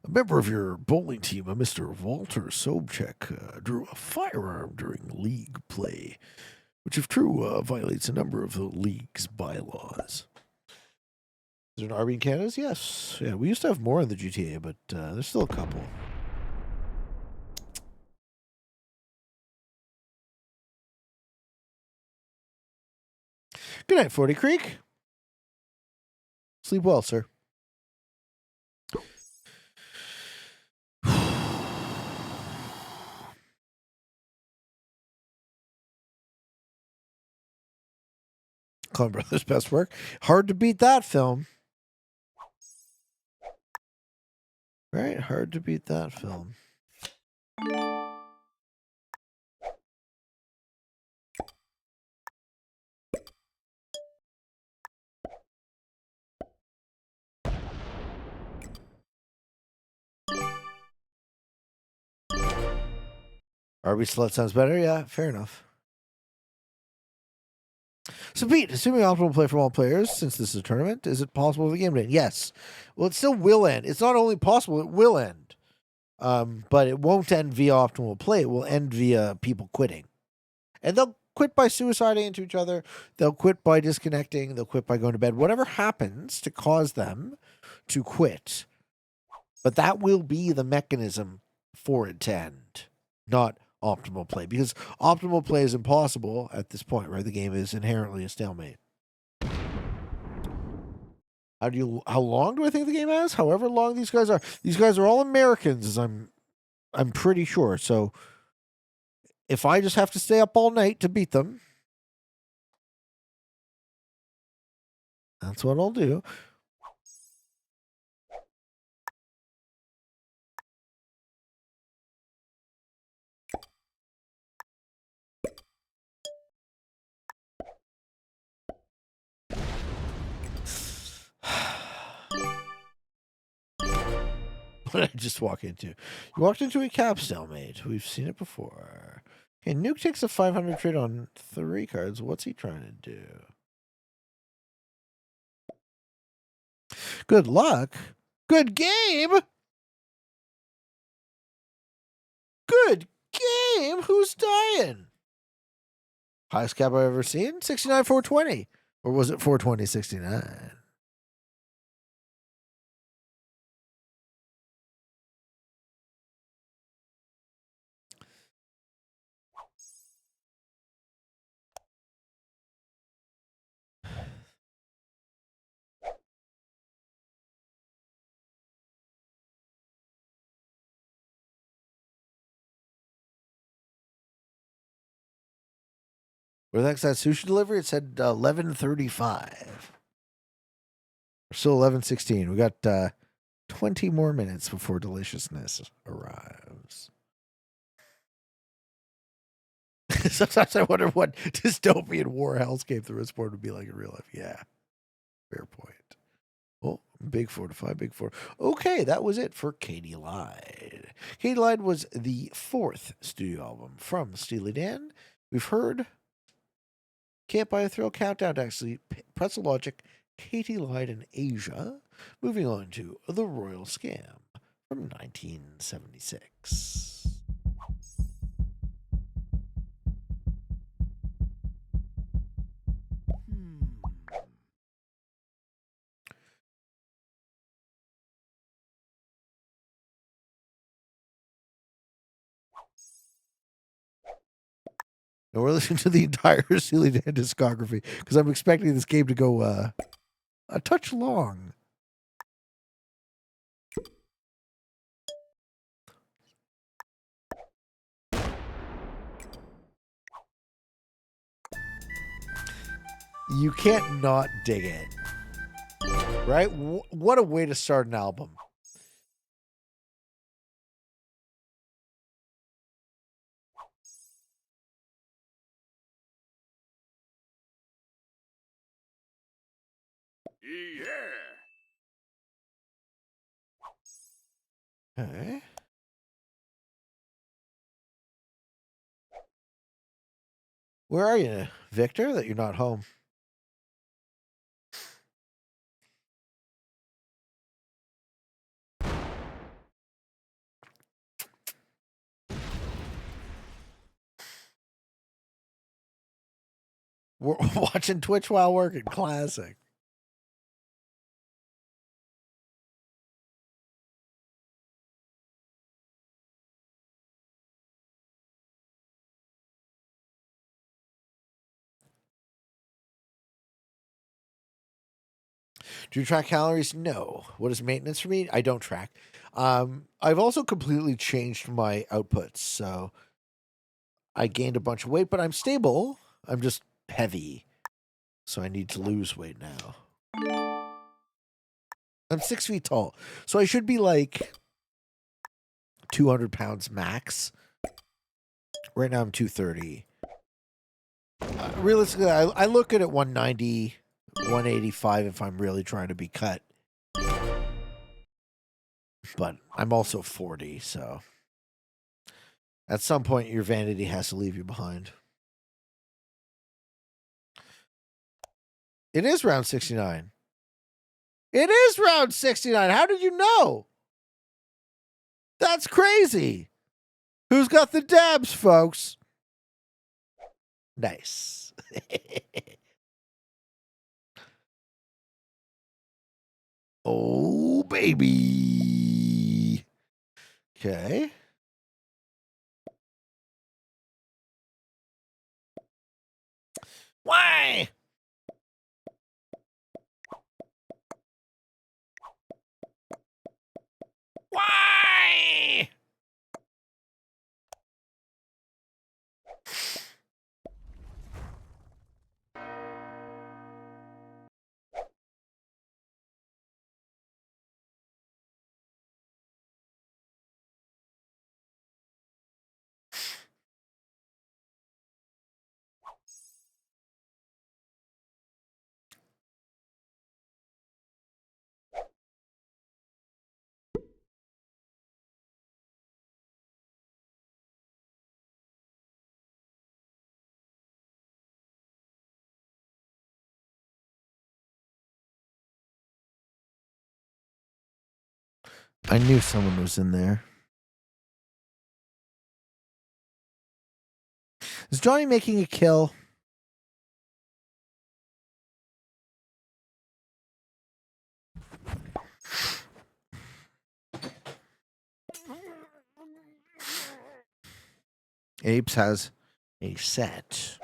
a member of your bowling team, a Mr. Walter Sobchak, drew a firearm during league play, which, if true, violates a number of the league's bylaws. Is there an Arby in Canada? Yes. Yeah, we used to have more in the GTA, but there's still a couple. Good night, 40 Creek. Sleep well, sir. Coen Brothers' best work. Hard to beat that film. Right? Hard to beat that film. RB slut sounds better. Yeah, fair enough. So, Pete, assuming optimal play from all players, since this is a tournament, is it possible for the game to end? Yes. Well, it still will end. It's not only possible, it will end. But it won't end via optimal play. It will end via people quitting. And they'll quit by suiciding into each other. They'll quit by disconnecting. They'll quit by going to bed. Whatever happens to cause them to quit. But that will be the mechanism for it to end, not optimal play. Because optimal play is impossible at this point, right? The game is inherently a stalemate. How long do I think the game has? However long these guys are. These guys are all Americans, as I'm pretty sure. So if I just have to stay up all night to beat them, that's what I'll do. What did I just walk into? You walked into a cap stalemate. We've seen it before. Okay, Nuke takes a 500 trade on 3 cards. What's he trying to do? Good luck. Good game. Good game. Who's dying? Highest cap I've ever seen? 69, 420. Or was it 420, 69? Where the heck's that sushi delivery? It said 11:35. We're still 11:16. We got 20 more minutes before deliciousness arrives. Sometimes I wonder what dystopian war hellscape the Riskboard would be like in real life. Yeah, fair point. Oh, big 4-5, big 4. Okay, that was it for Katie Lied. Katie Lied was the 4th studio album from Steely Dan. We've heard Can't Buy a Thrill, Countdown to actually Pretzel Logic, Katie Lied in Asia. Moving on to The Royal Scam from 1976. And we're listening to the entire Steely Dan discography because I'm expecting this game to go a touch long. You can't not dig it. Right? What a way to start an album. Yeah. Okay. Where are you, Victor, that you're not home? We're watching Twitch while working. Classic. Do you track calories? No. What is maintenance for me? I don't track. I've also completely changed my outputs. So I gained a bunch of weight, but I'm stable. I'm just heavy. So I need to lose weight now. I'm 6 feet tall. So I should be like 200 pounds max. Right now I'm 230. Realistically, I look at it 190, 185 if I'm really trying to be cut. But I'm also 40, so At some point, your vanity has to leave you behind. It is round 69. It is round 69. How did you know? That's crazy. Who's got the dabs, folks? Nice. Oh, baby. Okay. Why? Why? I knew someone was in there. Is Johnny making a kill? Apes has a set.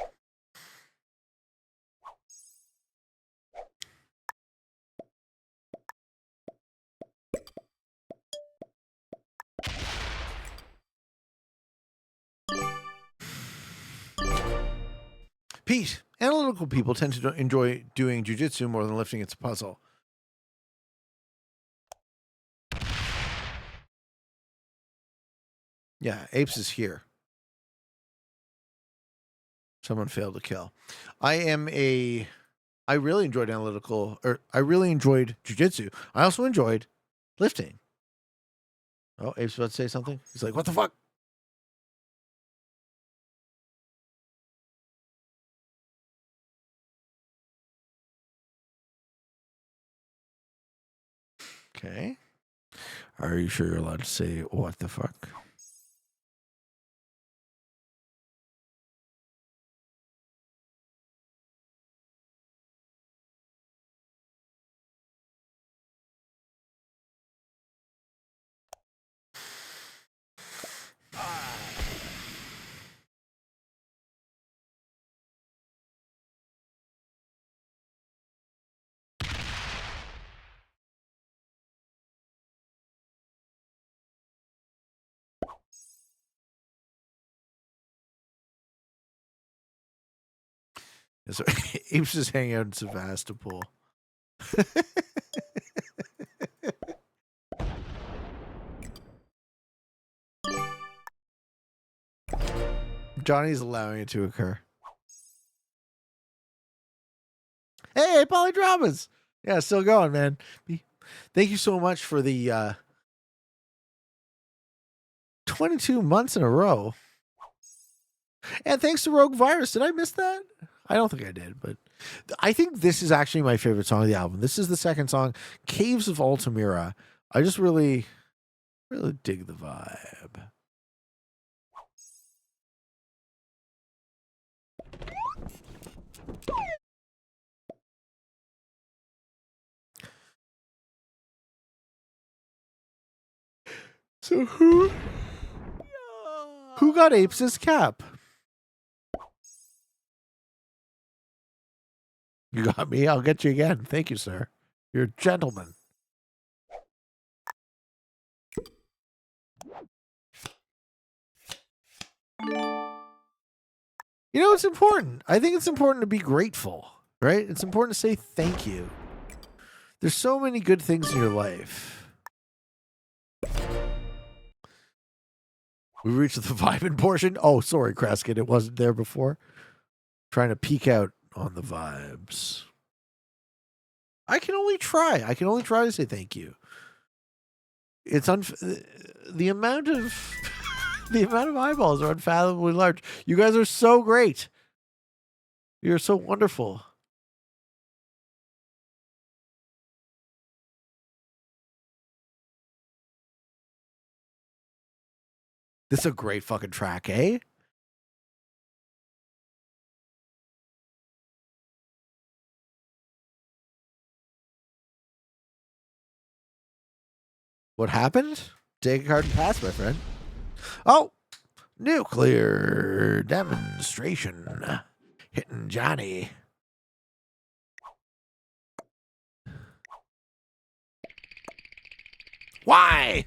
Pete, analytical people tend to enjoy doing jujitsu more than lifting. It's a puzzle. Yeah, Apes is here. Someone failed to kill. I really enjoyed I really enjoyed jujitsu. I also enjoyed lifting. Oh, Apes about to say something? He's like, what the fuck? Okay. Are you sure you're allowed to say what the fuck? So Apes just hanging out in Sevastopol. Johnny's allowing it to occur. Hey, Polydramas. Yeah, still going, man. Thank you so much for the 22 months in a row. And thanks to Rogue Virus. Did I miss that? I don't think I did, but I think this is actually my favorite song of the album. This is the second song, Caves of Altamira. I just really dig the vibe. So who got Apes' cap? You got me. I'll get you again. Thank you, sir. You're a gentleman. You know, it's important. I think it's important to be grateful, right? It's important to say thank you. There's so many good things in your life. We reached the vibing portion. Oh, sorry, Kraskin. It wasn't there before. Trying to peek out on the vibes. I can only try. I can only try to say thank you. It's the amount of The amount of eyeballs are unfathomably large. You guys are so great. You're so wonderful. This is a great fucking track, eh? What happened? Take a card and pass, my friend. Oh, nuclear demonstration. Hitting Johnny. Why?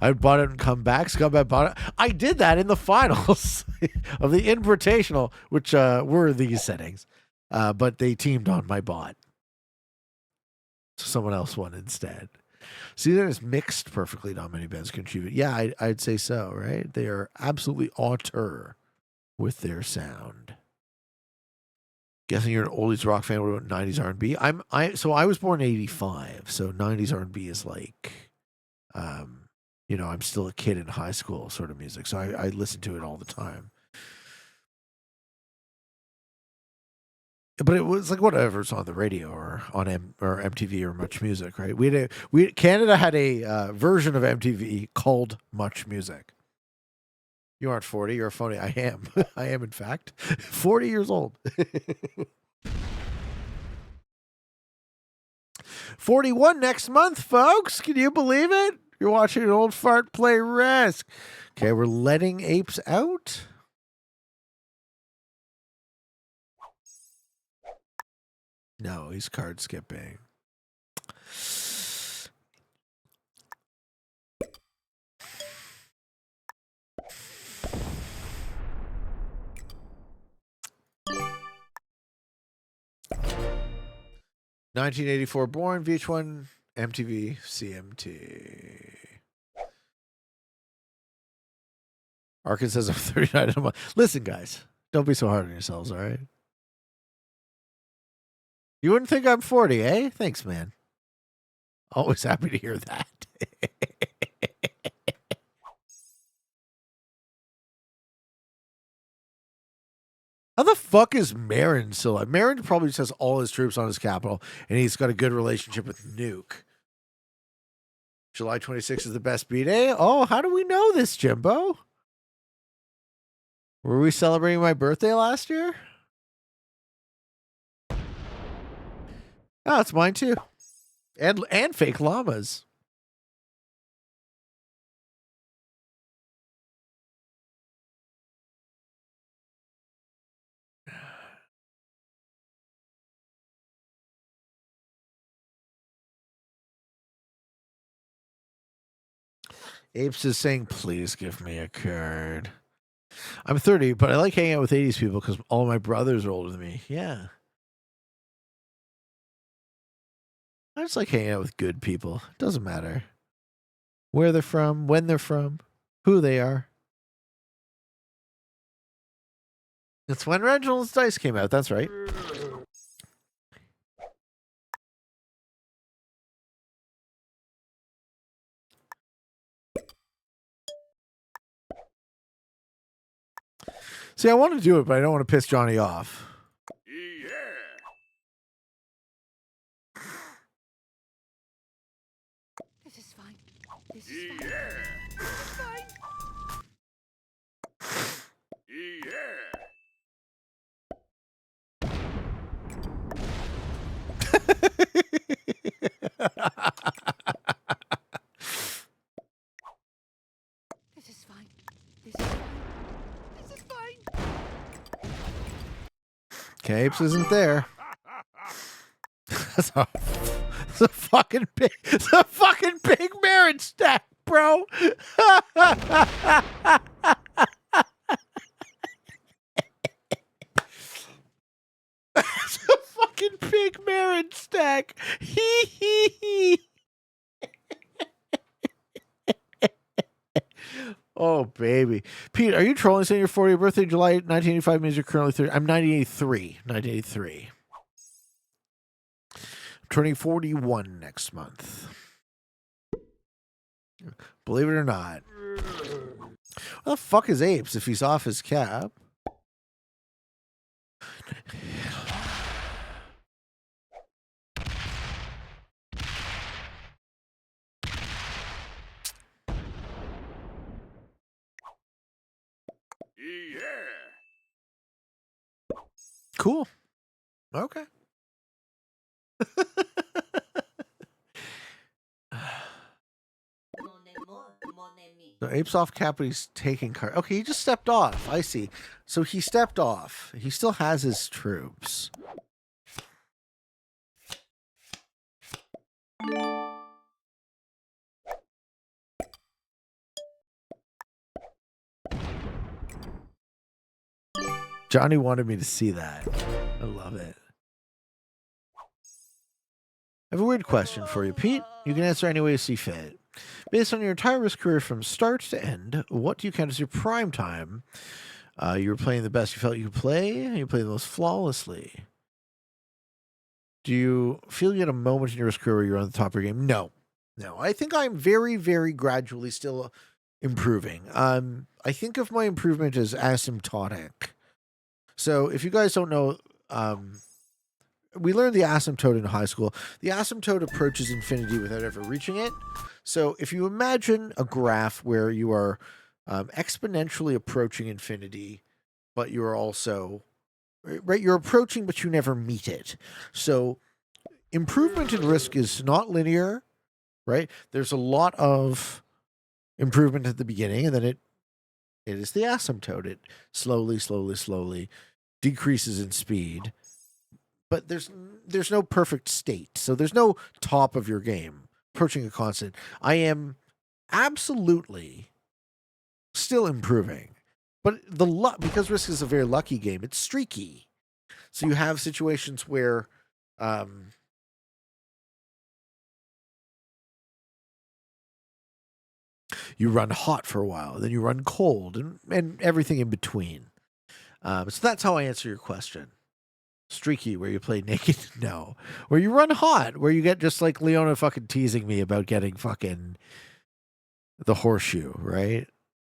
I bought it and come back. Scumbag bought it. I did that in the finals of the Invitational, which were these settings. But they teamed on my bot. So someone else won instead. See, that is mixed perfectly. Not many bands contribute. Yeah, I'd say so, right? They are absolutely auteur with their sound. Guessing you're an oldies rock fan. What about 90s R&B? So I was born in 85, so 90s R&B is like, I'm still a kid in high school sort of music. So I listen to it all the time. But it was like whatever's on the radio or on MTV or Much Music, right? Canada had a version of MTV called Much Music. You aren't 40, you're a phony. I am. I am, in fact, 40 years old. 41 next month, folks. Can you believe it? You're watching an old fart play Risk. Okay, we're letting apes out. No, he's card skipping. (1984) born, VH1, MTV, CMT. Arkin says I'm 39 a month. Listen, guys, don't be so hard on yourselves, all right? You wouldn't think I'm 40, eh? Thanks, man. Always happy to hear that. How the fuck is Marin still alive? Marin probably just has all his troops on his capital, and he's got a good relationship with Nuke. July 26th is the best B-Day? Oh, how do we know this, Jimbo? Were we celebrating my birthday last year? Oh, it's mine too. And fake llamas. Apes is saying, please give me a card. I'm 30, but I like hanging out with 80s people because all my brothers are older than me. Yeah. I just like hanging out with good people. It doesn't matter where they're from, when they're from, who they are. It's when Reginald's Dice came out. That's right. See, I want to do it, but I don't want to piss Johnny off. This is fine. This is fine. This is fine. This is fine. This is fine. This is fine. Capes isn't there. It's a fucking big marriage stack, bro. It's a fucking big marriage stack. Hee hee hee. Oh, baby. Pete, are you trolling saying your 40th birthday, July 1985 means you're currently 30? I'm 1983. 1983. I'm turning 41 next month. Believe it or not. What the fuck is apes if he's off his cap? Cool. Okay. So apes off cap, but he's taking card. Okay, he just stepped off. I see. So he stepped off. He still has his troops. Johnny wanted me to see that. I love it. I have a weird question for you, Pete. You can answer any way you see fit. Based on your entire risk career from start to end, what do you count as your prime time? You were playing the best you felt you could play, and you played the most flawlessly. Do you feel you had a moment in your risk career where you're on the top of your game? No. No. I think I'm very, very gradually still improving. I think of my improvement as asymptotic. So if you guys don't know, we learned the asymptote in high school. The asymptote approaches infinity without ever reaching it. So if you imagine a graph where you are exponentially approaching infinity, but you're also, right, you're approaching, but you never meet it. So improvement in risk is not linear, right? There's a lot of improvement at the beginning, and then it is the asymptote. It slowly decreases in speed. But there's no perfect state. So there's no top of your game approaching a constant. I am absolutely still improving. But because Risk is a very lucky game, it's streaky. So you have situations where you run hot for a while, then you run cold, and everything in between. So that's how I answer your question. Streaky, where you play naked? No. Where you run hot, where you get just like Leona fucking teasing me about getting fucking the horseshoe, right?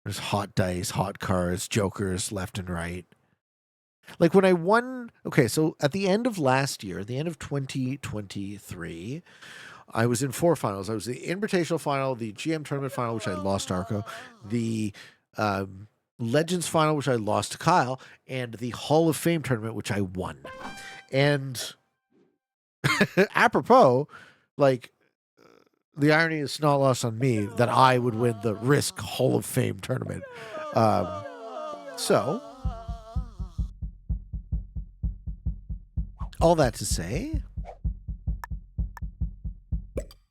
There's hot dice, hot cards, jokers left and right. Like when I won, okay, so at the end of last year, at the end of 2023, I was in 4 finals. I was the Invitational Final, the GM Tournament Final, which I lost to Arco, the Legends Final, which I lost to Kyle, and the Hall of Fame Tournament, which I won. And apropos, like, the irony is not lost on me that I would win the Risk Hall of Fame Tournament. So, all that to say,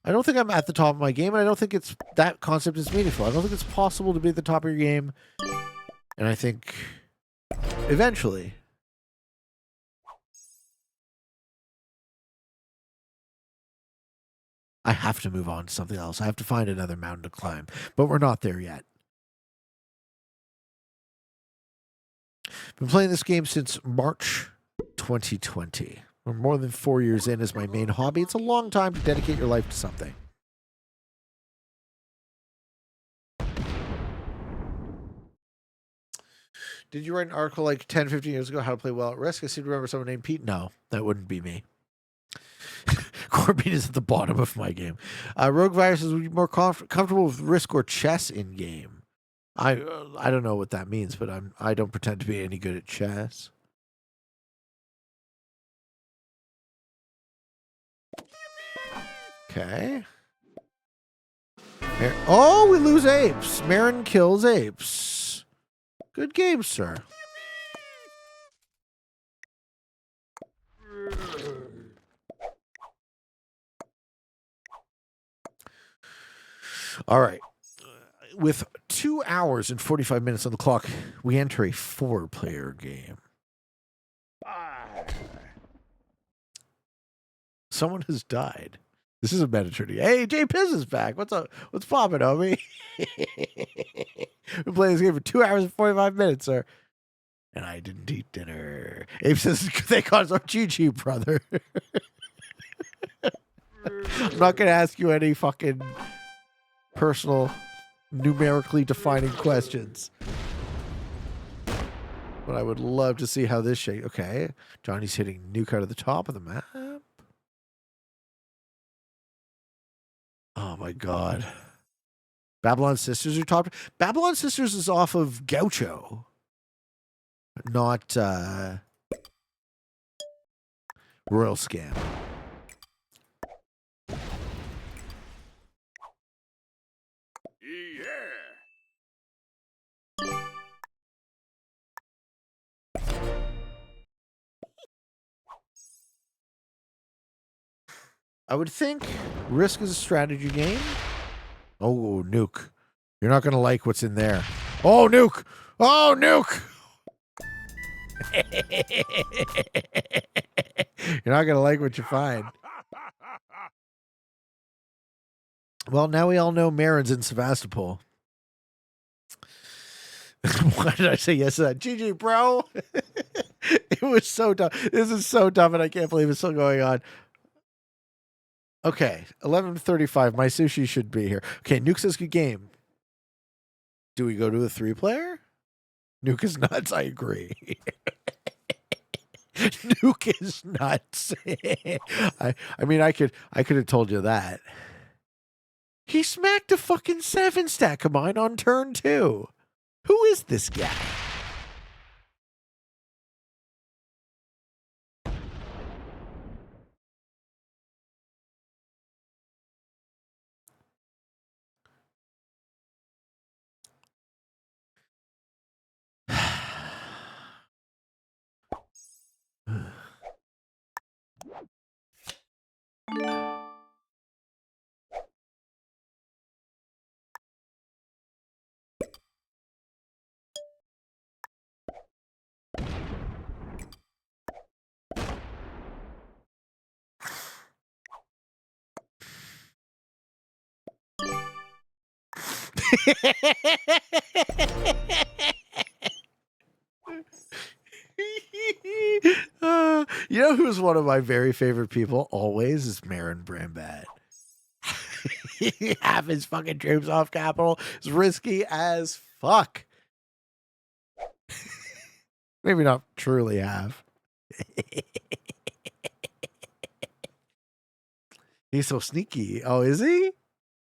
I don't think I'm at the top of my game, and I don't think that concept is meaningful. I don't think it's possible to be at the top of your game. And I think eventually I have to move on to something else. I have to find another mountain to climb, but we're not there yet. Been playing this game since March 2020. We're more than 4 years in as my main hobby. It's a long time to dedicate your life to something. Did you write an article like 10, 15 years ago, how to play well at Risk? I seem to remember someone named Pete. No, that wouldn't be me. Corbin is at the bottom of my game. Rogue Virus is more comfortable with Risk or chess in game. I don't know what that means, but I don't pretend to be any good at chess. Okay. Oh, we lose apes. Marin kills apes. Good game, sir. All right. With 2 hours and 45 minutes on the clock, we enter a 4-player game. Someone has died. This is a Mediterranean. Hey, Jay Piz is back. What's up? What's poppin', homie? Been playing this game for 2 hours and 45 minutes, sir. And I didn't eat dinner. Abe says, thank God, our GG, brother. I'm not going to ask you any fucking personal numerically defining questions. But I would love to see how this shakes. Okay. Johnny's hitting nuke out of the top of the map. Oh my god. Babylon Sisters are top. Babylon Sisters is off of Gaucho. Not Royal Scam. I would think Risk is a strategy game. Oh, nuke. You're not going to like what's in there. Oh, nuke. Oh, nuke. You're not going to like what you find. Well, now we all know Marin's in Sevastopol. Why did I say yes to that? GG, bro. It was so dumb. This is so dumb, and I can't believe it's still going on. Okay, 11:35. My sushi should be here. Okay, Nuke says good game. Do we go to a 3-player? Nuke is nuts. I agree. Nuke is nuts. I mean, I could have told you that. He smacked a fucking 7-stack of mine on turn 2. Who is this guy? You know who's one of my very favorite people always is Marin Brambat. Half his fucking troops off capital is risky as fuck. Maybe not truly half. He's so sneaky. Oh, is he?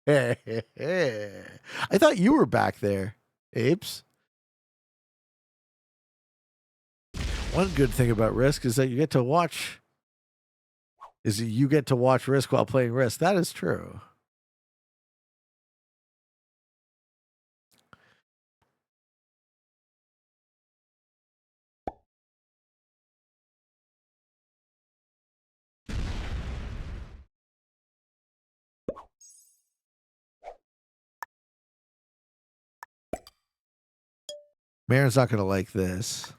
I thought you were back there, Apes. One good thing about Risk is that you get to watch. You get to watch Risk while playing Risk. That is true. Marin's not going to like this.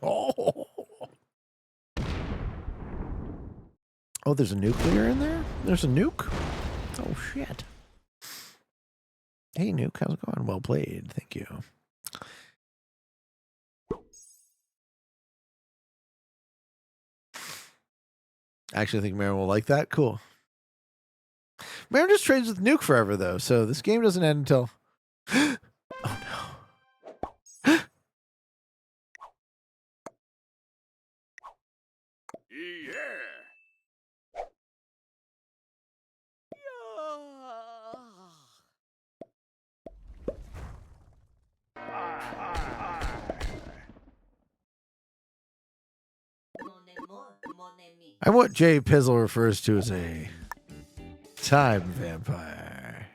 Oh. Oh, there's a nuclear in there? There's a nuke? Oh, shit. Hey, Nuke, how's it going? Well played. Thank you. Actually, I think Marin will like that. Cool. Marin just trades with Nuke forever, though, so this game doesn't end until... Oh, no. I'm what Jay Pizzle refers to as a time vampire.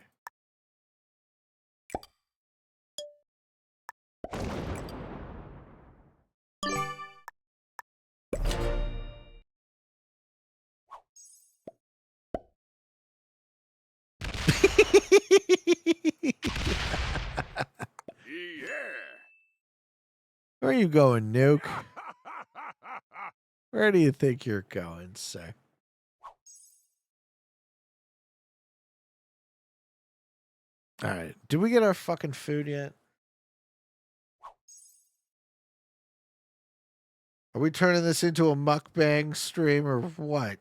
Where are you going, Nuke? Where do you think you're going, sir? All right. Did we get our fucking food yet? Are we turning this into a mukbang stream or what?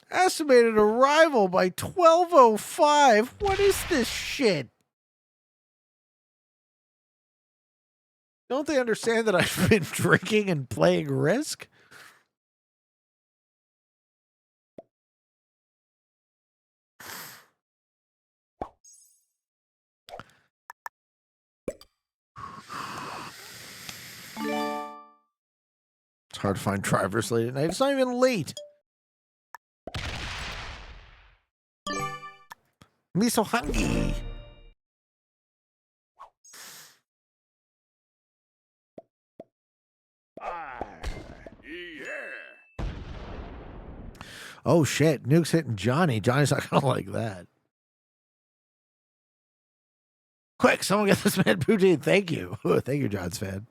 Estimated arrival by 12:05. What is this shit? Don't they understand that I've been drinking and playing Risk? It's hard to find drivers late at night. It's not even late. Me so hungry. Oh shit, Nuke's hitting Johnny. Johnny's not gonna like that. Quick, someone get this man poutine. Thank you. Thank you, John's fan.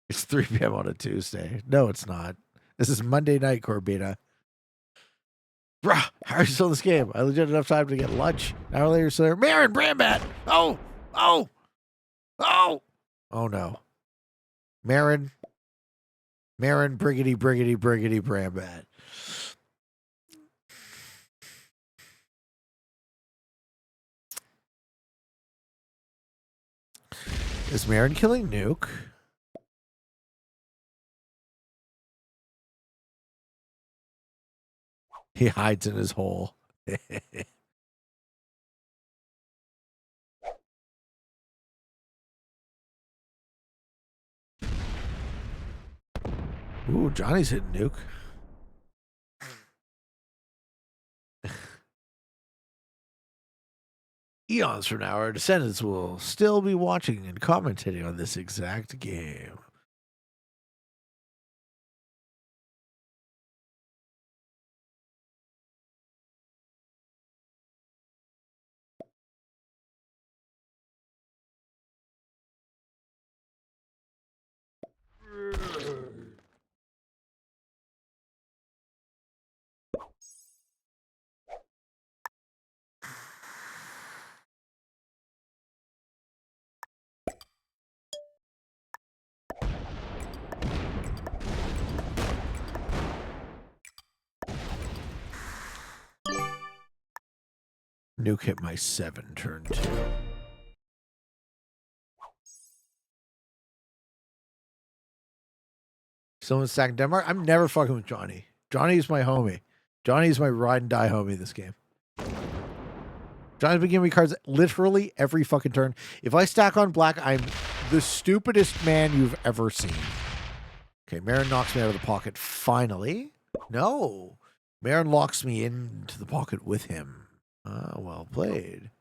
It's 3 p.m. on a Tuesday. No, it's not. This is Monday night, Corbina. Bruh, how are you still in this game? I legit enough time to get lunch. An hour later, so Marin Brambat. Oh, oh, oh, oh no. Marin, Briggity, Brambat. Is Marin killing Nuke? He hides in his hole. Ooh, Johnny's hitting Nuke. Eons from now, our descendants will still be watching and commentating on this exact game. Nuke hit my 7 turn 2. Someone stacking Denmark? I'm never fucking with Johnny. Johnny's my homie. Johnny's my ride and die homie this game. Johnny's been giving me cards literally every fucking turn. If I stack on black, I'm the stupidest man you've ever seen. Okay, Marin knocks me out of the pocket finally. No. Marin locks me into the pocket with him. Well played.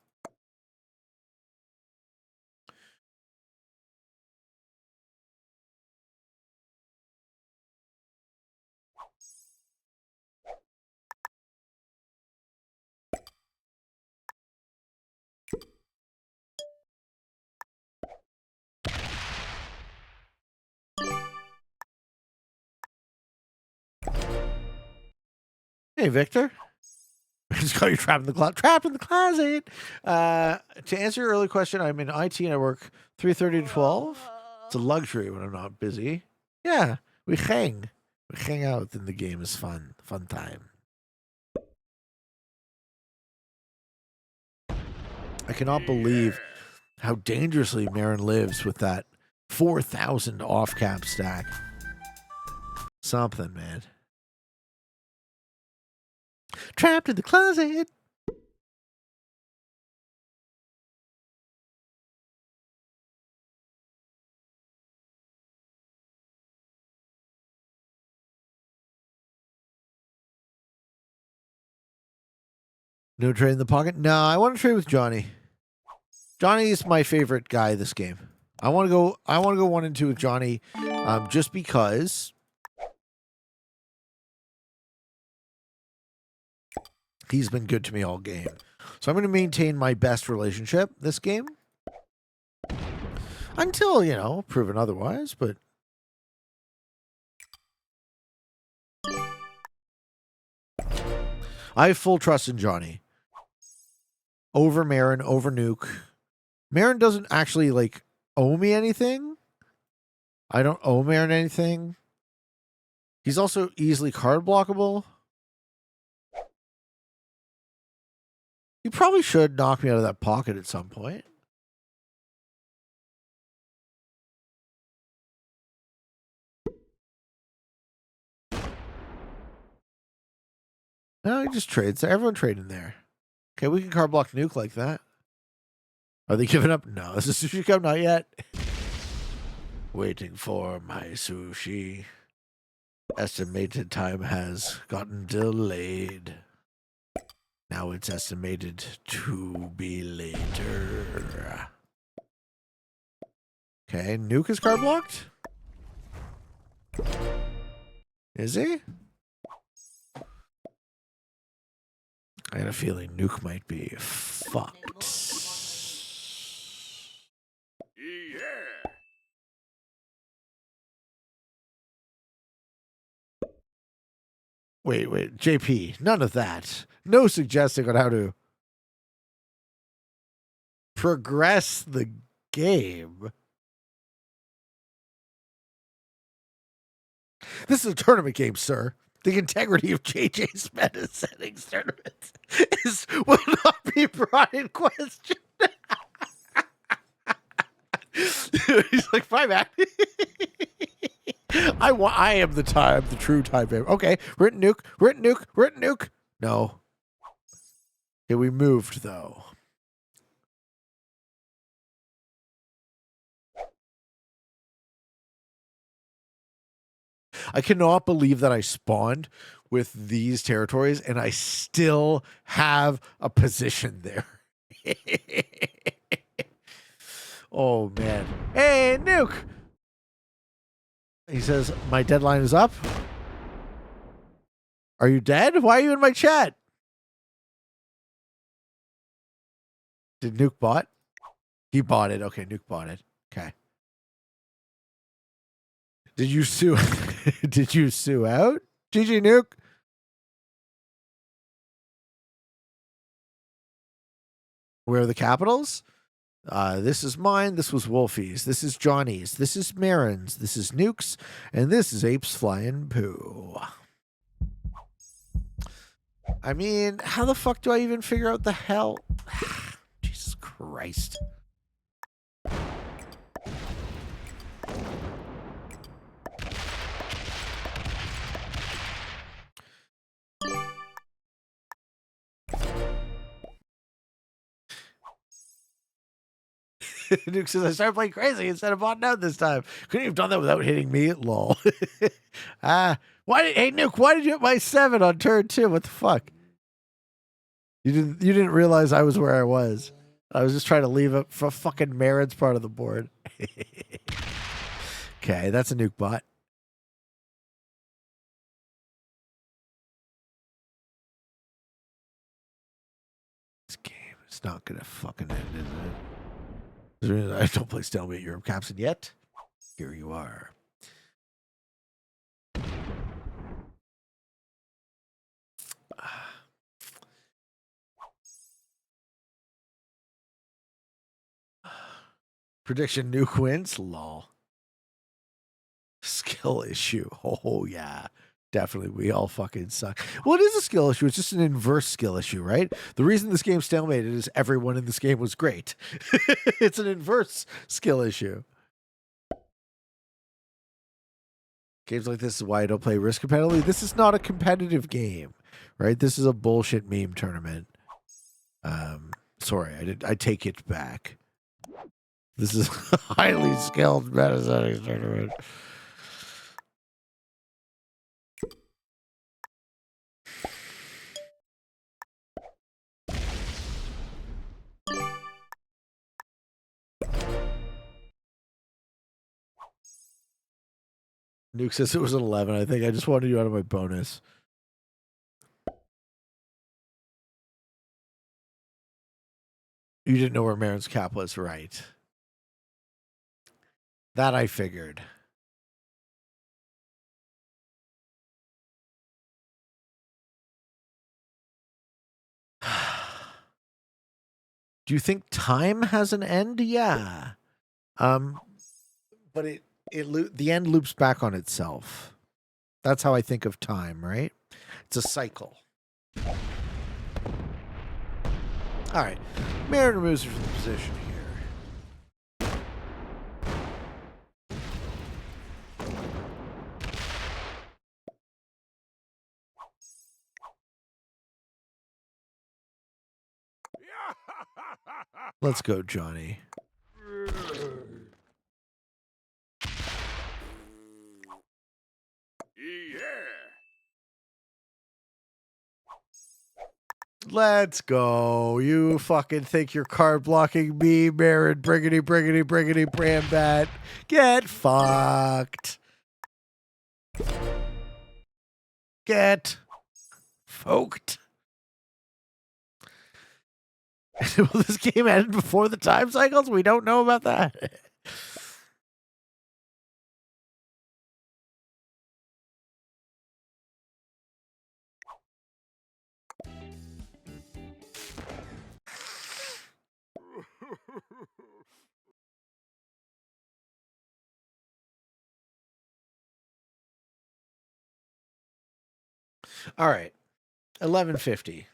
Hey, Victor. I just call you trapped in the closet. Trapped in the closet. To answer your earlier question, I'm in IT and I work 3:30 to 12. It's a luxury when I'm not busy. Yeah, we hang. We hang out and the game is fun. Fun time. I cannot believe how dangerously Marin lives with that 4,000 off cap stack. Something, man. Trapped in the closet. No trade in the pocket? No, I want to trade with Johnny. Johnny is my favorite guy this game. I want to go 1 and 2 with Johnny, just because he's been good to me all game. So I'm going to maintain my best relationship this game. Until, you know, proven otherwise, but I have full trust in Johnny. Over Marin, over Nuke. Marin doesn't actually, like, owe me anything. I don't owe Marin anything. He's also easily card blockable. He probably should knock me out of that pocket at some point. No, he just trades. Everyone trading there. Okay, we can card block Nuke like that. Are they giving up? No, is the sushi come? Not yet. Waiting for my sushi. Estimated time has gotten delayed. Now it's estimated to be later. Okay, Nuke is card blocked? Is he? I got a feeling Nuke might be fucked. Yeah. Wait, JP, none of that. No suggesting on how to progress the game. This is a tournament game, sir. The integrity of JJ's meta settings tournament will not be brought in question. He's like, bye, man. I am the true time babe. Okay, we're at Nuke. No. Okay, we moved though. I cannot believe that I spawned with these territories and I still have a position there. Oh, man. Hey, Nuke! He says, my deadline is up. Are you dead? Why are you in my chat? Did Nuke bought? He bought it. Okay, Nuke bought it. Okay. Did you sue? Did you sue out? GG Nuke? Where are the capitals? This is mine. This was Wolfie's. This is Johnny's. This is Marin's. This is Nuke's. And this is Ape's Flying Poo. I mean, how the fuck do I even figure out the hell? Jesus Christ. Nuke says, I started playing crazy instead of botting out this time. Couldn't you have done that without hitting me? Lol. Hey, Nuke, why did you hit my 7 on turn 2? What the fuck? You didn't realize I was where I was. I was just trying to leave it for fucking Marin's part of the board. Okay, that's a Nuke bot. This game is not gonna fucking end, is it? I don't play Stalemate Europe Captain yet. Here you are. Prediction Nuke wins? Lol. Skill issue. Oh, yeah. Definitely. We all fucking suck. Well, it is a skill issue. It's just an inverse skill issue, right? The reason this game stalemated is everyone in this game was great. It's an inverse skill issue. Games like this is why I don't play Risk competitively. This is not a competitive game, right? This is a bullshit meme tournament. Sorry, I take it back. This is a highly skilled meta settings tournament. Nuke says it was an 11. I think I just wanted you out of my bonus. You didn't know where Marin's cap was, right? That I figured. Do you think time has an end? Yeah. But the end loops back on itself. That's how I think of time, right? It's a cycle. All right. Marin removes her from the position here. Let's go, Johnny. Yeah. Let's go. You fucking think you're card blocking me, Marin. Briggity, briggity, briggity, Brambat. Get fucked. Get folked. Will this game end before the time cycles? We don't know about that. All right. 11:50.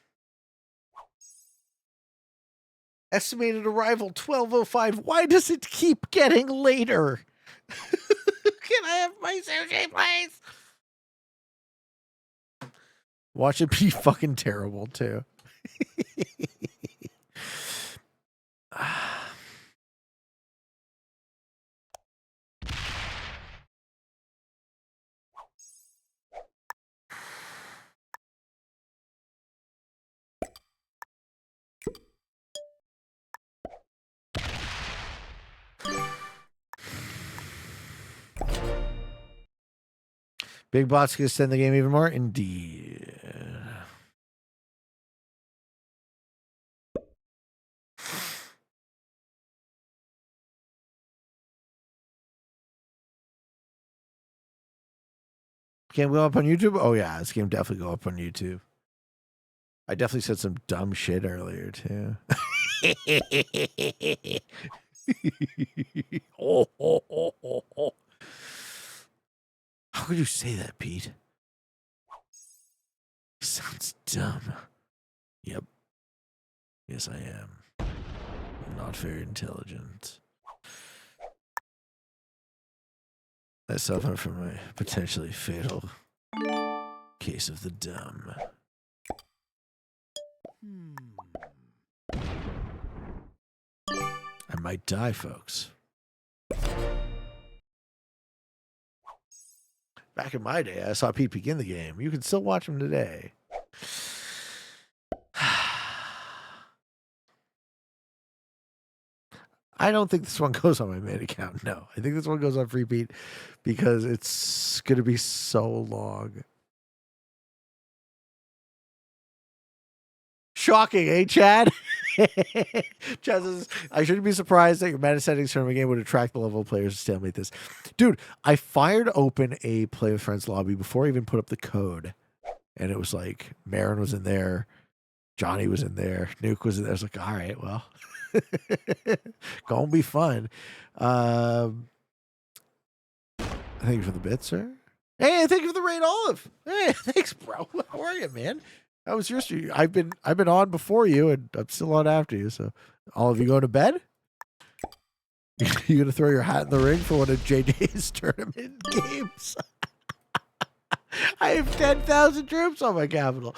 Estimated arrival 12:05. Why does it keep getting later? Can I have my sushi, please? Watch it be fucking terrible too. Big bots can extend the game even more? Indeed. Can we go up on YouTube? Oh yeah, this game definitely go up on YouTube. I definitely said some dumb shit earlier too. How could you say that, Pete? Sounds dumb. Yep. Yes, I am. I'm not very intelligent. I suffer from a potentially fatal case of the dumb. I might die, folks. Back in my day, I saw Pete begin the game. You can still watch him today. I don't think this one goes on my main account. No, I think this one goes on Free Pete because it's going to be so long. Shocking, eh, Chad? Chad says, I shouldn't be surprised that your meta settings tournament game would attract the level of players to stalemate this. Dude, I fired open a Play with Friends lobby before I even put up the code. And it was like, Marin was in there. Johnny was in there. Nuke was in there. I was like, all right, well. Gonna be fun. Thank you for the bit, sir. Hey, thank you for the raid olive. Hey, thanks, bro. How are you, man? How was your stream? I've been on before you, and I'm still on after you. So, all of you going to bed? You gonna throw your hat in the ring for one of JJ's tournament games? I have 10,000 troops on my capital.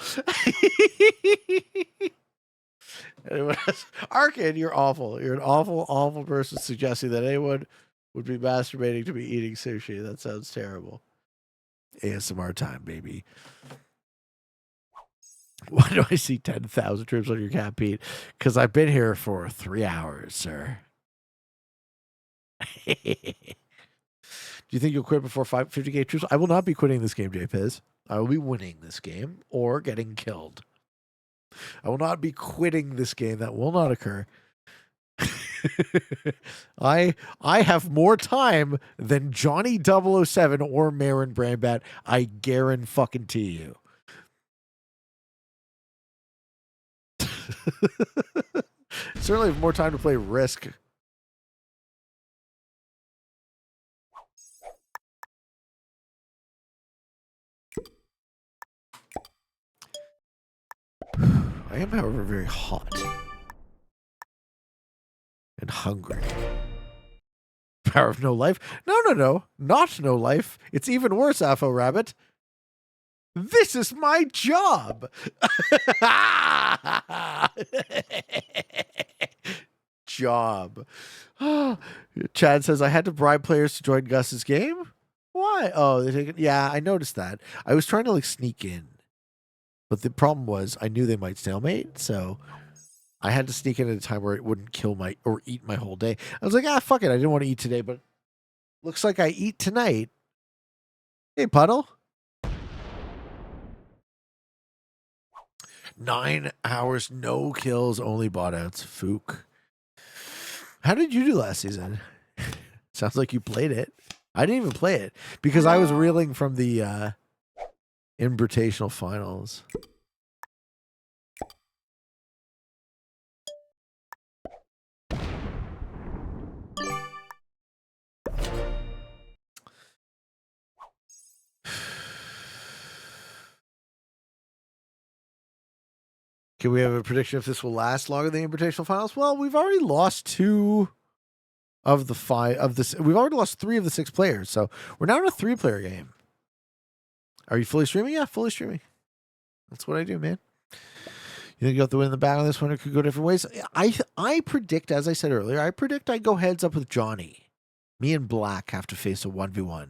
Anyone else? Arkin, you're awful. You're an awful, awful person suggesting that anyone would be masturbating to be eating sushi. That sounds terrible. ASMR time, baby. Why do I see 10,000 troops on your cat, Pete? Because I've been here for 3 hours, sir. Do you think you'll quit before 50k troops? I will not be quitting this game, JPiz. I will be winning this game or getting killed. I will not be quitting this game. That will not occur. I have more time than Johnny 007 or Marin Brandbat. I guarantee you. Certainly have more time to play Risk. I am, however, very hot and hungry. Power of no life? No. Not no life. It's even worse, Afo Rabbit. This is my job. Job. Chad says, I had to bribe players to join Gus's game. Why? Oh, they take it. Yeah, I noticed that. I was trying to like sneak in. But the problem was I knew they might stalemate, so I had to sneak in at a time where it wouldn't kill my or eat my whole day. I was like, fuck it. I didn't want to eat today, but looks like I eat tonight. Hey, Puddle. 9 hours, no kills, only bot outs. Fook. How did you do last season? Sounds like you played it. I didn't even play it because I was reeling from the Invitational Finals. Can we have a prediction if this will last longer than the Invitational Finals? Well, we've already lost 2 of the 5 of this. We've already lost 3 of the 6 players, so we're now in a 3-player game. Are you fully streaming? Yeah, fully streaming. That's what I do, man. You think you have to win the battle on this one? It could go different ways. I predict, as I said earlier, I go heads up with Johnny. Me and Black have to face a 1v1.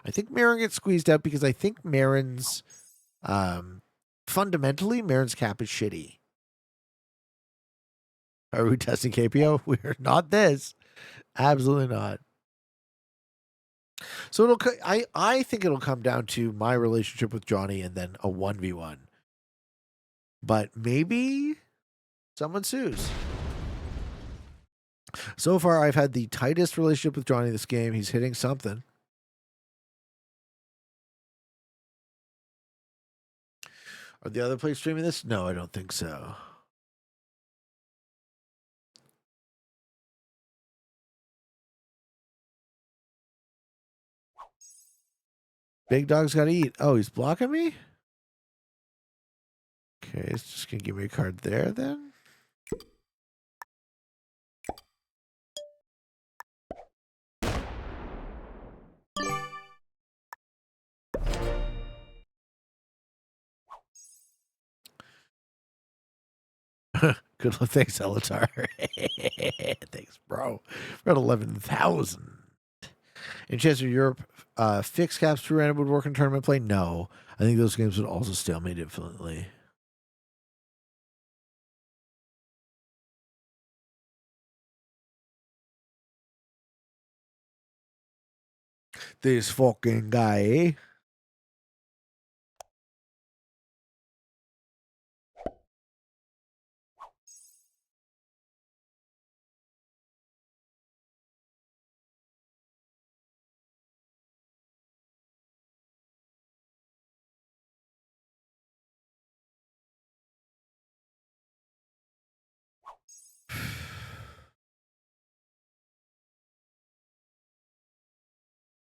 I think Marin gets squeezed out because I think Marin's fundamentally Marin's cap is shitty. Are we testing KPO? We're not this. Absolutely not. So I think it'll come down to my relationship with Johnny and then a 1v1. But maybe someone sues. So far, I've had the tightest relationship with Johnny this game. He's hitting something. Are the other players streaming this? No, I don't think so. Big Dog's got to eat. Oh, he's blocking me? Okay, it's just going to give me a card there then. Good luck. Thanks, Elatar. Thanks, bro. We're at 11,000. In Chester, Europe, fixed caps through random would work in tournament play? No. I think those games would also stalemate infinitely. This fucking guy.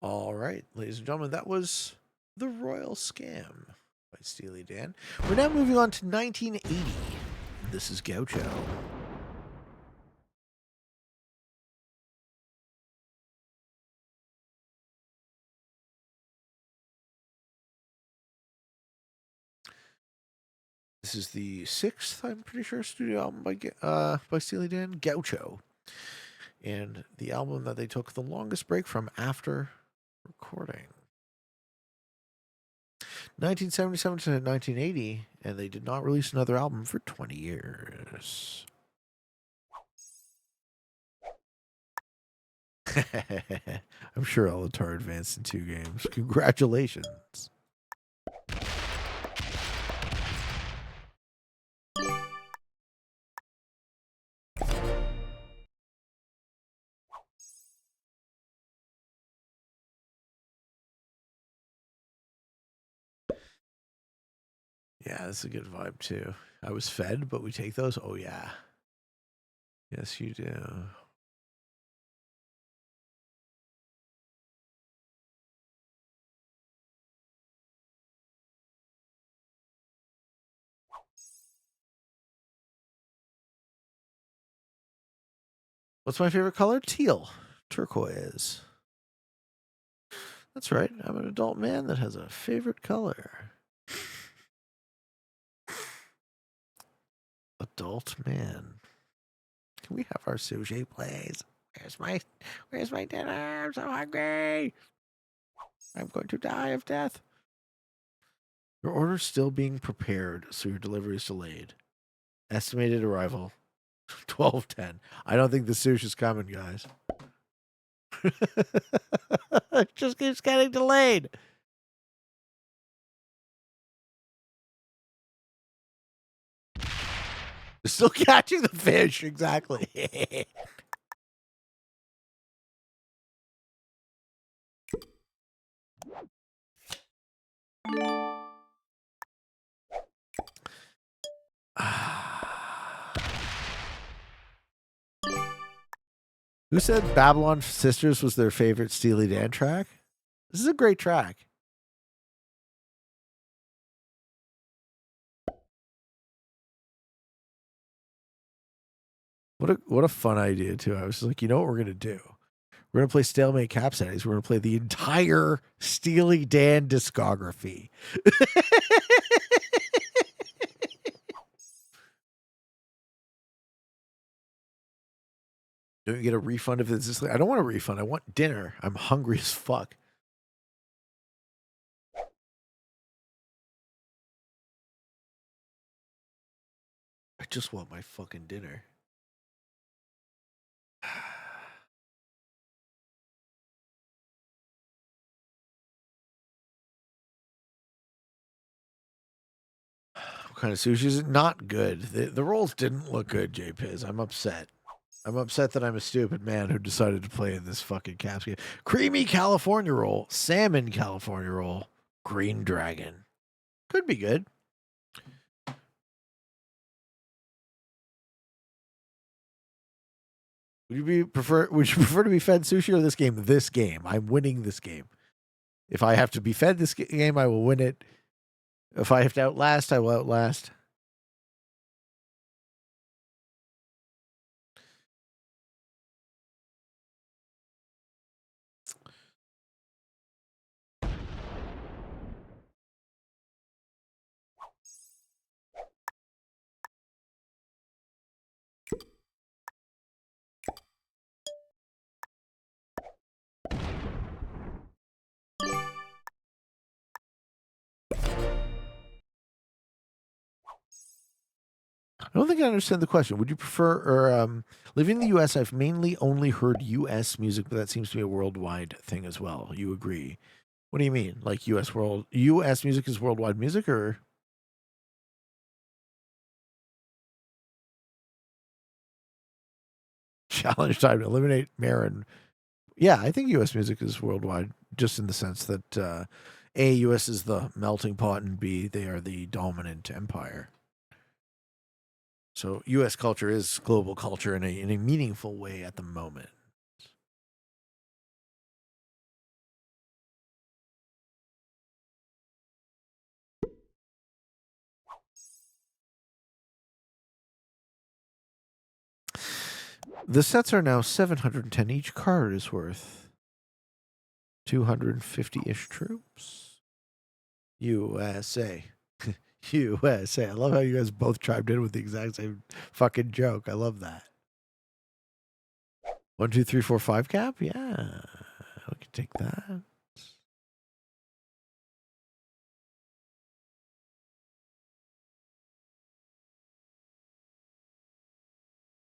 All right, ladies and gentlemen, that was The Royal Scam by Steely Dan. We're now moving on to 1980. This is Gaucho. This is the 6th, I'm pretty sure, studio album by Steely Dan, Gaucho. And the album that they took the longest break from after recording. 1977 to 1980, and they did not release another album for 20 years. I'm sure Elatar advanced in 2 games. Congratulations. Yeah, that's a good vibe too. I was fed, but we take those. Oh yeah. Yes, you do. What's my favorite color? Teal. Turquoise. That's right. I'm an adult man that has a favorite color. Adult man. Can we have our sushi, please? Where's my dinner? I'm so hungry. I'm going to die of death. Your order's still being prepared, so your delivery is delayed. Estimated arrival 12:10. I don't think the sushi's coming, guys. It just keeps getting delayed. Still catching the fish, exactly. Who said Babylon Sisters was their favorite Steely Dan track? This is a great track. What a fun idea too. I was like, you know what we're gonna do? We're gonna play Stalemate Cap Settings. We're gonna play the entire Steely Dan discography. Don't you get a refund if it's just like, I don't want a refund. I want dinner. I'm hungry as fuck. I just want my fucking dinner. What kind of sushi is it? Not good. The rolls didn't look good, JPiz. I'm upset. I'm upset that I'm a stupid man who decided to play in this fucking casket. Creamy California roll, salmon California roll, green dragon. Could be good. Would you prefer to be fed sushi or this game? This game. I'm winning this game. If I have to be fed this game, I will win it. If I have to outlast, I will outlast. I don't think I understand the question. Would you prefer, or living in the U.S., I've mainly only heard U.S. music, but that seems to be a worldwide thing as well. You agree? What do you mean? Like U.S. music is worldwide music, or? Challenge time to eliminate Marin. Yeah, I think U.S. music is worldwide, just in the sense that A, U.S. is the melting pot, and B, they are the dominant empire. So U.S. culture is global culture in a meaningful way at the moment. The sets are now 710. Each card is worth 250-ish troops. USA. USA. I love how you guys both chimed in with the exact same fucking joke. I love that. 1, 2, 3, 4, 5 cap? Yeah. We can take that.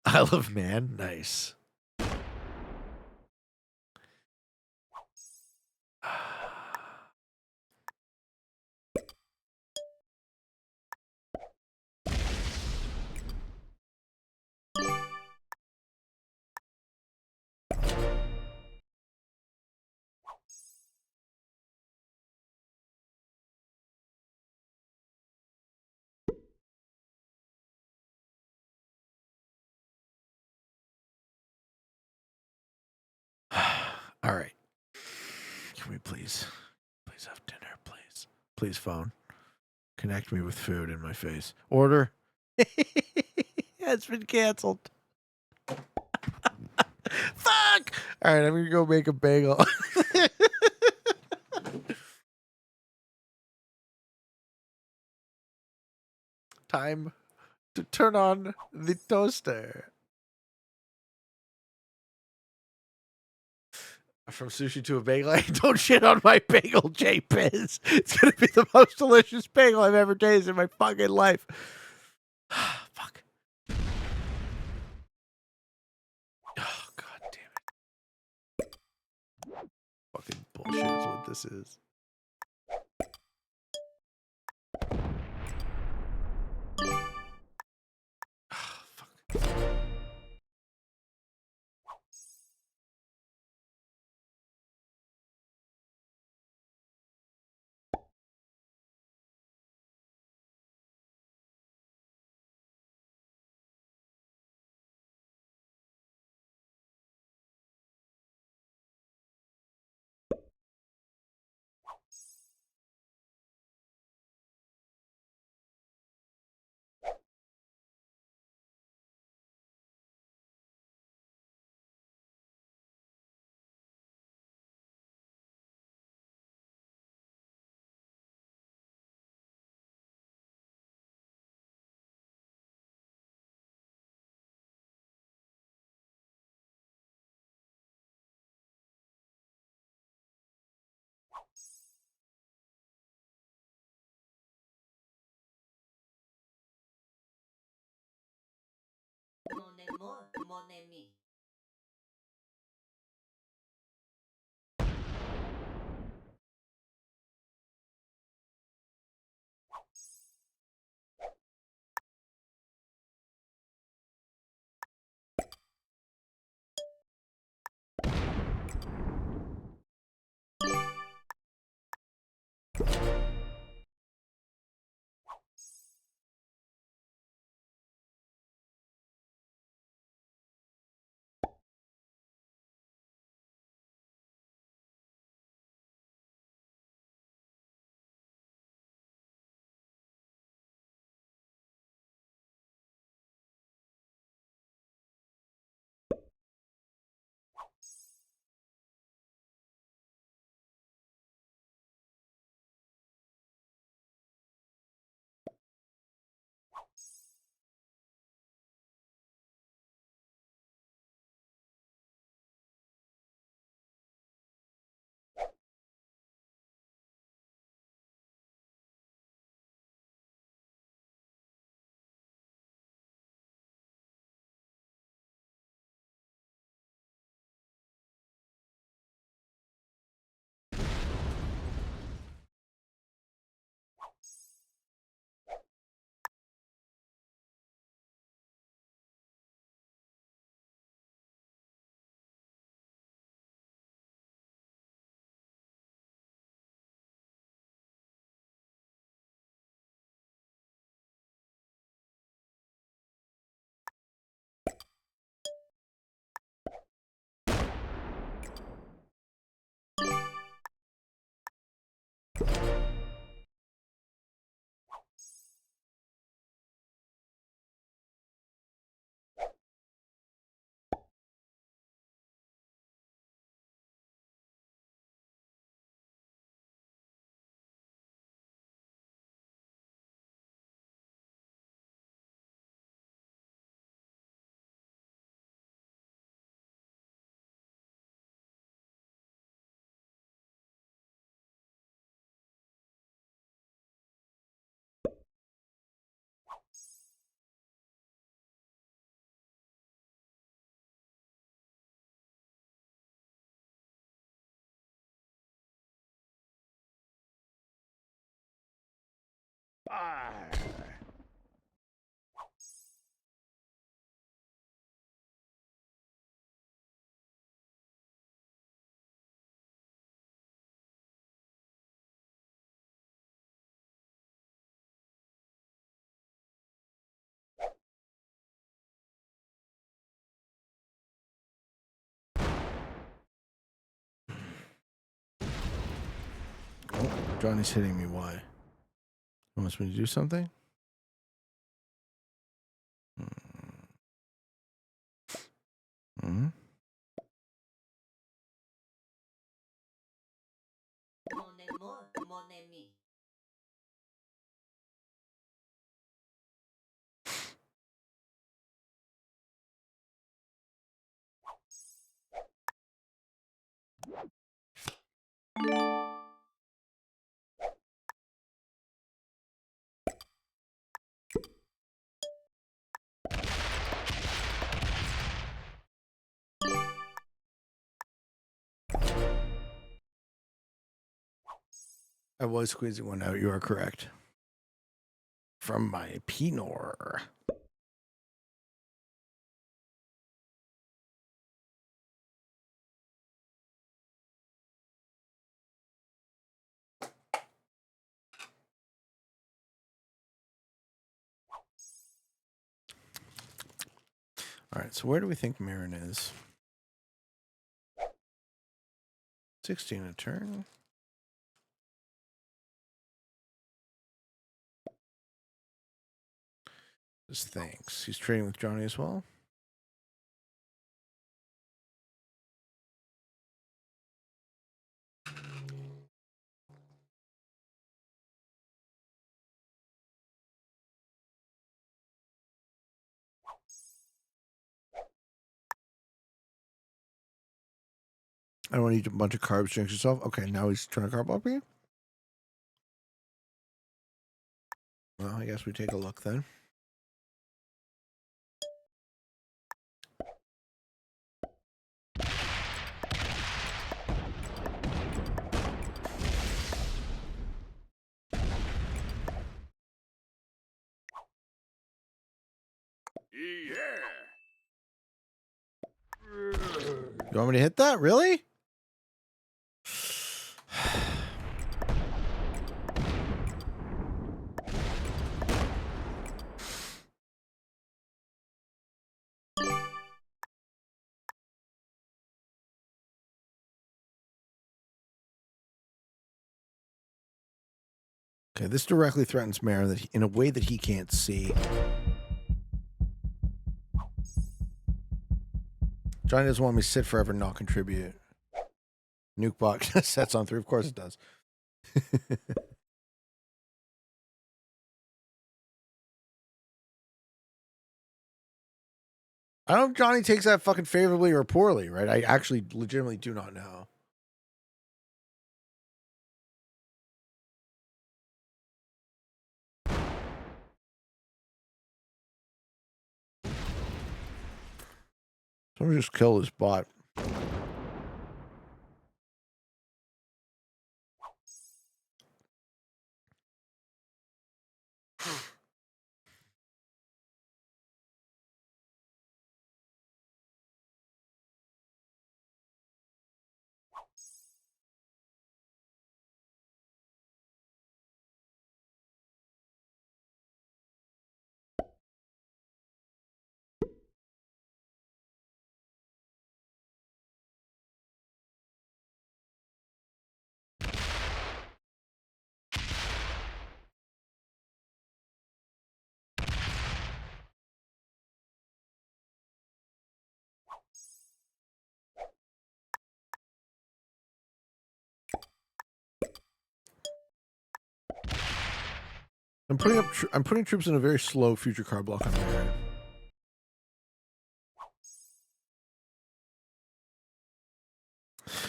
Isle of Man. Nice. All right. Can we please have dinner, please? Please, phone. Connect me with food in my face. Order. It's been canceled. Fuck! All right, I'm gonna go make a bagel. Time to turn on the toaster. From sushi to a bagel. Hey, don't shit on my bagel, J-Biz. It's gonna be the most delicious bagel I've ever tasted in my fucking life. Fuck. Oh, god damn it. Fucking bullshit is what this is. Oh, fuck. Mon amour, mon ami. Johnny's hitting me. Why? He wants me to do something? Mm-hmm. Mon amour, mon ami. I was squeezing one out. You are correct. From my Pinor. All right, so where do we think Marin is? 16 a turn. Just thanks. He's trading with Johnny as well. I don't want to eat a bunch of carbs, drink yourself. Okay, now he's trying to carb up you. Well, I guess we take a look then. Yeah. You want me to hit that? Really? Okay, this directly threatens Marin that in a way that he can't see. Johnny doesn't want me to sit forever and not contribute. Nuke box sets on 3. Of course it does. I don't know if Johnny takes that fucking favorably or poorly, right? I actually legitimately do not know. Someone just killed his bot. I'm putting troops in a very slow future card block on Marin.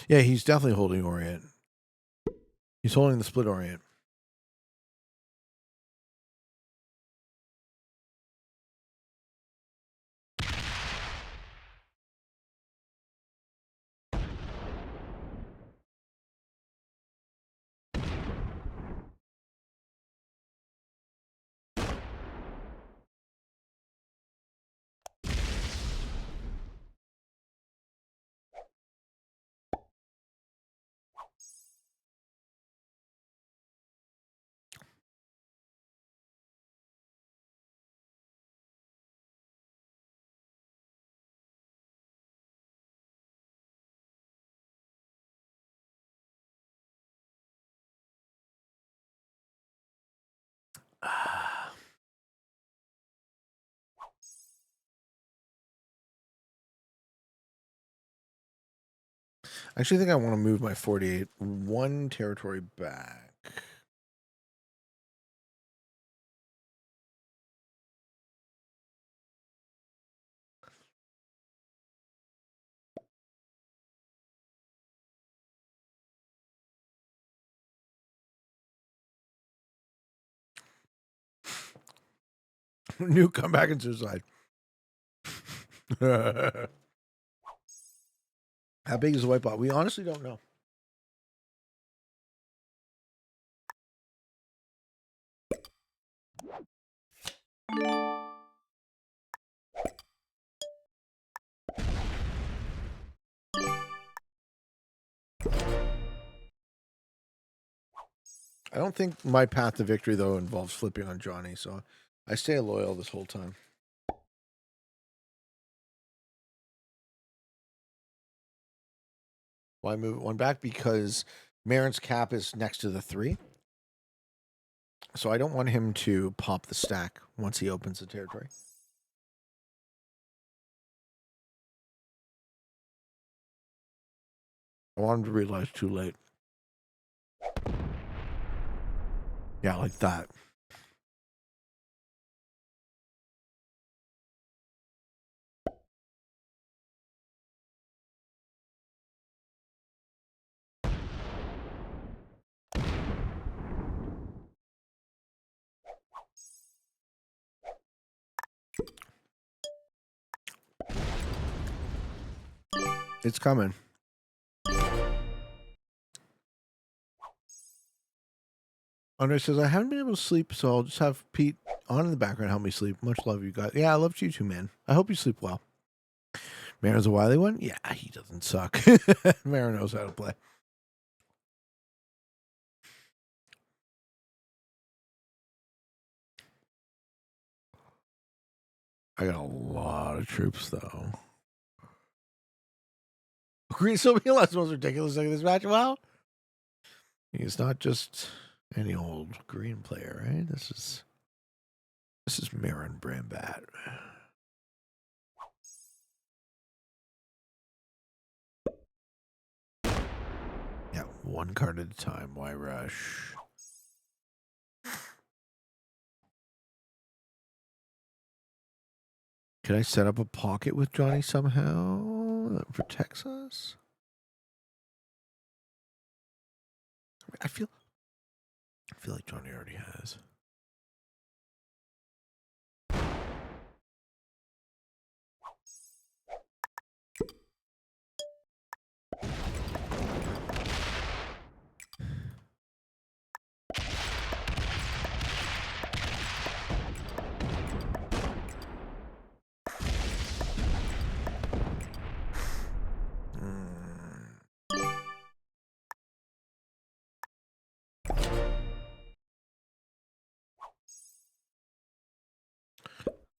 Yeah, he's definitely holding Orient. He's holding the split Orient. I actually think I want to move my 48 one territory back. New comeback and suicide. How big is the white bot? We honestly don't know. I don't think my path to victory, though, involves flipping on Johnny, so I stay loyal this whole time. Why move it one back? Because Marin's cap is next to the 3. So I don't want him to pop the stack once he opens the territory. I want him to realize too late. Yeah, like that. It's coming. Andre says, I haven't been able to sleep, so I'll just have Pete on in the background help me sleep. Much love, you guys. Yeah, I love you too, man. I hope you sleep well. Marin's a wily one? Yeah, he doesn't suck. Marin knows how to play. I got a lot of troops, though. Green still being last most ridiculous thing in this match. Well, he's not just any old green player, right? This is Marin Brambat. Yeah, one card at a time. Why rush? Can I set up a pocket with Johnny somehow that protects us? I feel like Johnny already has.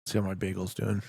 See how my bagel's doing.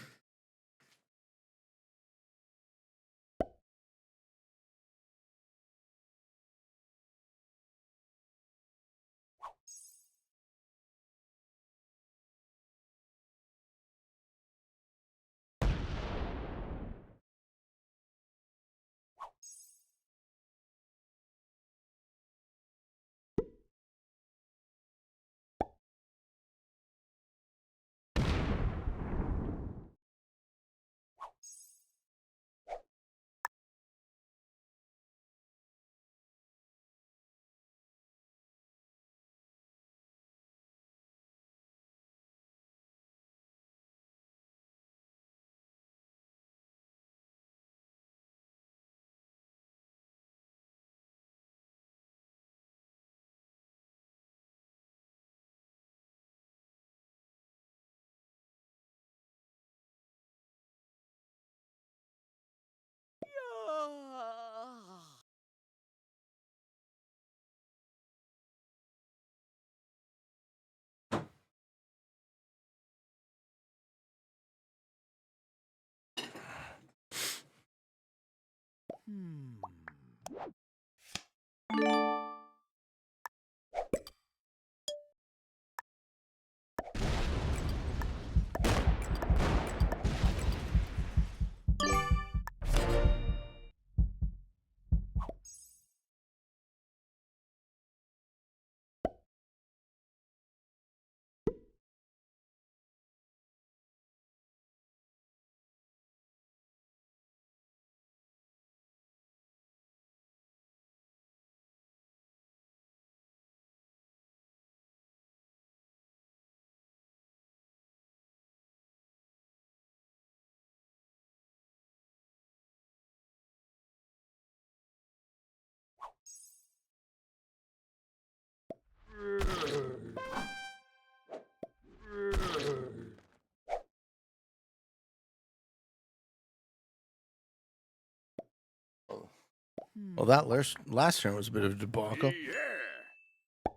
Well, that last turn was a bit of a debacle. Yeah.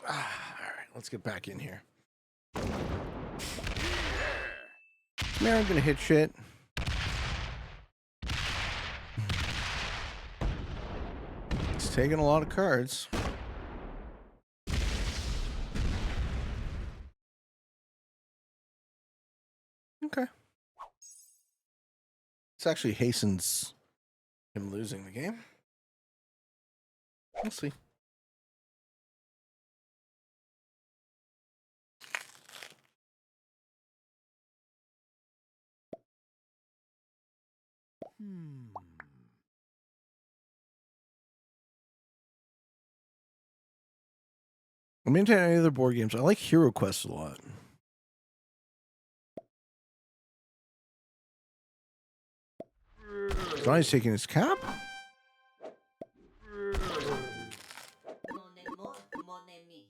All right, let's get back in here. Marin gonna hit shit. He's taking a lot of cards. Okay. This actually hastens him losing the game. We'll see. I'm into any other board games. I like Hero Quest a lot. Johnny's taking his cap. Mon amour, mon ami.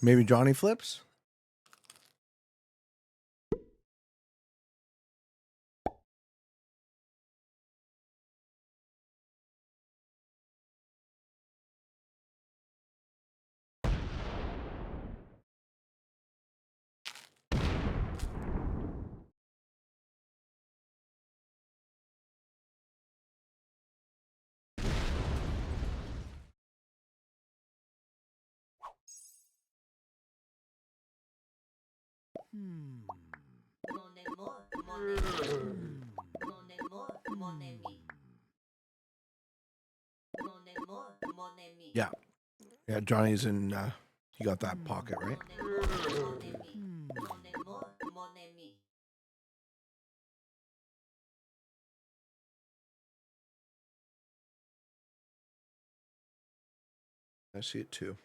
Maybe Johnny flips. Mon amour, mon ami. Mon amour, mon ami. Mon amour, mon ami. Yeah. Yeah, Johnny's in. He got that pocket, right? Mon amour, mon ami. Mon amour, mon ami. I see it too.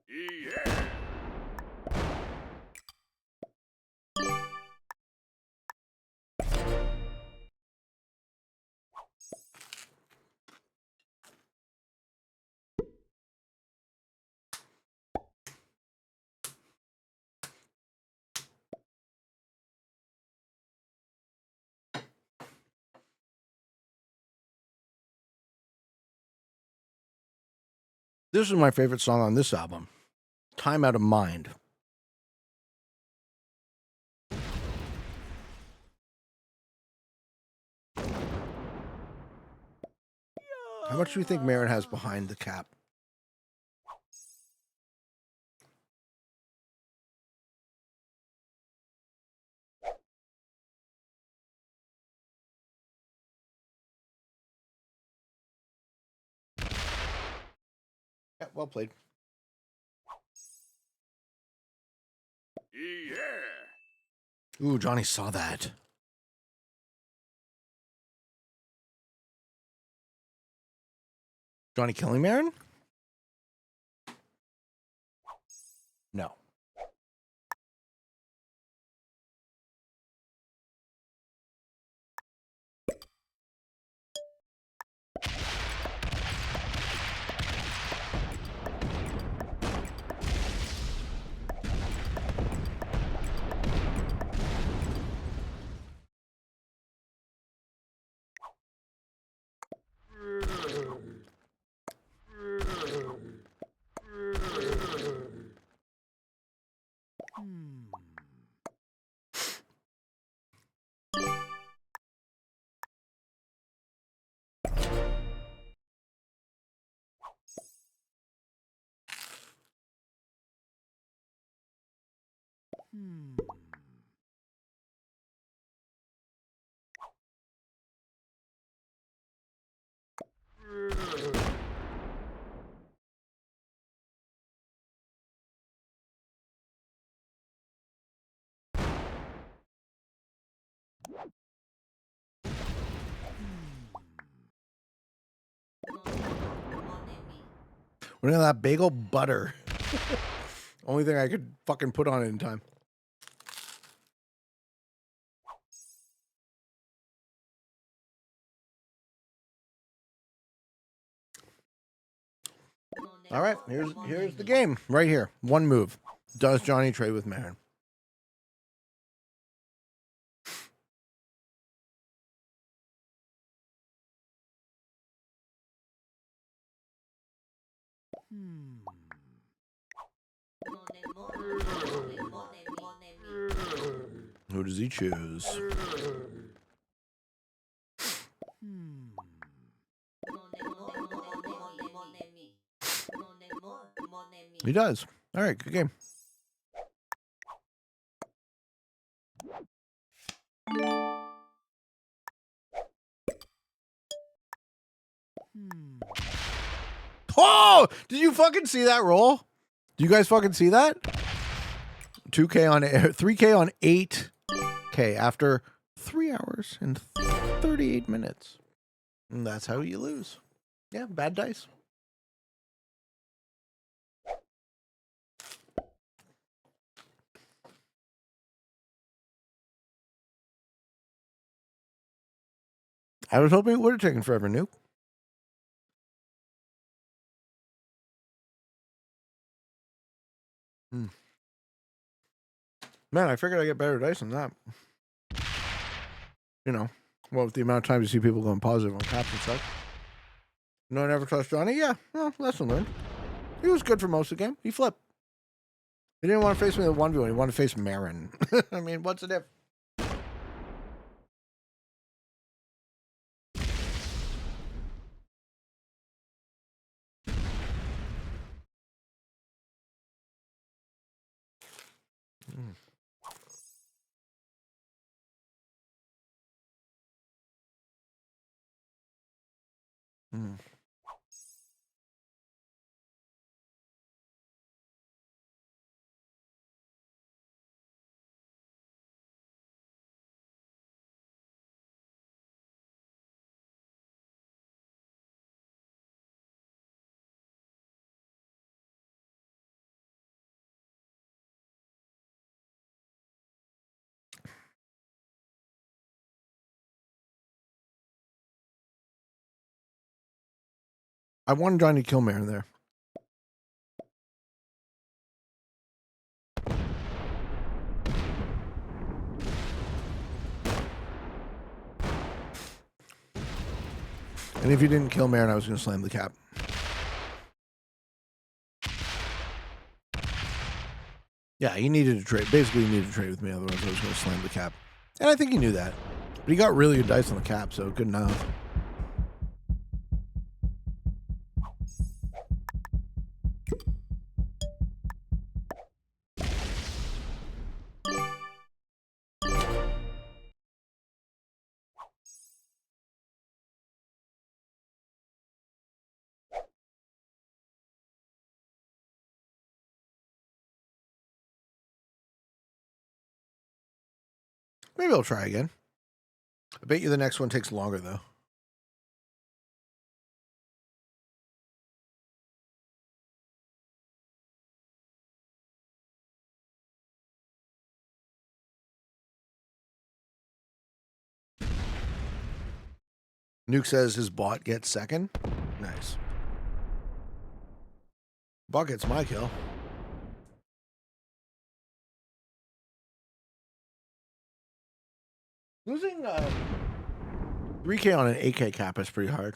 Yeah. This is my favorite song on this album. Time Out of Mind. How much do you think Marin has behind the cap? Yeah, well played. Yeah. Ooh, Johnny saw that. Johnny killing Marin? No. What is that bagel butter? Only thing I could fucking put on it in time. All right, here's the game right here. One move. Does Johnny trade with Marin? Who does he choose? He does. All right, good game. Oh, did you fucking see that roll? Do you guys fucking see that? 2K on 3K on 8K after 3 hours and 38 minutes. And that's how you lose. Yeah, bad dice. I was hoping it would have taken forever, Nuke. Man, I figured I'd get better dice than that. You know, well, with the amount of time you see people going positive on caps and stuff. No, I never trust Johnny. Yeah, well, lesson learned. He was good for most of the game. He flipped. He didn't want to face me with 1v1. He wanted to face Marin. I mean, what's the difference? I wanted Johnny to kill Marin there. And if you didn't kill Marin, I was going to slam the cap. Yeah, he needed to trade. Basically, he needed to trade with me. Otherwise, I was going to slam the cap. And I think he knew that. But he got really good dice on the cap, so good enough. Maybe I'll try again. I bet you the next one takes longer, though. Nuke says his bot gets second. Nice. Bot gets my kill. Losing 3K on an 8K cap is pretty hard.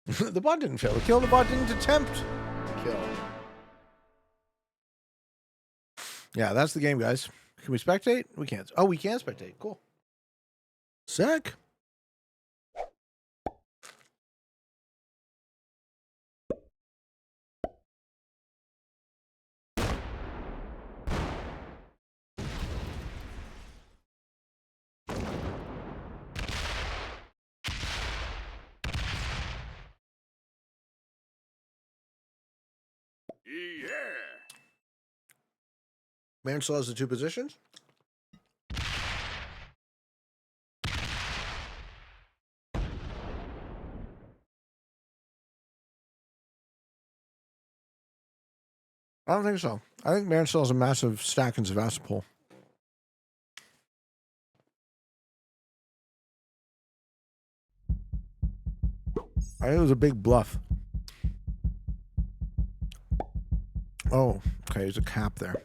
The bot didn't fail to kill. The bot didn't attempt to kill. Yeah, that's the game, guys. Can we spectate? We can't. Oh, we can spectate. Cool. Sick. Yeah. Man still has the two positions. I don't think so. I think Man still has a massive stack in Sevastopol. I think it was a big bluff. Oh, okay. There's a cap there.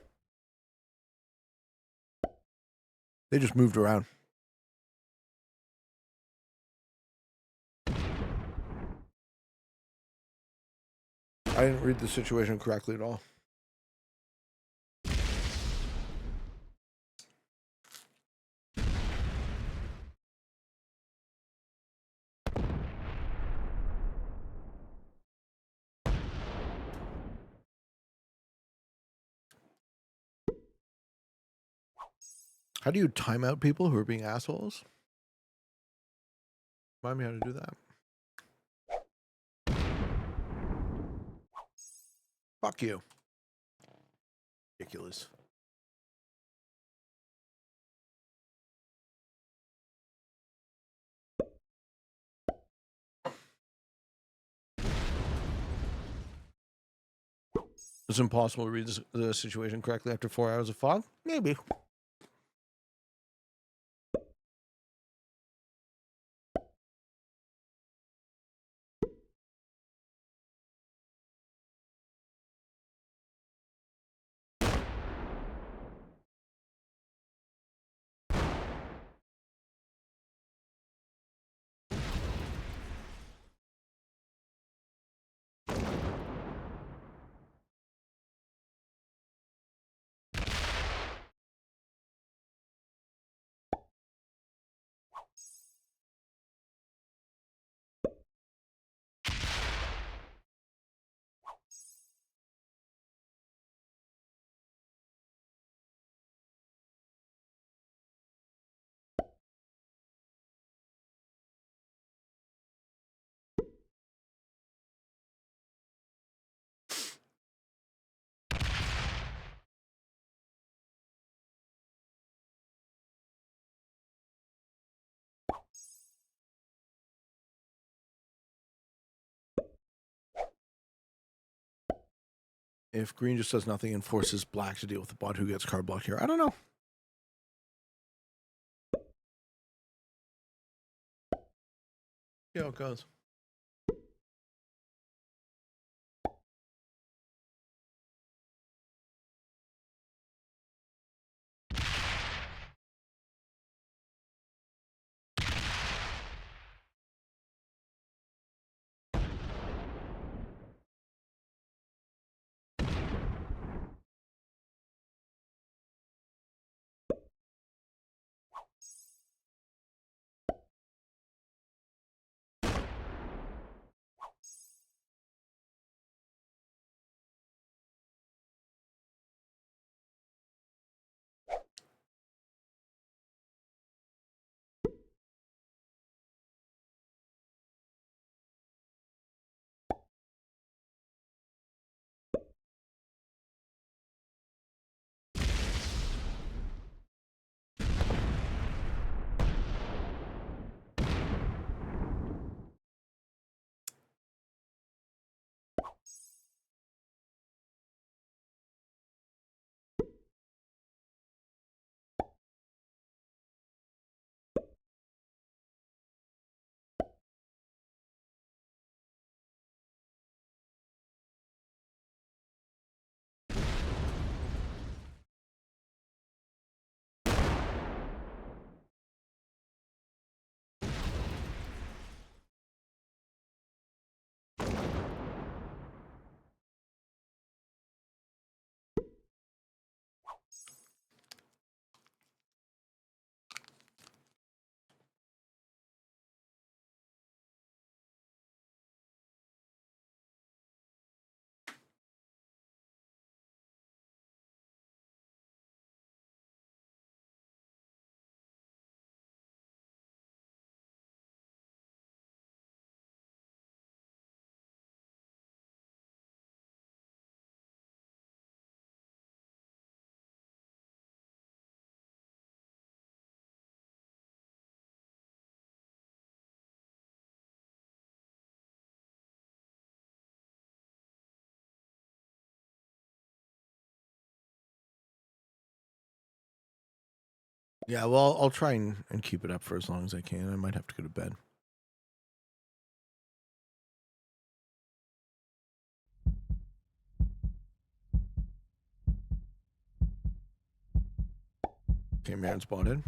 They just moved around. I didn't read the situation correctly at all. How do you time out people who are being assholes? Remind me how to do that. Fuck you. Ridiculous. It's impossible to read the situation correctly after 4 hours of fog? Maybe. If green just does nothing and forces black to deal with the bot, who gets card block here? I don't know. See how it goes. Yeah, well, I'll try and keep it up for as long as I can. I might have to go to bed. Okay, man spotted.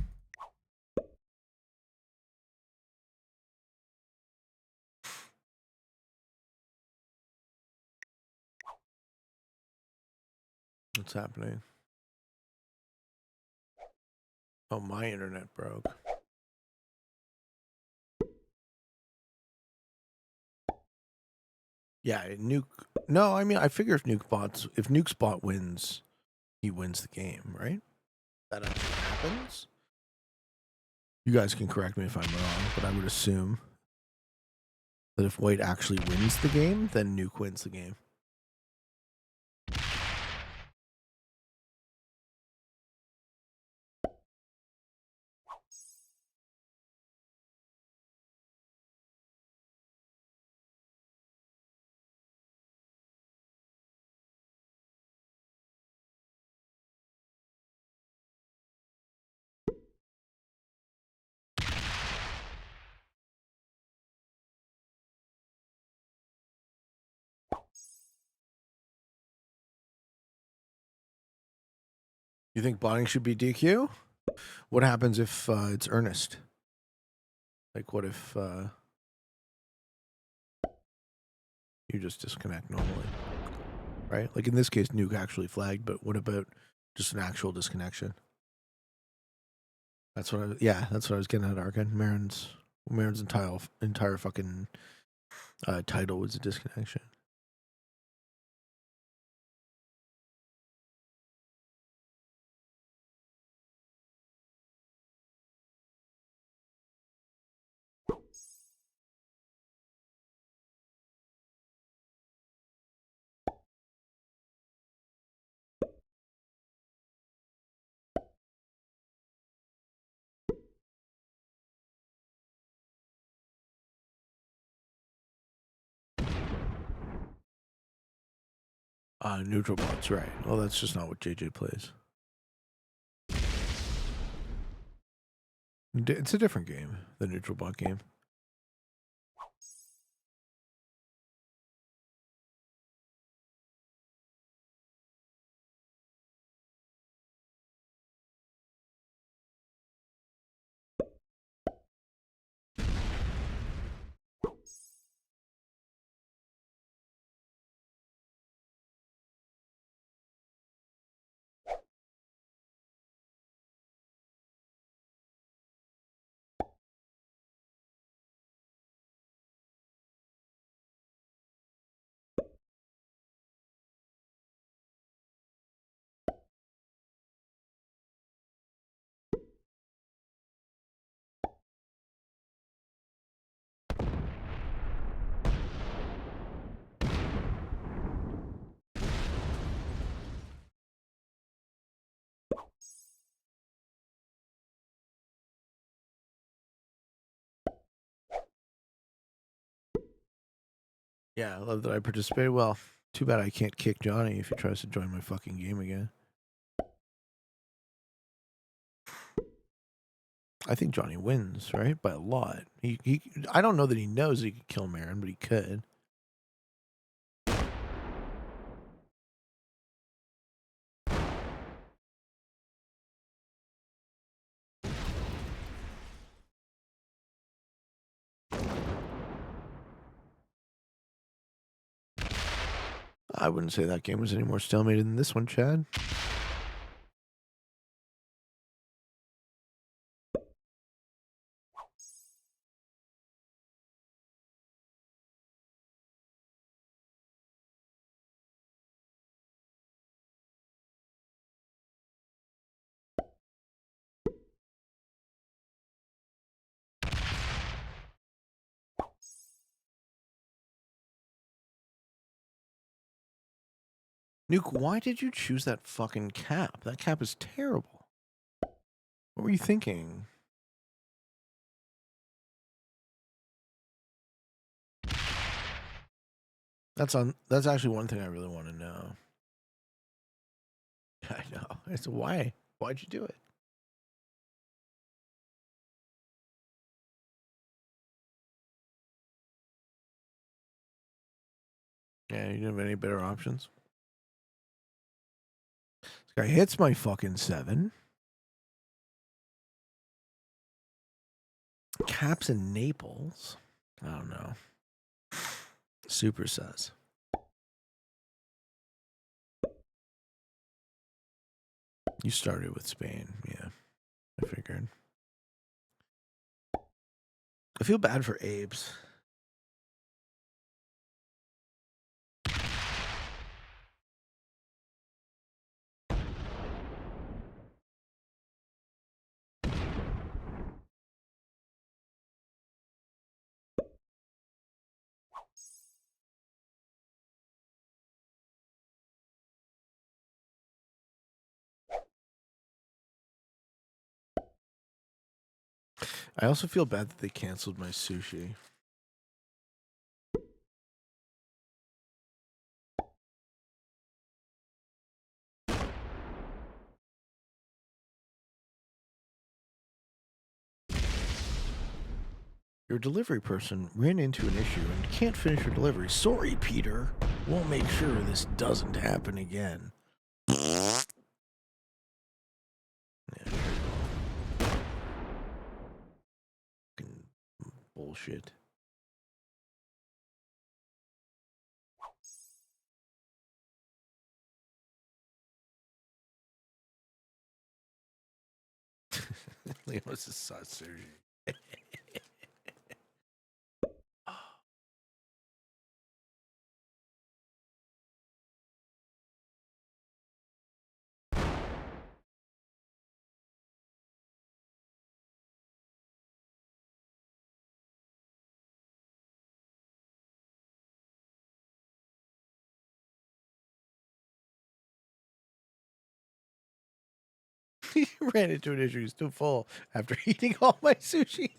What's happening? Oh, my internet broke. Yeah, nuke. No, I mean, I figure if nuke spot wins, he wins the game, right? That actually happens. You guys can correct me if I'm wrong, but I would assume that if white actually wins the game, then nuke wins the game. You think botting should be DQ? What happens if it's earnest? Like, what if you just disconnect normally? Right? Like in this case, nuke actually flagged, but what about just an actual disconnection? That's what that's what I was getting at, Arkin. Marin's entire fucking title was a disconnection. Neutral bots, right. Well, that's just not what JJ plays. It's a different game, the neutral bot game. Yeah, I love that I participated. Well, too bad I can't kick Johnny if he tries to join my fucking game again. I think Johnny wins, right? By a lot. I don't know that he knows he could kill Marin, but he could. I wouldn't say that game was any more stalemated than this one, Chad. Nuke, why did you choose that fucking cap? That cap is terrible. What were you thinking? That's actually one thing I really want to know. I know. It's why? Why'd you do it? Yeah, you didn't have any better options. This guy hits my fucking 7. Caps in Naples. I don't know. Super says. You started with Spain. Yeah, I figured. I feel bad for Abe's. I also feel bad that they canceled my sushi. Your delivery person ran into an issue and can't finish your delivery. Sorry, Peter. We'll make sure this doesn't happen again. Yeah, fucking bullshit. Leo's a sausage. He ran into an issue. He's too full after eating all my sushi.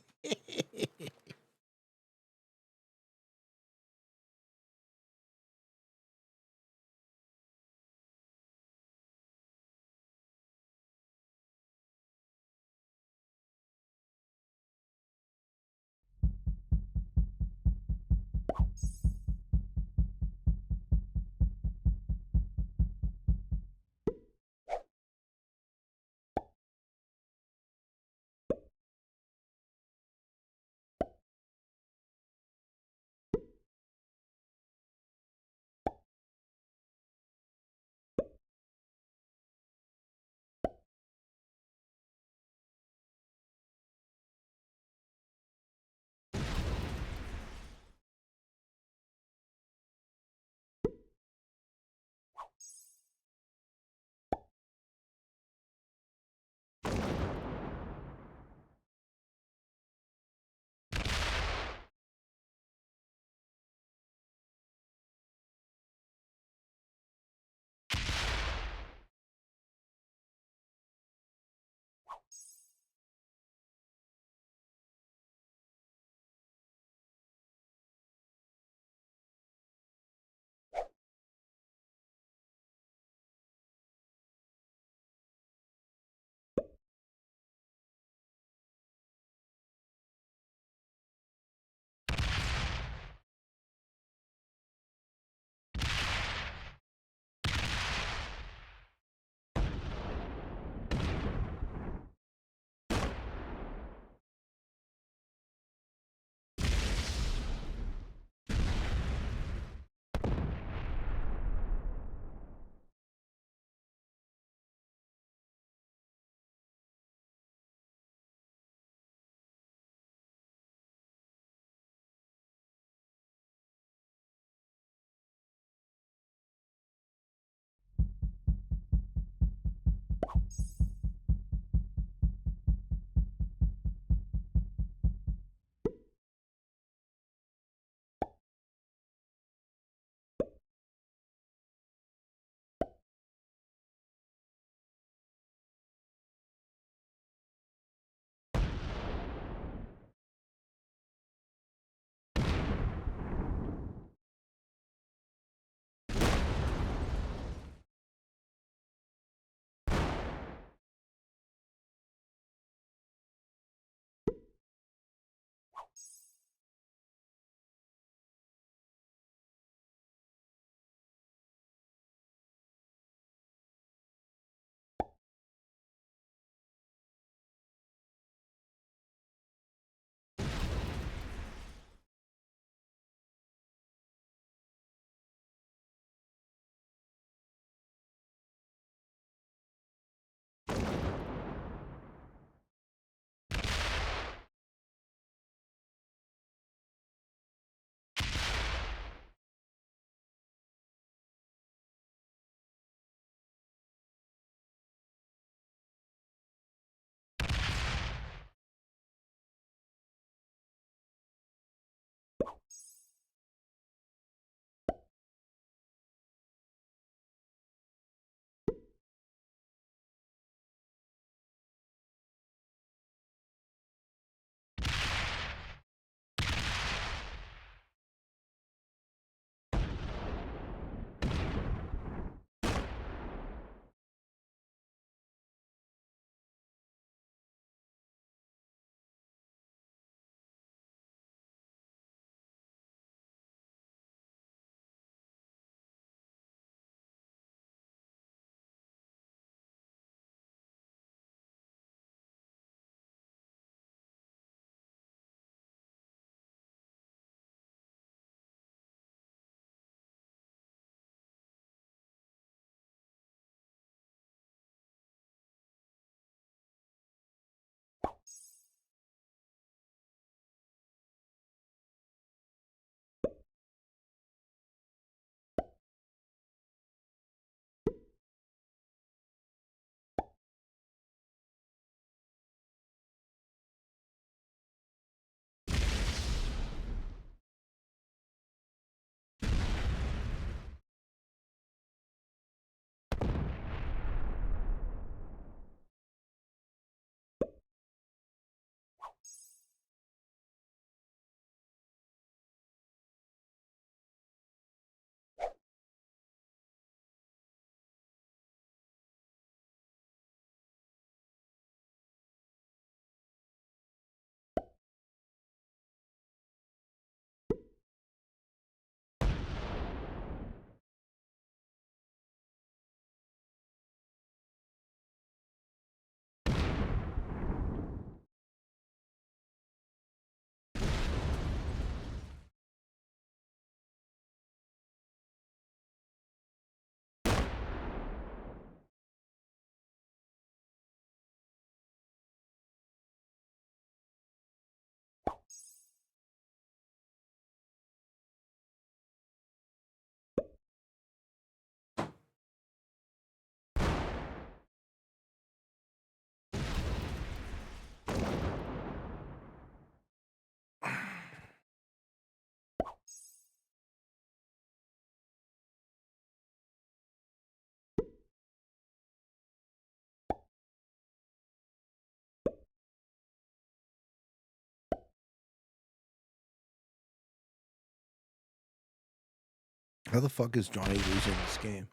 How the fuck is Johnny losing this game?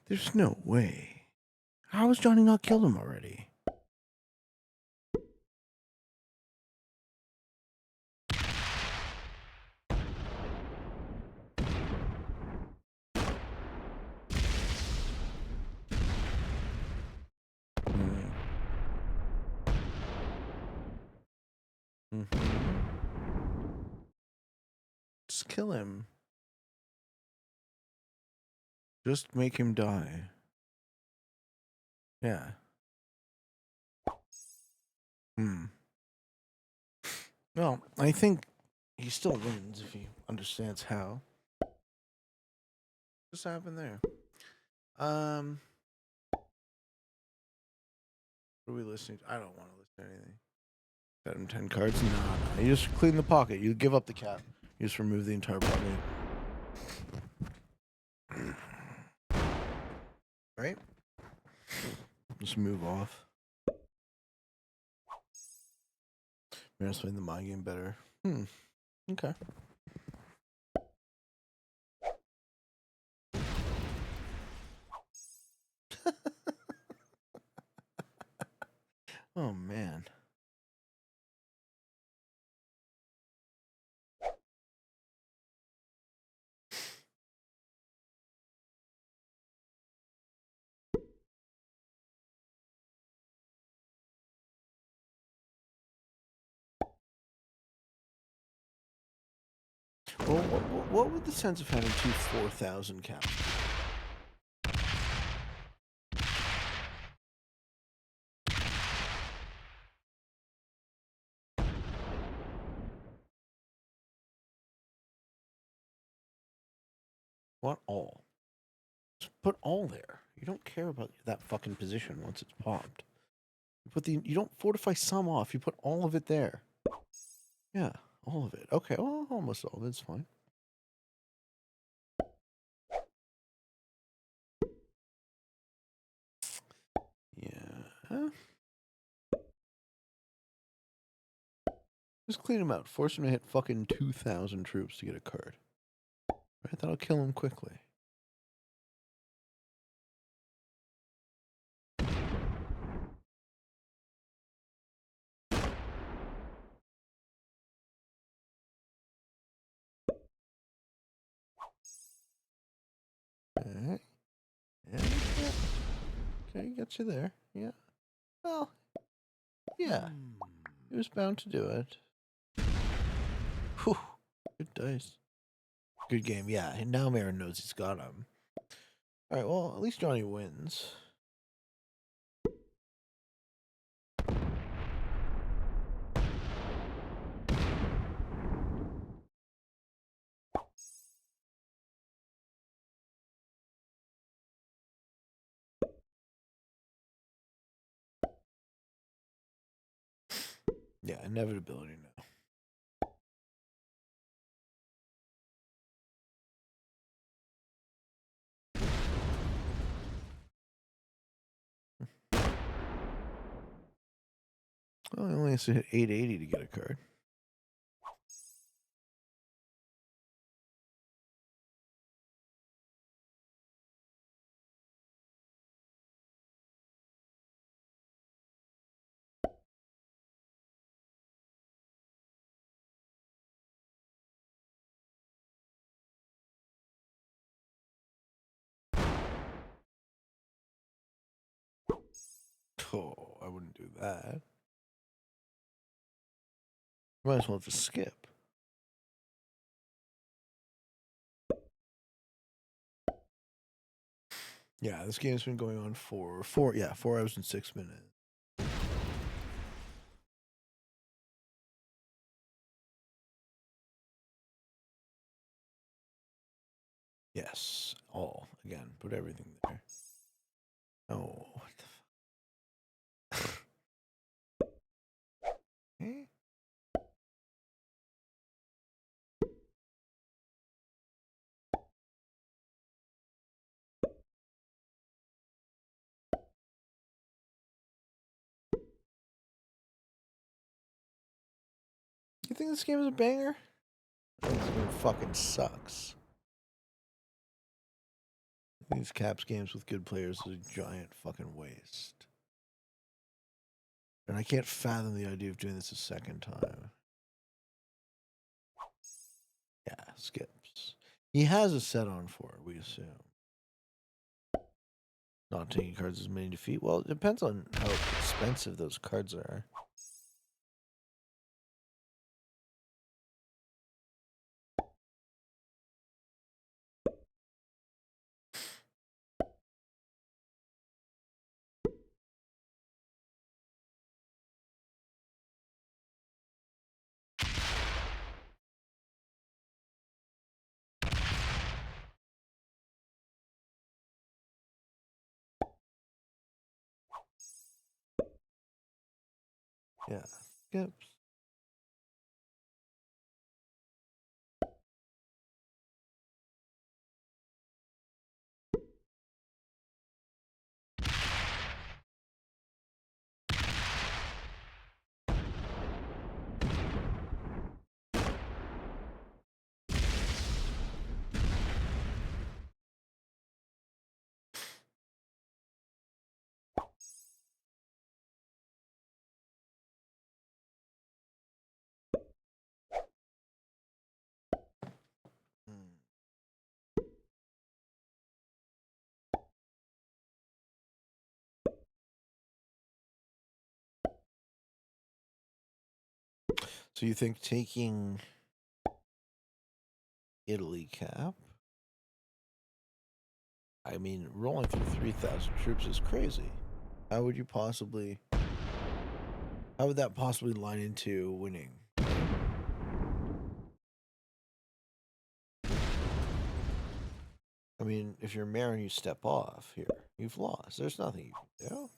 There's no way. How has Johnny not killed him already? Just kill him. Just make him die. Yeah. Well, I think he still wins if he understands how. What's happened there? What are we listening to? I don't want to listen to anything. Got him 10 cards? No. You just clean the pocket. You give up the cap. You just remove the entire pocket. Right? Just move off. Maybe just playing the mind game better. Okay. Oh, man. Well, what would the sense of having two 4,000 caps be? What all? Just put all there. You don't care about that fucking position once it's popped. You don't fortify some off. You put all of it there. Yeah, all of it. Okay, well, almost all of it's fine. Yeah. Just clean him out. Force him to hit fucking 2,000 troops to get a card. Right? That'll kill him quickly. Alright. Yeah. Okay, got you there. Yeah. Well, yeah. He was bound to do it. Whew. Good dice. Good game. Yeah, and now Marin knows he's got him. Alright, well, at least Johnny wins. Yeah, inevitability now. Well, he only has to hit 880 to get a card. Oh, I wouldn't do that. Might as well just skip. Yeah, this game's been going on for 4 hours and 6 minutes. Yes, all again. Put everything there. Oh, what the fuck? Eh? You think this game is a banger? I think this game fucking sucks. These Caps games with good players is a giant fucking waste. And I can't fathom the idea of doing this a second time. Yeah, skips. He has a set on for it, we assume. Not taking cards as many defeat. Well, it depends on how expensive those cards are. Yeah, skips. Hmm. So you think taking Italy cap? I mean, rolling through 3,000 troops is crazy. How would you possibly... How would that possibly line into winning? I mean, if you're mayor and you step off here, you've lost. There's nothing you can do.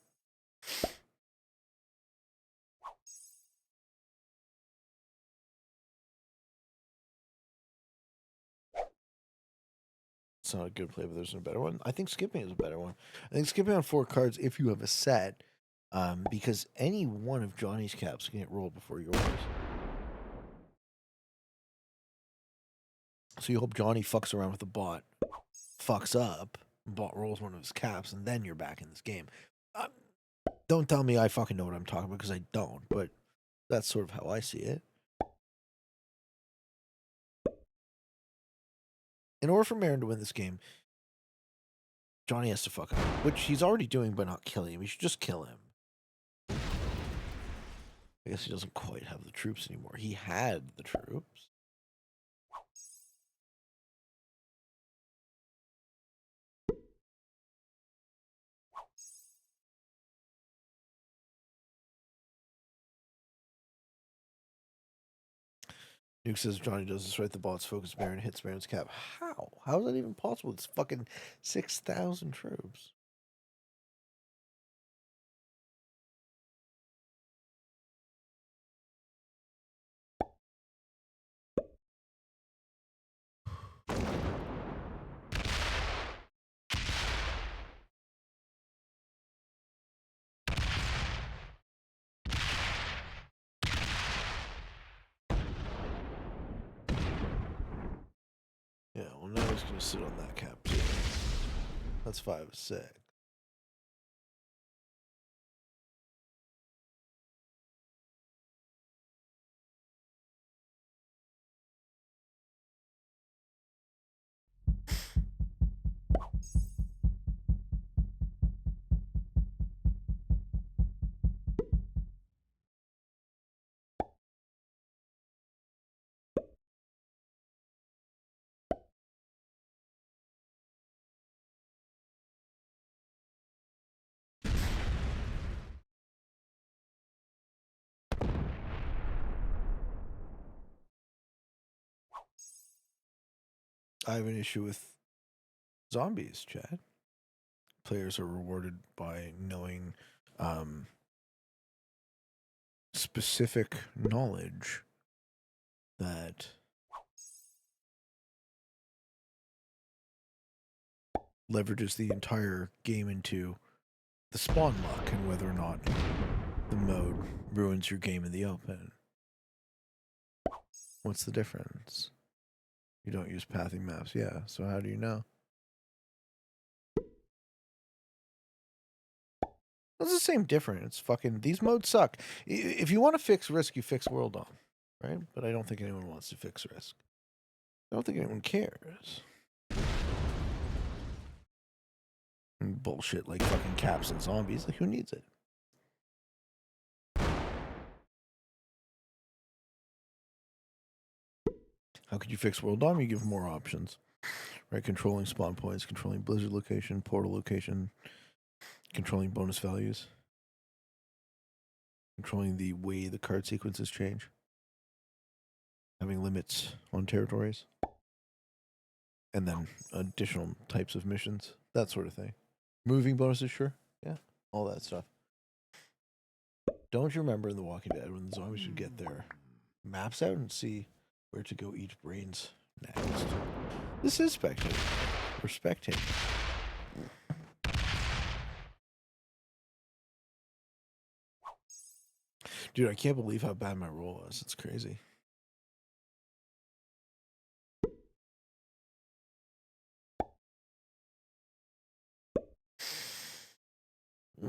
It's not a good play, but there's a better one. I think skipping is a better one. I think skipping on 4 cards if you have a set, because any one of Johnny's caps can get rolled before yours. So you hope Johnny fucks around with the bot, fucks up, bot rolls one of his caps, and then you're back in this game. Don't tell me I fucking know what I'm talking about, because I don't, but that's sort of how I see it. In order for Marin to win this game, Johnny has to fuck up, which he's already doing by not killing him. He should just kill him. I guess he doesn't quite have the troops anymore. He had the troops. Nuke says Johnny does this right. The bot's focus Baron hits Baron's cap. How? How is that even possible? It's fucking 6,000 troops. Yeah, well now he's gonna sit on that cap too. That's 5 of 6. I have an issue with zombies, Chad. Players are rewarded by knowing specific knowledge that leverages the entire game into the spawn luck and whether or not the mode ruins your game in the open. What's the difference? You don't use pathing maps, yeah. So how do you know? It's the same difference. Fucking these modes suck. If you want to fix risk, you fix world on, right? But I don't think anyone wants to fix risk. I don't think anyone cares. And bullshit like fucking caps and zombies. Like who needs it? How could you fix world dom? You give more options, right? Controlling spawn points, controlling blizzard location, portal location, controlling bonus values, controlling the way the card sequences change, having limits on territories, and then additional types of missions, that sort of thing. Moving bonuses, sure, yeah, all that stuff. Don't you remember in The Walking Dead when the zombies would get their maps out and see where to go eat brains next? This is spectating. We're spectating. Dude, I can't believe how bad my roll was. It's crazy. I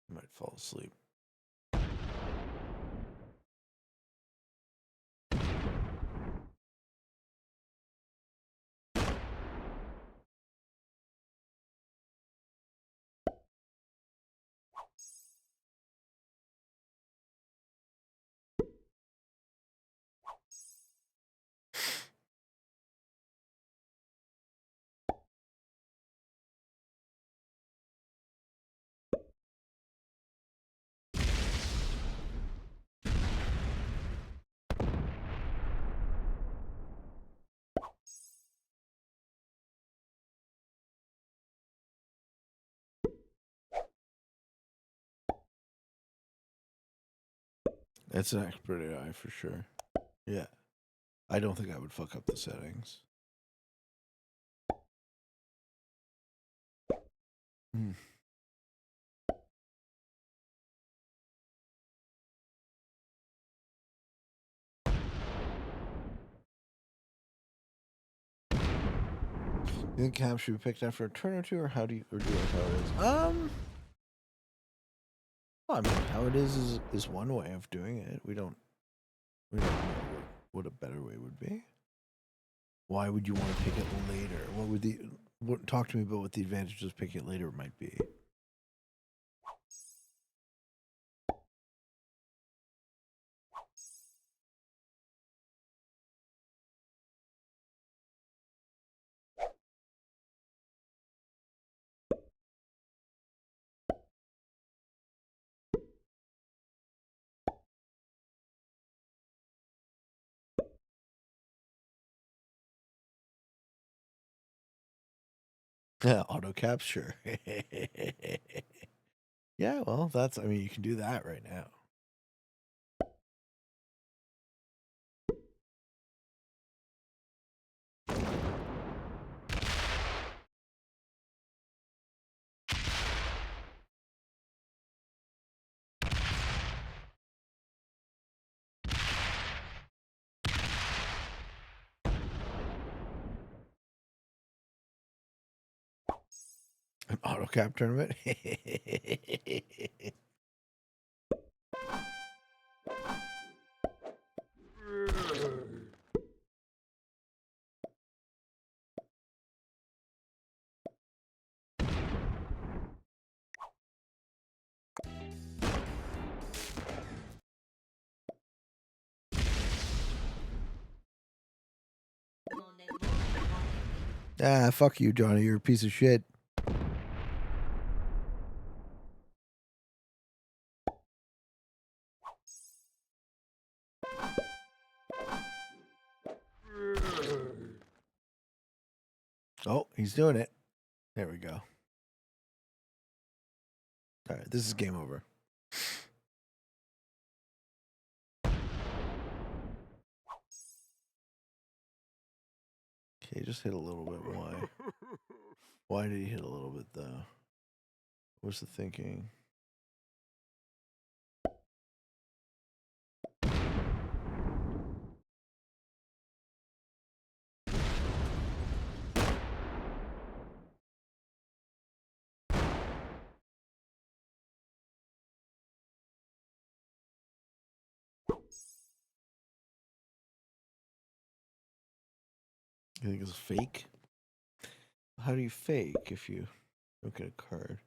might fall asleep. It's an expert AI for sure. Yeah. I don't think I would fuck up the settings. Mm. You think Cam should be picked after a turn or two, or how do you, or do you like how it is? Well, I mean, how it is one way of doing it. We don't know what a better way would be. Why would you want to pick it later? What would talk to me about what the advantages of picking it later might be? Yeah, auto capture. Yeah, well, I mean, you can do that right now. An auto cap tournament. Ah, fuck you, Johnny. You're a piece of shit. Oh, he's doing it. There we go. All right, this is game over. Okay, just hit a little bit. Why? Why did he hit a little bit though? What's the thinking? You think it's fake? How do you fake if you look at a card?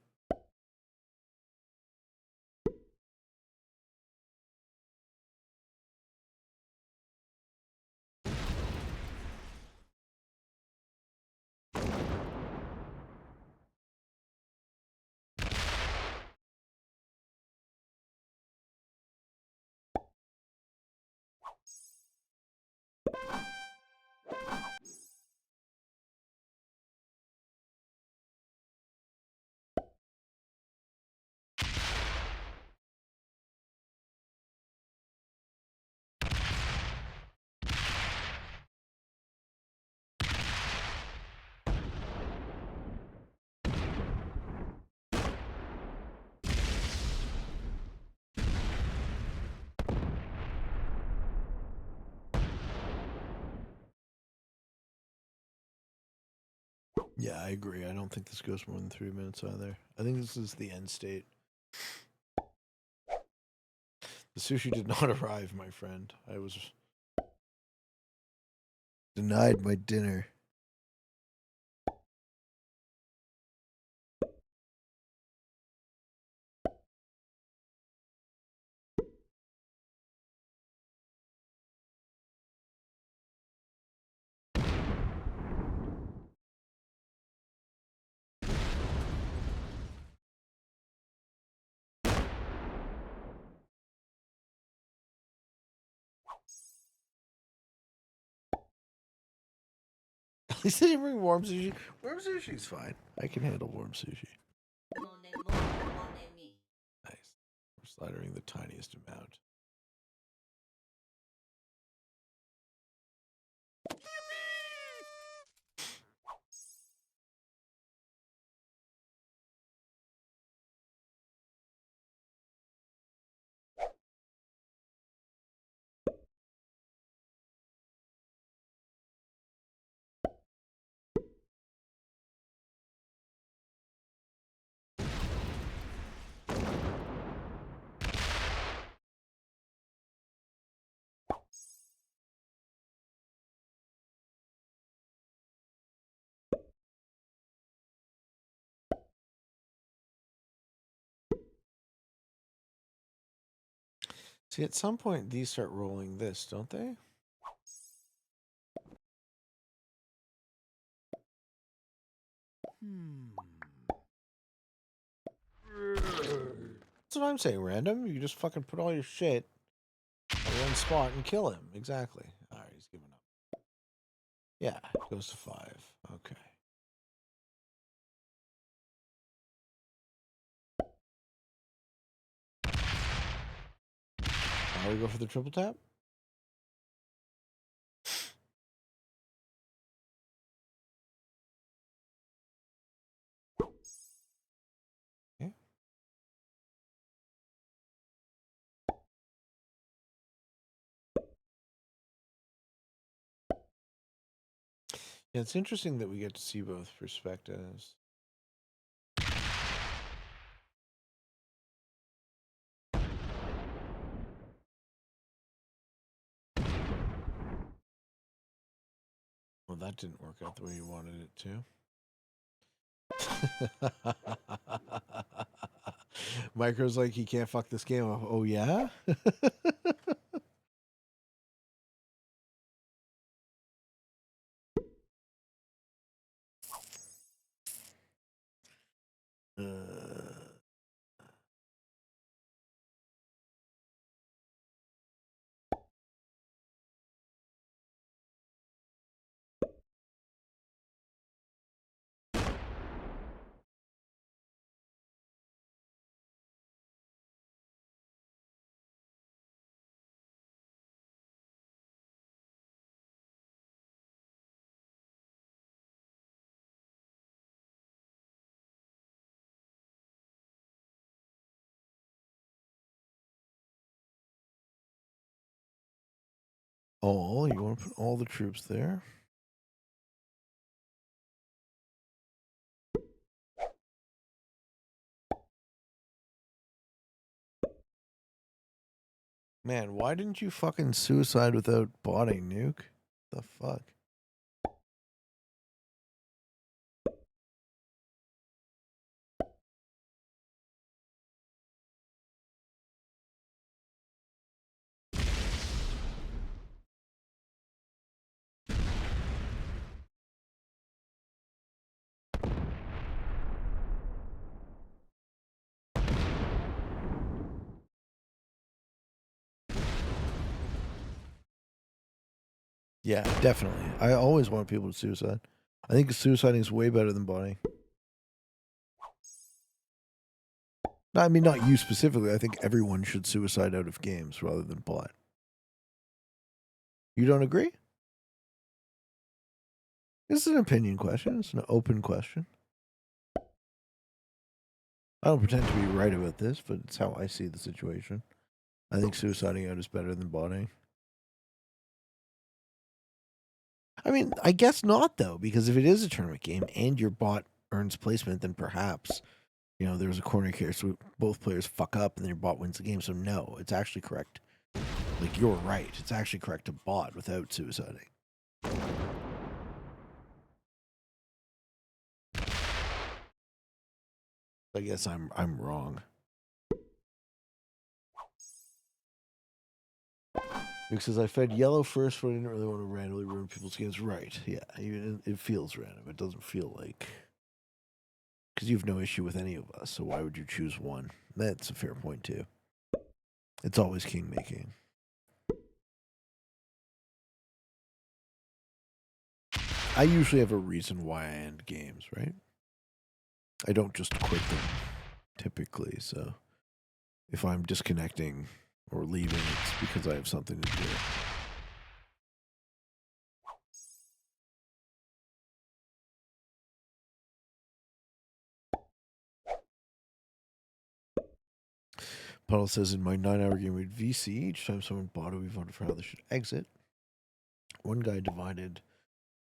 Yeah, I agree. I don't think this goes more than 3 minutes either. I think this is the end state. The sushi did not arrive, my friend. I was denied my dinner. At least they didn't bring warm sushi. Warm sushi's fine. I can handle warm sushi. Mon amour, mon ami. Nice. We're sliding the tiniest amount. See, at some point, these start rolling this, don't they? That's what I'm saying, random. You just fucking put all your shit on one spot and kill him. Exactly. All right, he's giving up. Yeah, it goes to 5. Okay. Now we go for the triple tap. Okay. Yeah, it's interesting that we get to see both perspectives. Well, that didn't work out the way you wanted it to. Micro's like, he can't fuck this game up. Oh, yeah? all. You want to put all the troops there. Man, why didn't you fucking suicide without botting, Nuke? The fuck? Yeah, definitely. I always want people to suicide. I think suiciding is way better than botting. No, I mean, not you specifically. I think everyone should suicide out of games rather than bot. You don't agree? This is an opinion question. It's an open question. I don't pretend to be right about this, but it's how I see the situation. I think suiciding out is better than botting. I mean, I guess not, though, because if it is a tournament game and your bot earns placement, then perhaps, you know, there's a corner case where both players fuck up and then your bot wins the game. So, no, it's actually correct. Like, you're right. It's actually correct to bot without suiciding. I guess I'm wrong. Because I fed yellow first, but I didn't really want to randomly ruin people's games. Right, yeah. It feels random. It doesn't feel like... Because you have no issue with any of us, so why would you choose one? That's a fair point, too. It's always king-making. I usually have a reason why I end games, right? I don't just quit them, typically, so... If I'm disconnecting or leaving, it's because I have something to do. Puddle says, in my 9-hour game with VC, each time someone bought it, we voted for how they should exit. One guy divided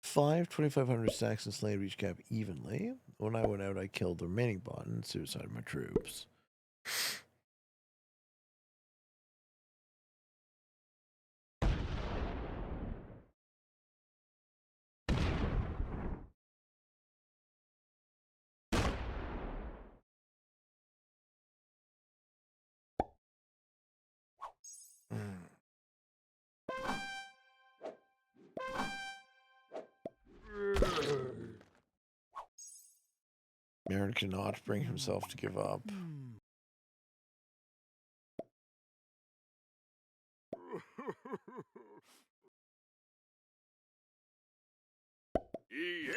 2,500 stacks and slayed each cap evenly. When I went out, I killed the remaining bot and suicided my troops. Merritt cannot bring himself to give up. Yeah.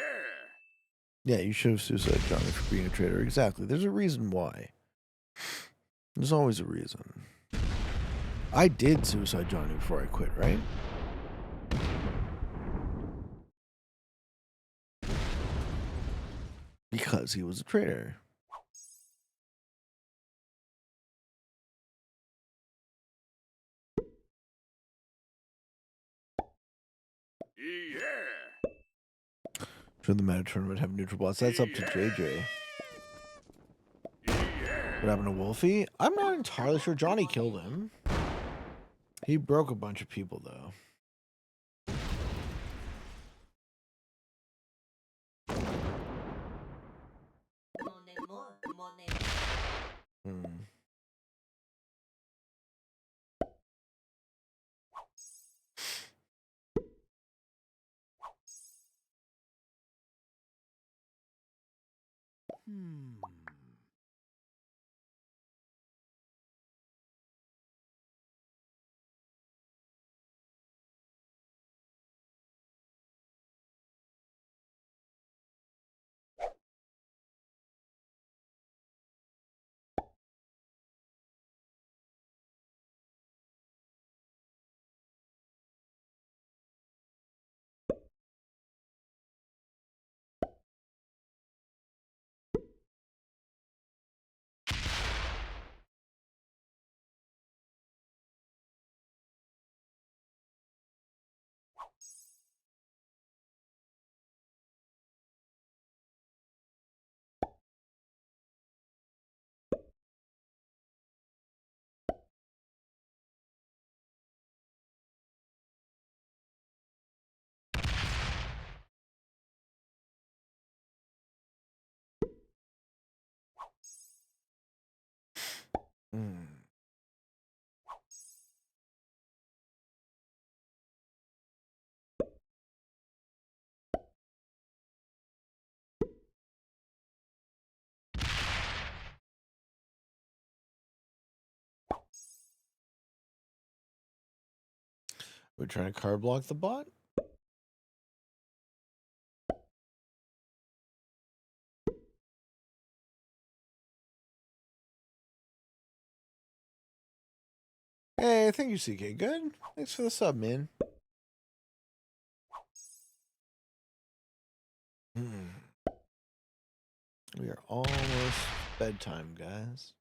Yeah, you should have suicided Johnny for being a traitor. Exactly. There's a reason why. There's always a reason. I did suicide Johnny before I quit, right? Because he was a traitor. Yeah. Should the meta tournament have neutral bots? That's up to JJ. Yeah. What happened to Wolfie? I'm not entirely sure. Johnny killed him. He broke a bunch of people, though. Hmm. Mm. We're trying to card block the bot. Hey, thank you, CK. Good. Thanks for the sub, man. We are almost bedtime, guys.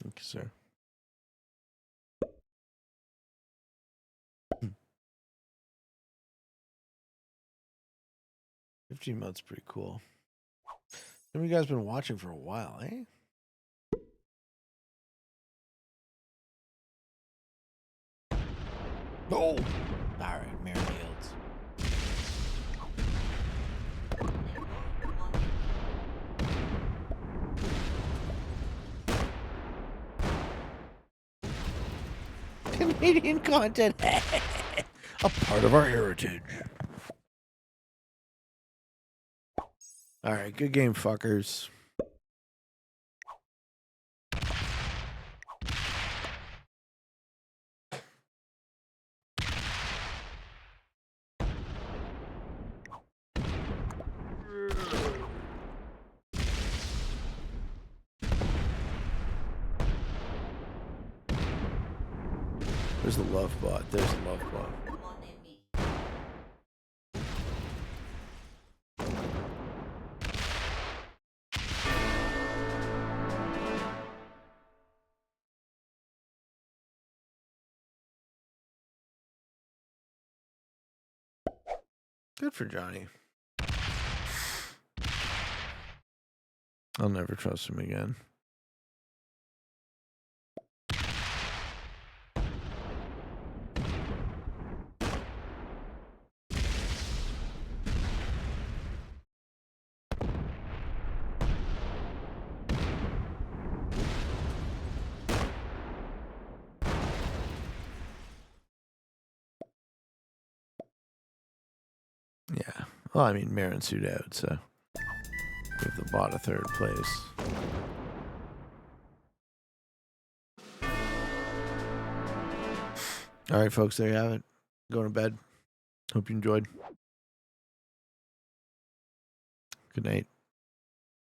Thank you, sir. 15 months, pretty cool. Some of you guys been watching for a while, eh? Oh! Alright, Mary Yields. Canadian content. A part of our heritage. Alright, good game, fuckers. There's the love bot. There's the love bot. Good for Johnny. I'll never trust him again. Yeah. Well, I mean, Marin suit out, so give the bot a third place. All right, folks, there you have it. Going to bed. Hope you enjoyed. Good night.